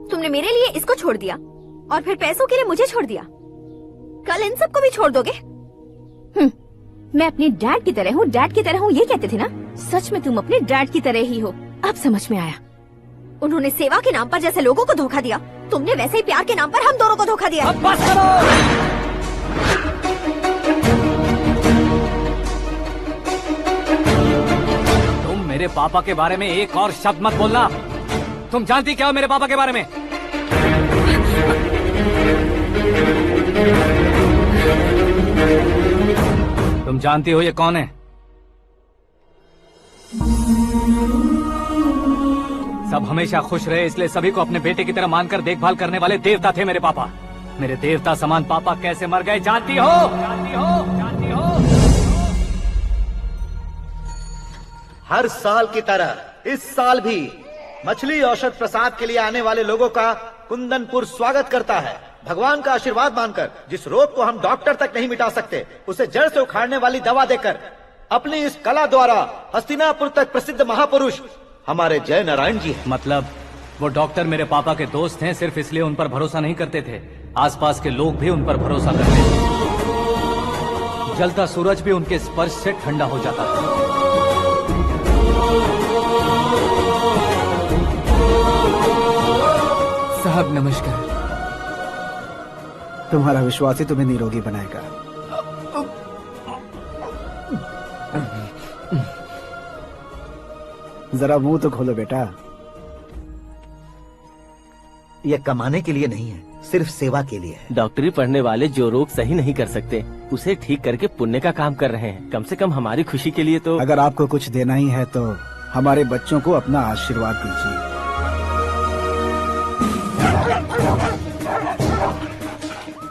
तुमने मेरे लिए इसको छोड़ दिया और फिर पैसों के लिए मुझे छोड़ दिया। कल इन सबको भी छोड़ दोगे? मैं अपने डैड की तरह हूँ, डैड की तरह हूँ, ये कहते थे ना? सच में तुम अपने डैड की तरह ही हो। अब समझ में आया। उन्होंने सेवा के नाम पर जैसे लोगों को धोखा दिया, तुमने वैसे ही प्यार के नाम पर हम दोनों को धोखा दिया। अब बस करो। तुम मेरे पापा के बारे में एक और शब्द मत बोलना। तुम जानती क्या हो मेरे पापा के बारे में? तुम जानती हो ये कौन है? सब हमेशा खुश रहे इसलिए सभी को अपने बेटे की तरह मानकर देखभाल करने वाले देवता थे मेरे पापा। मेरे देवता समान पापा कैसे मर गए जानती हो? जानती हो? जानती हो? हर साल की तरह इस साल भी मछली औषध प्रसाद के लिए आने वाले लोगों का कुंदनपुर स्वागत करता है। भगवान का आशीर्वाद मानकर जिस रोग को हम डॉक्टर तक नहीं मिटा सकते, उसे जड़ से उखाड़ने वाली दवा देकर अपनी इस कला द्वारा हस्तिनापुर तक प्रसिद्ध महापुरुष हमारे जय नारायण जी हैं। मतलब वो डॉक्टर मेरे पापा के दोस्त हैं, सिर्फ इसलिए उन पर भरोसा नहीं करते थे, आसपास के लोग भी उन पर भरोसा करते थे। जलता सूरज भी उनके स्पर्श से ठंडा हो जाता था। साहब नमस्कार। तुम्हारा विश्वास ही तुम्हें निरोगी बनाएगा। जरा मुंह तो खोलो बेटा। यह कमाने के लिए नहीं है, सिर्फ सेवा के लिए है। डॉक्टरी पढ़ने वाले जो रोग सही नहीं कर सकते, उसे ठीक करके पुण्य का काम कर रहे हैं। कम से कम हमारी खुशी के लिए तो। अगर आपको कुछ देना ही है तो हमारे बच्चों को अपना आशीर्वाद दीजिए।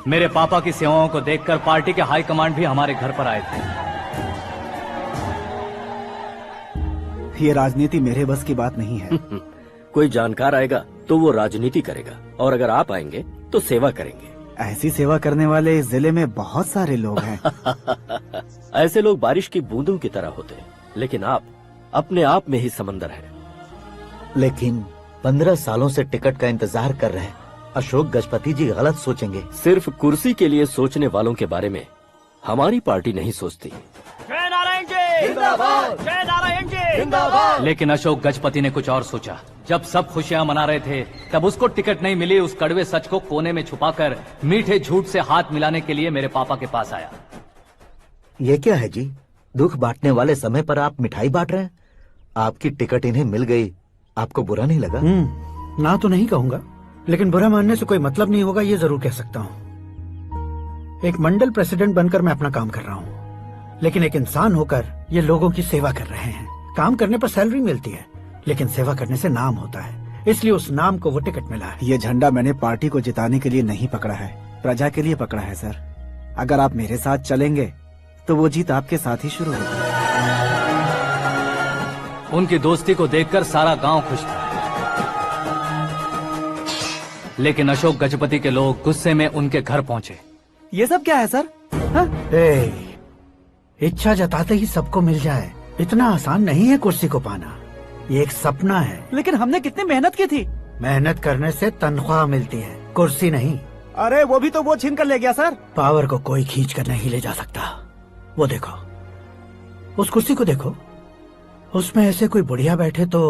मेरे पापा की सेवाओं को देखकर पार्टी के हाई कमांड भी हमारे घर पर आए थे। ये राजनीति मेरे बस की बात नहीं है। कोई जानकार आएगा तो वो राजनीति करेगा, और अगर आप आएंगे तो सेवा करेंगे। ऐसी सेवा करने वाले इस जिले में बहुत सारे लोग हैं। ऐसे लोग बारिश की बूंदों की तरह होते हैं, लेकिन आप अपने आप में ही समंदर हैं। लेकिन 15 सालों से टिकट का इंतजार कर रहे हैं। अशोक गजपति जी गलत सोचेंगे। सिर्फ कुर्सी के लिए सोचने वालों के बारे में हमारी पार्टी नहीं सोचती। जय नारायण जी जिंदाबाद, जय नारायण जी जिंदाबाद। लेकिन अशोक गजपति ने कुछ और सोचा। जब सब खुशियां मना रहे थे, तब उसको टिकट नहीं मिली। उस कड़वे सच को कोने में छुपाकर मीठे झूठ से हाथ मिलाने के लिए मेरे पापा के पास आया। ये क्या है जी? दुख बांटने वाले समय पर आप मिठाई बांट रहे हैं। आपकी टिकट इन्हें मिल गई, आपको बुरा नहीं लगा? ना तो नहीं कहूंगा, लेकिन बुरा मानने से कोई मतलब नहीं होगा, ये जरूर कह सकता हूँ। एक मंडल प्रेसिडेंट बनकर मैं अपना काम कर रहा हूँ, लेकिन एक इंसान होकर ये लोगों की सेवा कर रहे हैं। काम करने पर सैलरी मिलती है, लेकिन सेवा करने से नाम होता है, इसलिए उस नाम को वो टिकट मिला है। ये झंडा मैंने पार्टी को जिताने के लिए नहीं पकड़ा है, प्रजा के लिए पकड़ा है सर। अगर आप मेरे साथ चलेंगे तो वो जीत आपके साथ ही शुरू होगी। उनकी दोस्ती को देखकर सारा गांव खुश था, लेकिन अशोक गजपति के लोग गुस्से में उनके घर पहुंचे। ये सब क्या है सर? इच्छा जताते ही सबको मिल जाए, इतना आसान नहीं है कुर्सी को पाना। ये एक सपना है। लेकिन हमने कितनी मेहनत की थी। मेहनत करने से तनख्वाह मिलती है, कुर्सी नहीं। अरे वो भी तो वो छीन कर ले गया सर। पावर को कोई खींच कर नहीं ले जा सकता। वो देखो, उस कुर्सी को देखो, उसमें ऐसे कोई बुढ़िया बैठे तो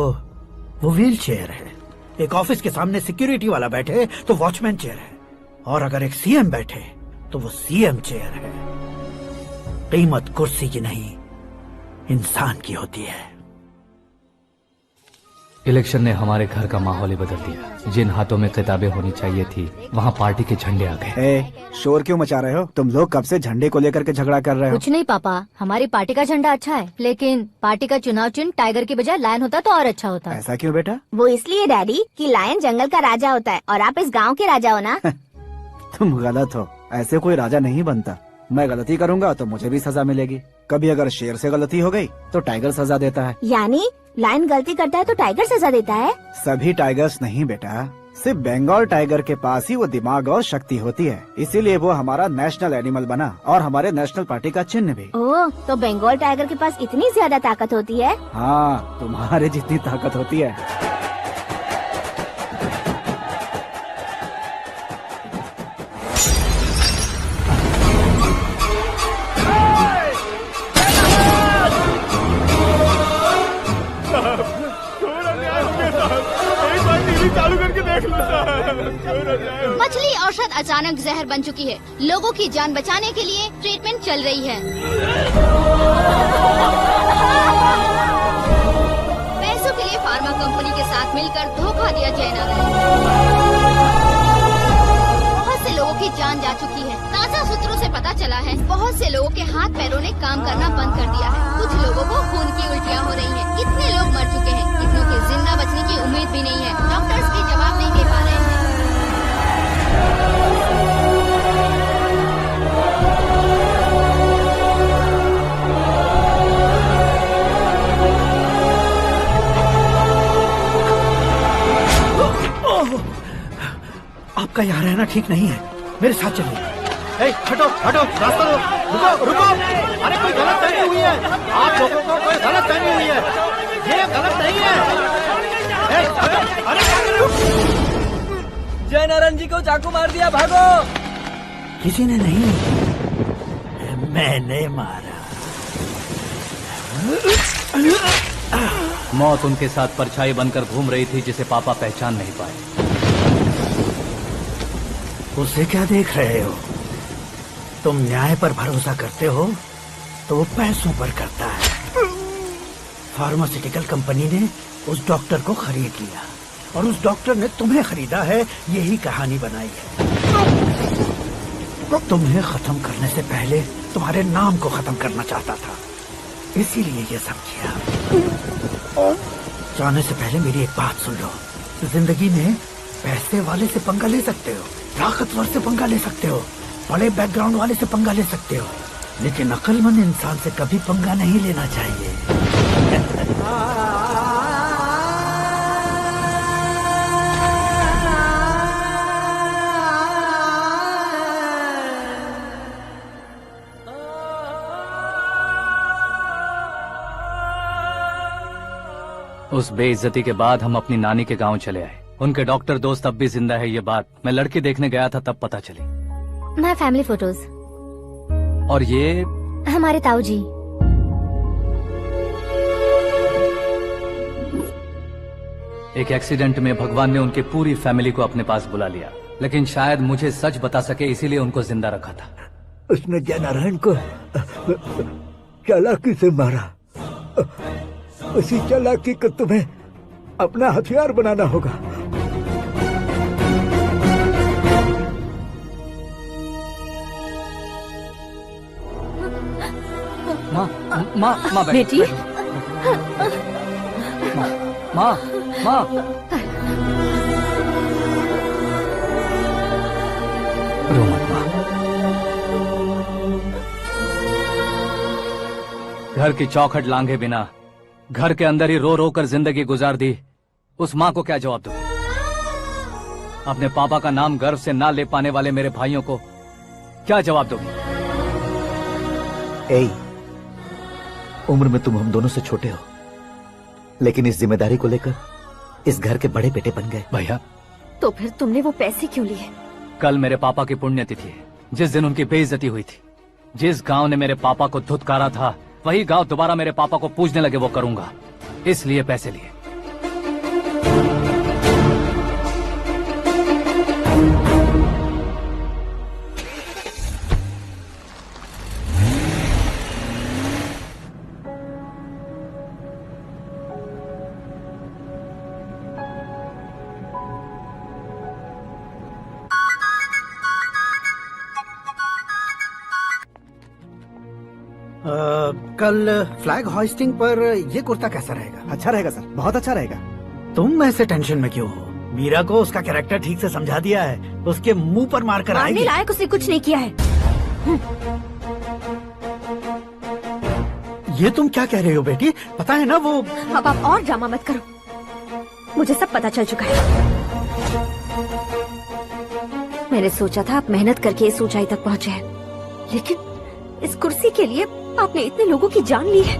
वो व्हील चेयर है, एक ऑफिस के सामने सिक्योरिटी वाला बैठे तो वॉचमैन चेयर है, और अगर एक सीएम बैठे तो वो सीएम चेयर है। कीमत कुर्सी की नहीं, इंसान की होती है। इलेक्शन ने हमारे घर का माहौल ही बदल दिया। जिन हाथों में किताबें होनी चाहिए थी वहाँ पार्टी के झंडे आ गए। शोर क्यों मचा रहे हो? तुम लोग कब से झंडे को लेकर के झगड़ा कर रहे हो? कुछ नहीं पापा, हमारी पार्टी का झंडा अच्छा है, लेकिन पार्टी का चुनाव चिन्ह टाइगर की बजाय लायन होता तो और अच्छा होता। ऐसा क्यों बेटा? वो इसलिए डैडी कि लायन जंगल का राजा होता है और आप इस गांव के राजा हो ना। तुम गलत हो, ऐसे कोई राजा नहीं बनता। मैं गलती करूंगा तो मुझे भी सजा मिलेगी। कभी अगर शेर से गलती हो गई तो टाइगर सजा देता है। यानी लायन गलती करता है तो टाइगर सजा देता है? सभी टाइगर्स नहीं बेटा, सिर्फ बंगाल टाइगर के पास ही वो दिमाग और शक्ति होती है, इसीलिए वो हमारा नेशनल एनिमल बना और हमारे नेशनल पार्टी का चिन्ह भी। ओह, तो बंगाल टाइगर के पास इतनी ज्यादा ताकत होती है? हाँ, तुम्हारे जितनी ताकत होती है। मछली औषध अचानक जहर बन चुकी है। लोगों की जान बचाने के लिए ट्रीटमेंट चल रही है। पैसों के लिए फार्मा कंपनी के साथ मिलकर धोखा दिया जयनारायण। बहुत से लोगों की जान जा चुकी है। ताजा सूत्रों से पता चला है बहुत से लोगों के हाथ पैरों ने काम करना बंद कर दिया है। कुछ लोगों को खून की उल्टियाँ हो रही हैं। कितने लोग मर चुके हैं, कितनों के जिंदा बचने की उम्मीद भी नहीं है। डॉक्टर्स भी जवाब नहीं दे पा रहे हैं। आपका यहाँ रहना ठीक नहीं है, मेरे साथ चलिए। हटो हटो, रास्ता दो, रुको रुको। अरे कोई गलत फहमी हुई है, आप लोगों को कोई गलत फहमी हुई है, ये गलत नहीं है। जयनारायण जी को चाकू मार दिया, भागो। किसी ने नहीं, मैंने मारा। मौत उनके साथ परछाई बनकर घूम रही थी जिसे पापा पहचान नहीं पाए। उसे क्या देख रहे हो? तुम न्याय पर भरोसा करते हो तो वो पैसों पर करता है। फार्मास्यूटिकल कंपनी ने उस डॉक्टर को खरीद लिया और उस डॉक्टर ने तुम्हें खरीदा है, यही कहानी बनाई है। तुम्हें खत्म करने से पहले तुम्हारे नाम को खत्म करना चाहता था, इसीलिए ये सब किया। जाने से पहले मेरी एक बात सुन लो, जिंदगी में पैसे वाले से पंगा ले सकते हो, ताकतवर से पंगा ले सकते हो, बड़े बैकग्राउंड वाले से पंगा ले सकते हो, लेकिन अक्लमंद इंसान से कभी पंगा नहीं लेना चाहिए। उस बेइज्जती के बाद हम अपनी नानी के गांव चले आए। उनके डॉक्टर दोस्त अब भी जिंदा है, ये बात मैं लड़की देखने गया था तब पता चली। My family photos. और ये हमारे ताऊ जी। एक एक्सीडेंट में भगवान ने उनकी पूरी फैमिली को अपने पास बुला लिया, लेकिन शायद मुझे सच बता सके इसीलिए उनको जिंदा रखा था। उसने जयनारायण को चालाकी से मारा। उसी चालाकी को तुम्हें अपना हथियार बनाना होगा। माँ बेटी। माँ माँ रो मत माँ। घर की चौखट लांघे बिना घर के अंदर ही रो रो कर जिंदगी गुजार दी उस माँ को क्या जवाब दूं? अपने पापा का नाम गर्व से ना ले पाने वाले मेरे भाइयों को क्या जवाब दोगी? उम्र में तुम हम दोनों से छोटे हो, लेकिन इस जिम्मेदारी को लेकर इस घर के बड़े बेटे बन गए। भैया, तो फिर तुमने वो पैसे क्यों लिए? कल मेरे पापा की पुण्यतिथि है, जिस दिन उनकी बेइज्जती हुई थी। जिस गांव ने मेरे पापा को धुतकारा था, वही गांव दोबारा मेरे पापा को पूजने लगे वो करूंगा, इसलिए पैसे लिए। कल फ्लैग होइस्टिंग पर ये कुर्ता कैसा रहेगा? अच्छा रहेगा सर, बहुत अच्छा रहेगा। तुम ऐसे टेंशन में क्यों हो? मीरा को उसका कैरेक्टर ठीक से समझा दिया है, उसके मुंह पर मारकर मारने आएगी। लायक उसने कुछ नहीं किया है। ये तुम क्या कह रहे हो बेटी? पता है ना वो। अब आप और ड्रामा मत करो, मुझे सब पता चल चुका है। मैंने सोचा था आप मेहनत करके इस ऊंचाई तक पहुंचे हैं, लेकिन इस कुर्सी के लिए आपने इतने लोगों की जान ली है।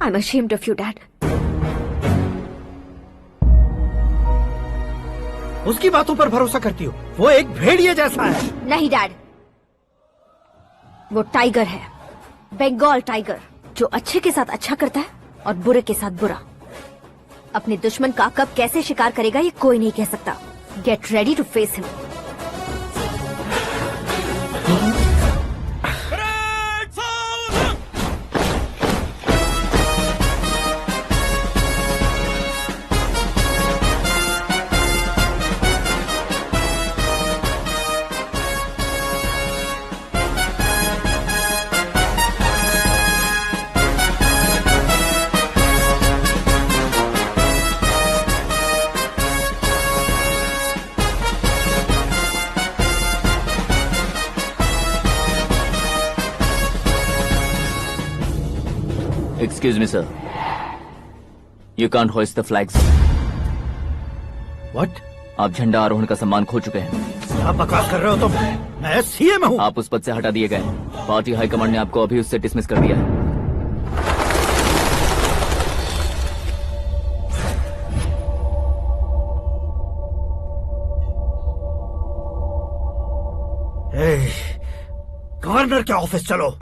I am ashamed of you dad. उसकी बातों पर भरोसा करती हो? वो एक भेड़िए जैसा है। नहीं डैड, वो टाइगर है, बंगाल टाइगर, जो अच्छे के साथ अच्छा करता है और बुरे के साथ बुरा। अपने दुश्मन का कब कैसे शिकार करेगा ये कोई नहीं कह सकता। Get ready to face him. Excuse me, sir. You can't hoist the flags. What? आप झंडा आरोहण का सम्मान खो चुके हैं। क्या बकवास कर रहे हो तुम? मैं सीएम हूँ। आप उस पद से हटा दिए गए। पार्टी हाईकमांड ने आपको अभी उससे डिसमिस कर दिया है। गवर्नर के ऑफिस चलो।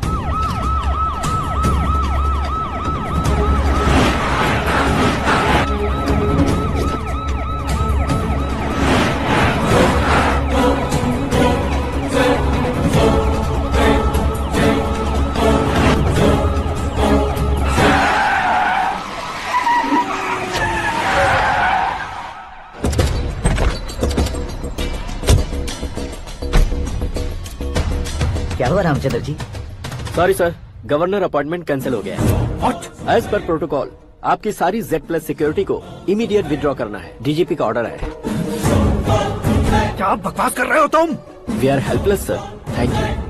क्या हुआ Ramchandra ji? Sorry sir, governor appointment cancel हो गया है। एज पर प्रोटोकॉल आपकी सारी Z+ सिक्योरिटी को इमीडिएट विड्रॉ करना है। डीजीपी का ऑर्डर है। क्या बकवास कर रहे हो तुम? We are helpless sir. Thank you.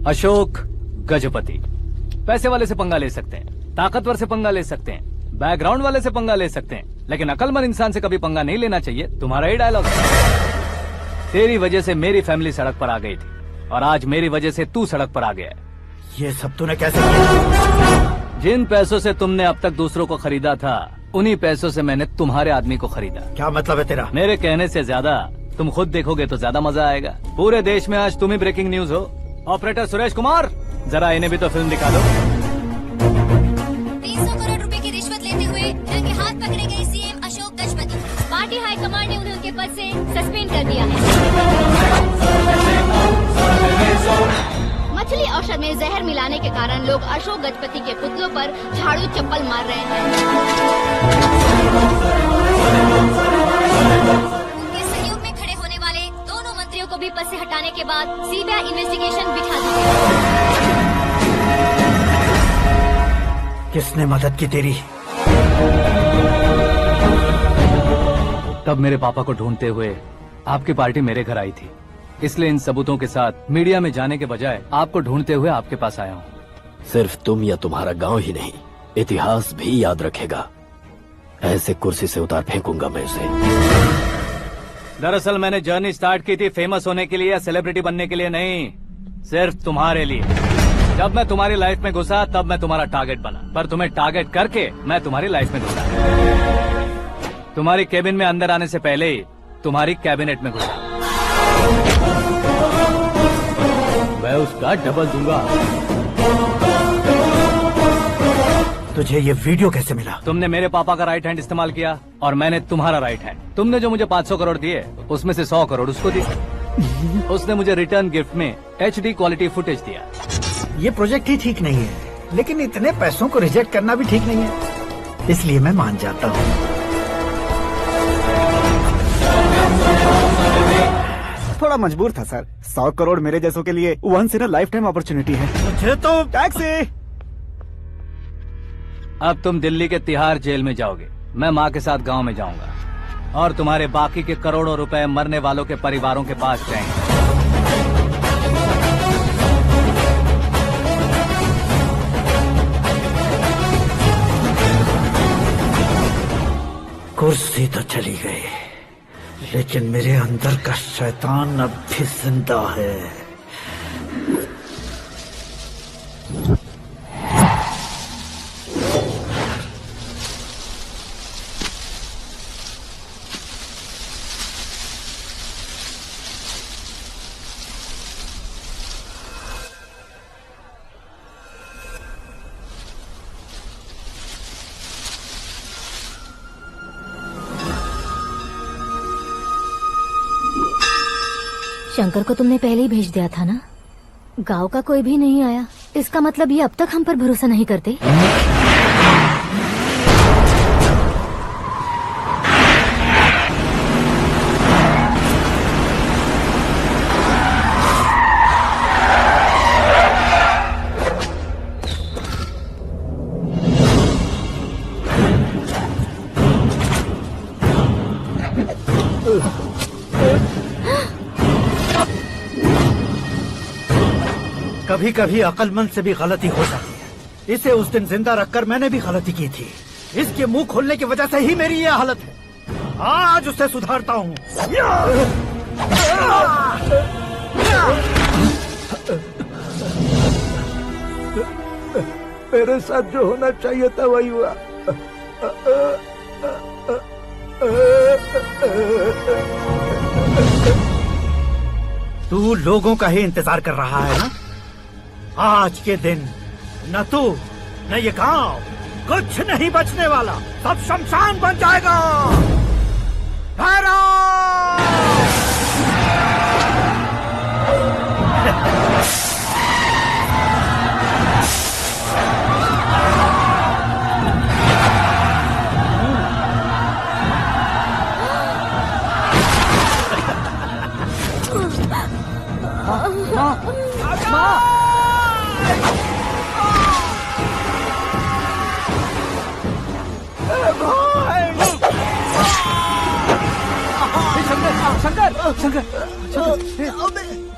Ashok Gajapati. पैसे वाले से पंगा ले सकते हैं, ताकतवर से पंगा ले सकते हैं, बैकग्राउंड वाले से पंगा ले सकते हैं, लेकिन अकलमंद इंसान से कभी पंगा नहीं लेना चाहिए। तुम्हारा ही डायलॉग। तेरी वजह से मेरी फैमिली सड़क पर आ गई थी और आज मेरी वजह से तू सड़क पर आ गया है। ये सब तूने कैसे किया? जिन पैसों से तुमने अब तक दूसरों को खरीदा था, उन्हीं पैसों से मैंने तुम्हारे आदमी को खरीदा। क्या मतलब है तेरा? मेरे कहने से ज्यादा तुम खुद देखोगे तो ज्यादा मजा आएगा। पूरे देश में आज तुम ही ब्रेकिंग न्यूज हो। ऑपरेटर सुरेश कुमार, जरा इन्हें भी तो फिल्म दिखा दो। 300 करोड़ रुपए की रिश्वत लेते हुए रंगे हाथ पकड़े गए CM Ashok Gajapati. Party high command ने उन्हें उनके पद से सस्पेंड कर दिया है। मछली औषध में जहर मिलाने के कारण लोग अशोक गजपति के पुतलों पर झाड़ू चप्पल मार रहे हैं। उनके सहयोग में खड़े होने वाले दोनों मंत्रियों को भी भी पद से हटाने के बाद सीबीआई इन्वेस्टिगेशन बिठा दी गई। किसने मदद की तेरी? तब मेरे पापा को ढूंढते हुए आपकी पार्टी मेरे घर आई थी, इसलिए इन सबूतों के साथ मीडिया में जाने के बजाय आपको ढूंढते हुए आपके पास आया हूँ। सिर्फ तुम या तुम्हारा गांव ही नहीं, इतिहास भी याद रखेगा। ऐसे कुर्सी से उतार फेंकूंगा मैं उसे। दरअसल मैंने जर्नी स्टार्ट की थी फेमस होने के लिए या सेलिब्रिटी बनने के लिए नहीं, सिर्फ तुम्हारे लिए। जब मैं तुम्हारी लाइफ में घुसा तब मैं तुम्हारा टारगेट बना, पर तुम्हें टारगेट करके मैं तुम्हारी लाइफ में घुसा। तुम्हारी केबिन में अंदर आने से पहले ही तुम्हारी कैबिनेट में घुसा। मैं उसका डबल दूंगा। तुझे ये वीडियो कैसे मिला? तुमने मेरे पापा का राइट हैंड इस्तेमाल किया और मैंने तुम्हारा राइट हैंड। तुमने जो मुझे 500 करोड़ दिए उसमें से 100 करोड़ उसको दिए। उसने मुझे रिटर्न गिफ्ट में HD क्वालिटी फुटेज दिया। ये प्रोजेक्ट ही ठीक नहीं है, लेकिन इतने पैसों को रिजेक्ट करना भी ठीक नहीं है, इसलिए मैं मान जाता हूँ। थोड़ा मजबूर था सर। 100 करोड़ मेरे जैसों के लिए once in a lifetime opportunity है। मुझे तो टैक्सी। अब तुम दिल्ली के तिहाड़ जेल में जाओगे, मैं माँ के साथ गांव में जाऊंगा और तुम्हारे बाकी के करोड़ों रुपए मरने वालों के परिवारों के पास जाएंगे। कुर्सी तो चली गई, लेकिन मेरे अंदर का शैतान अब भी जिंदा है। शंकर को तुमने पहले ही भेज दिया था ना? गांव का कोई भी नहीं आया, इसका मतलब ये अब तक हम पर भरोसा नहीं करते। कभी कभी अक्लमंद से भी गलती हो जाती है। इसे उस दिन जिंदा रखकर मैंने भी गलती की थी। इसके मुंह खोलने की वजह से ही मेरी ये हालत है। आज उसे सुधारता हूँ। मेरे साथ जो होना चाहिए था वही हुआ। तू लोगों का ही इंतजार कर रहा है ना? आज के दिन न तू न ये गांव कुछ नहीं बचने वाला, सब शमशान बन जाएगा।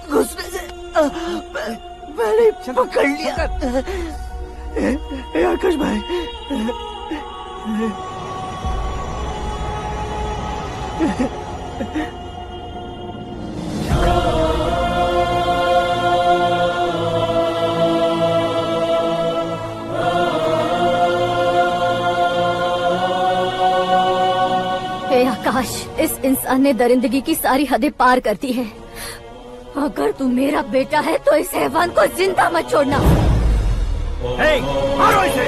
घुसने से मैंने पकड़ लिया। आकाश भाई, आकाश, इस इंसान ने दरिंदगी की सारी हदें पार कर दी है। अगर तू मेरा बेटा है तो इस हैवान को जिंदा मत छोड़ना। मारो इसे।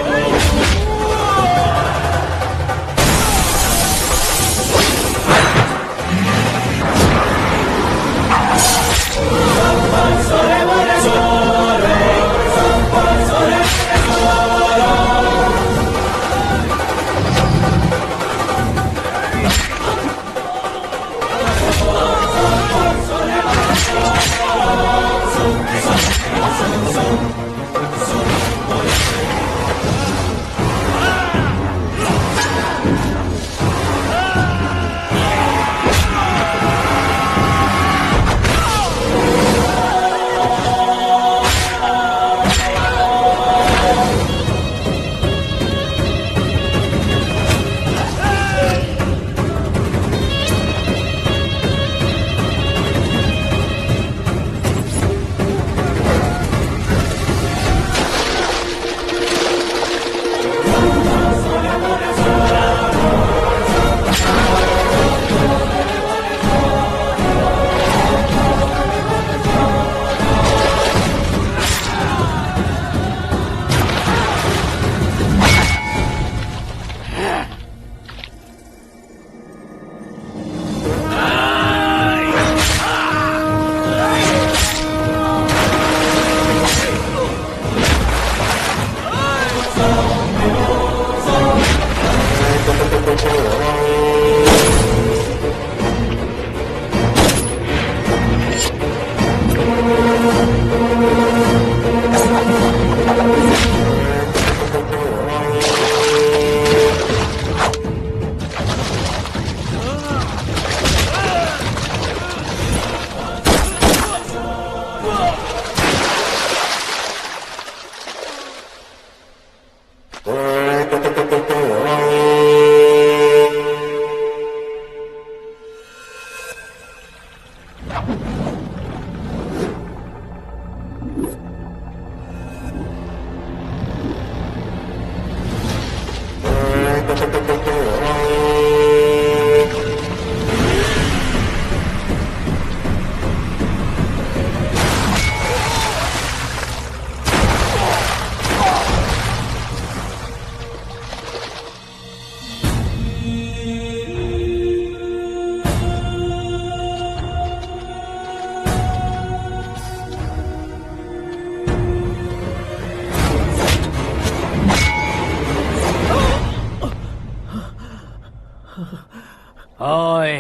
ओए,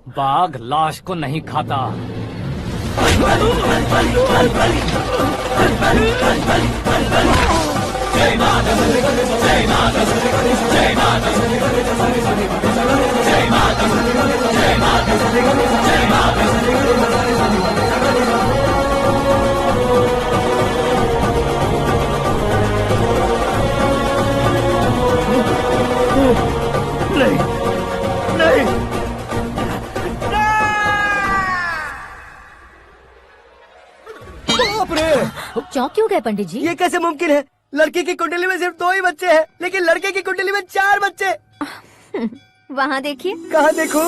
बाघ लाश को नहीं खाता। नहीं नहीं बाप रे! चौंक क्यों गए पंडित जी? ये कैसे मुमकिन है? लड़की की कुंडली में सिर्फ 2 ही बच्चे हैं, लेकिन लड़के की कुंडली में 4 बच्चे। वहाँ देखिए। कहाँ देखूं?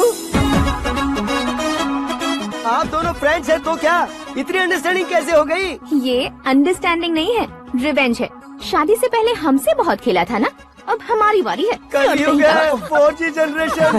आप दोनों फ्रेंड्स हैं तो क्या इतनी अंडरस्टैंडिंग कैसे हो गई? ये अंडरस्टैंडिंग नहीं है, रिवेंज है। शादी से पहले हमसे बहुत खेला था ना, अब हमारी बारी है। कलयुग है, 4G जनरेशन।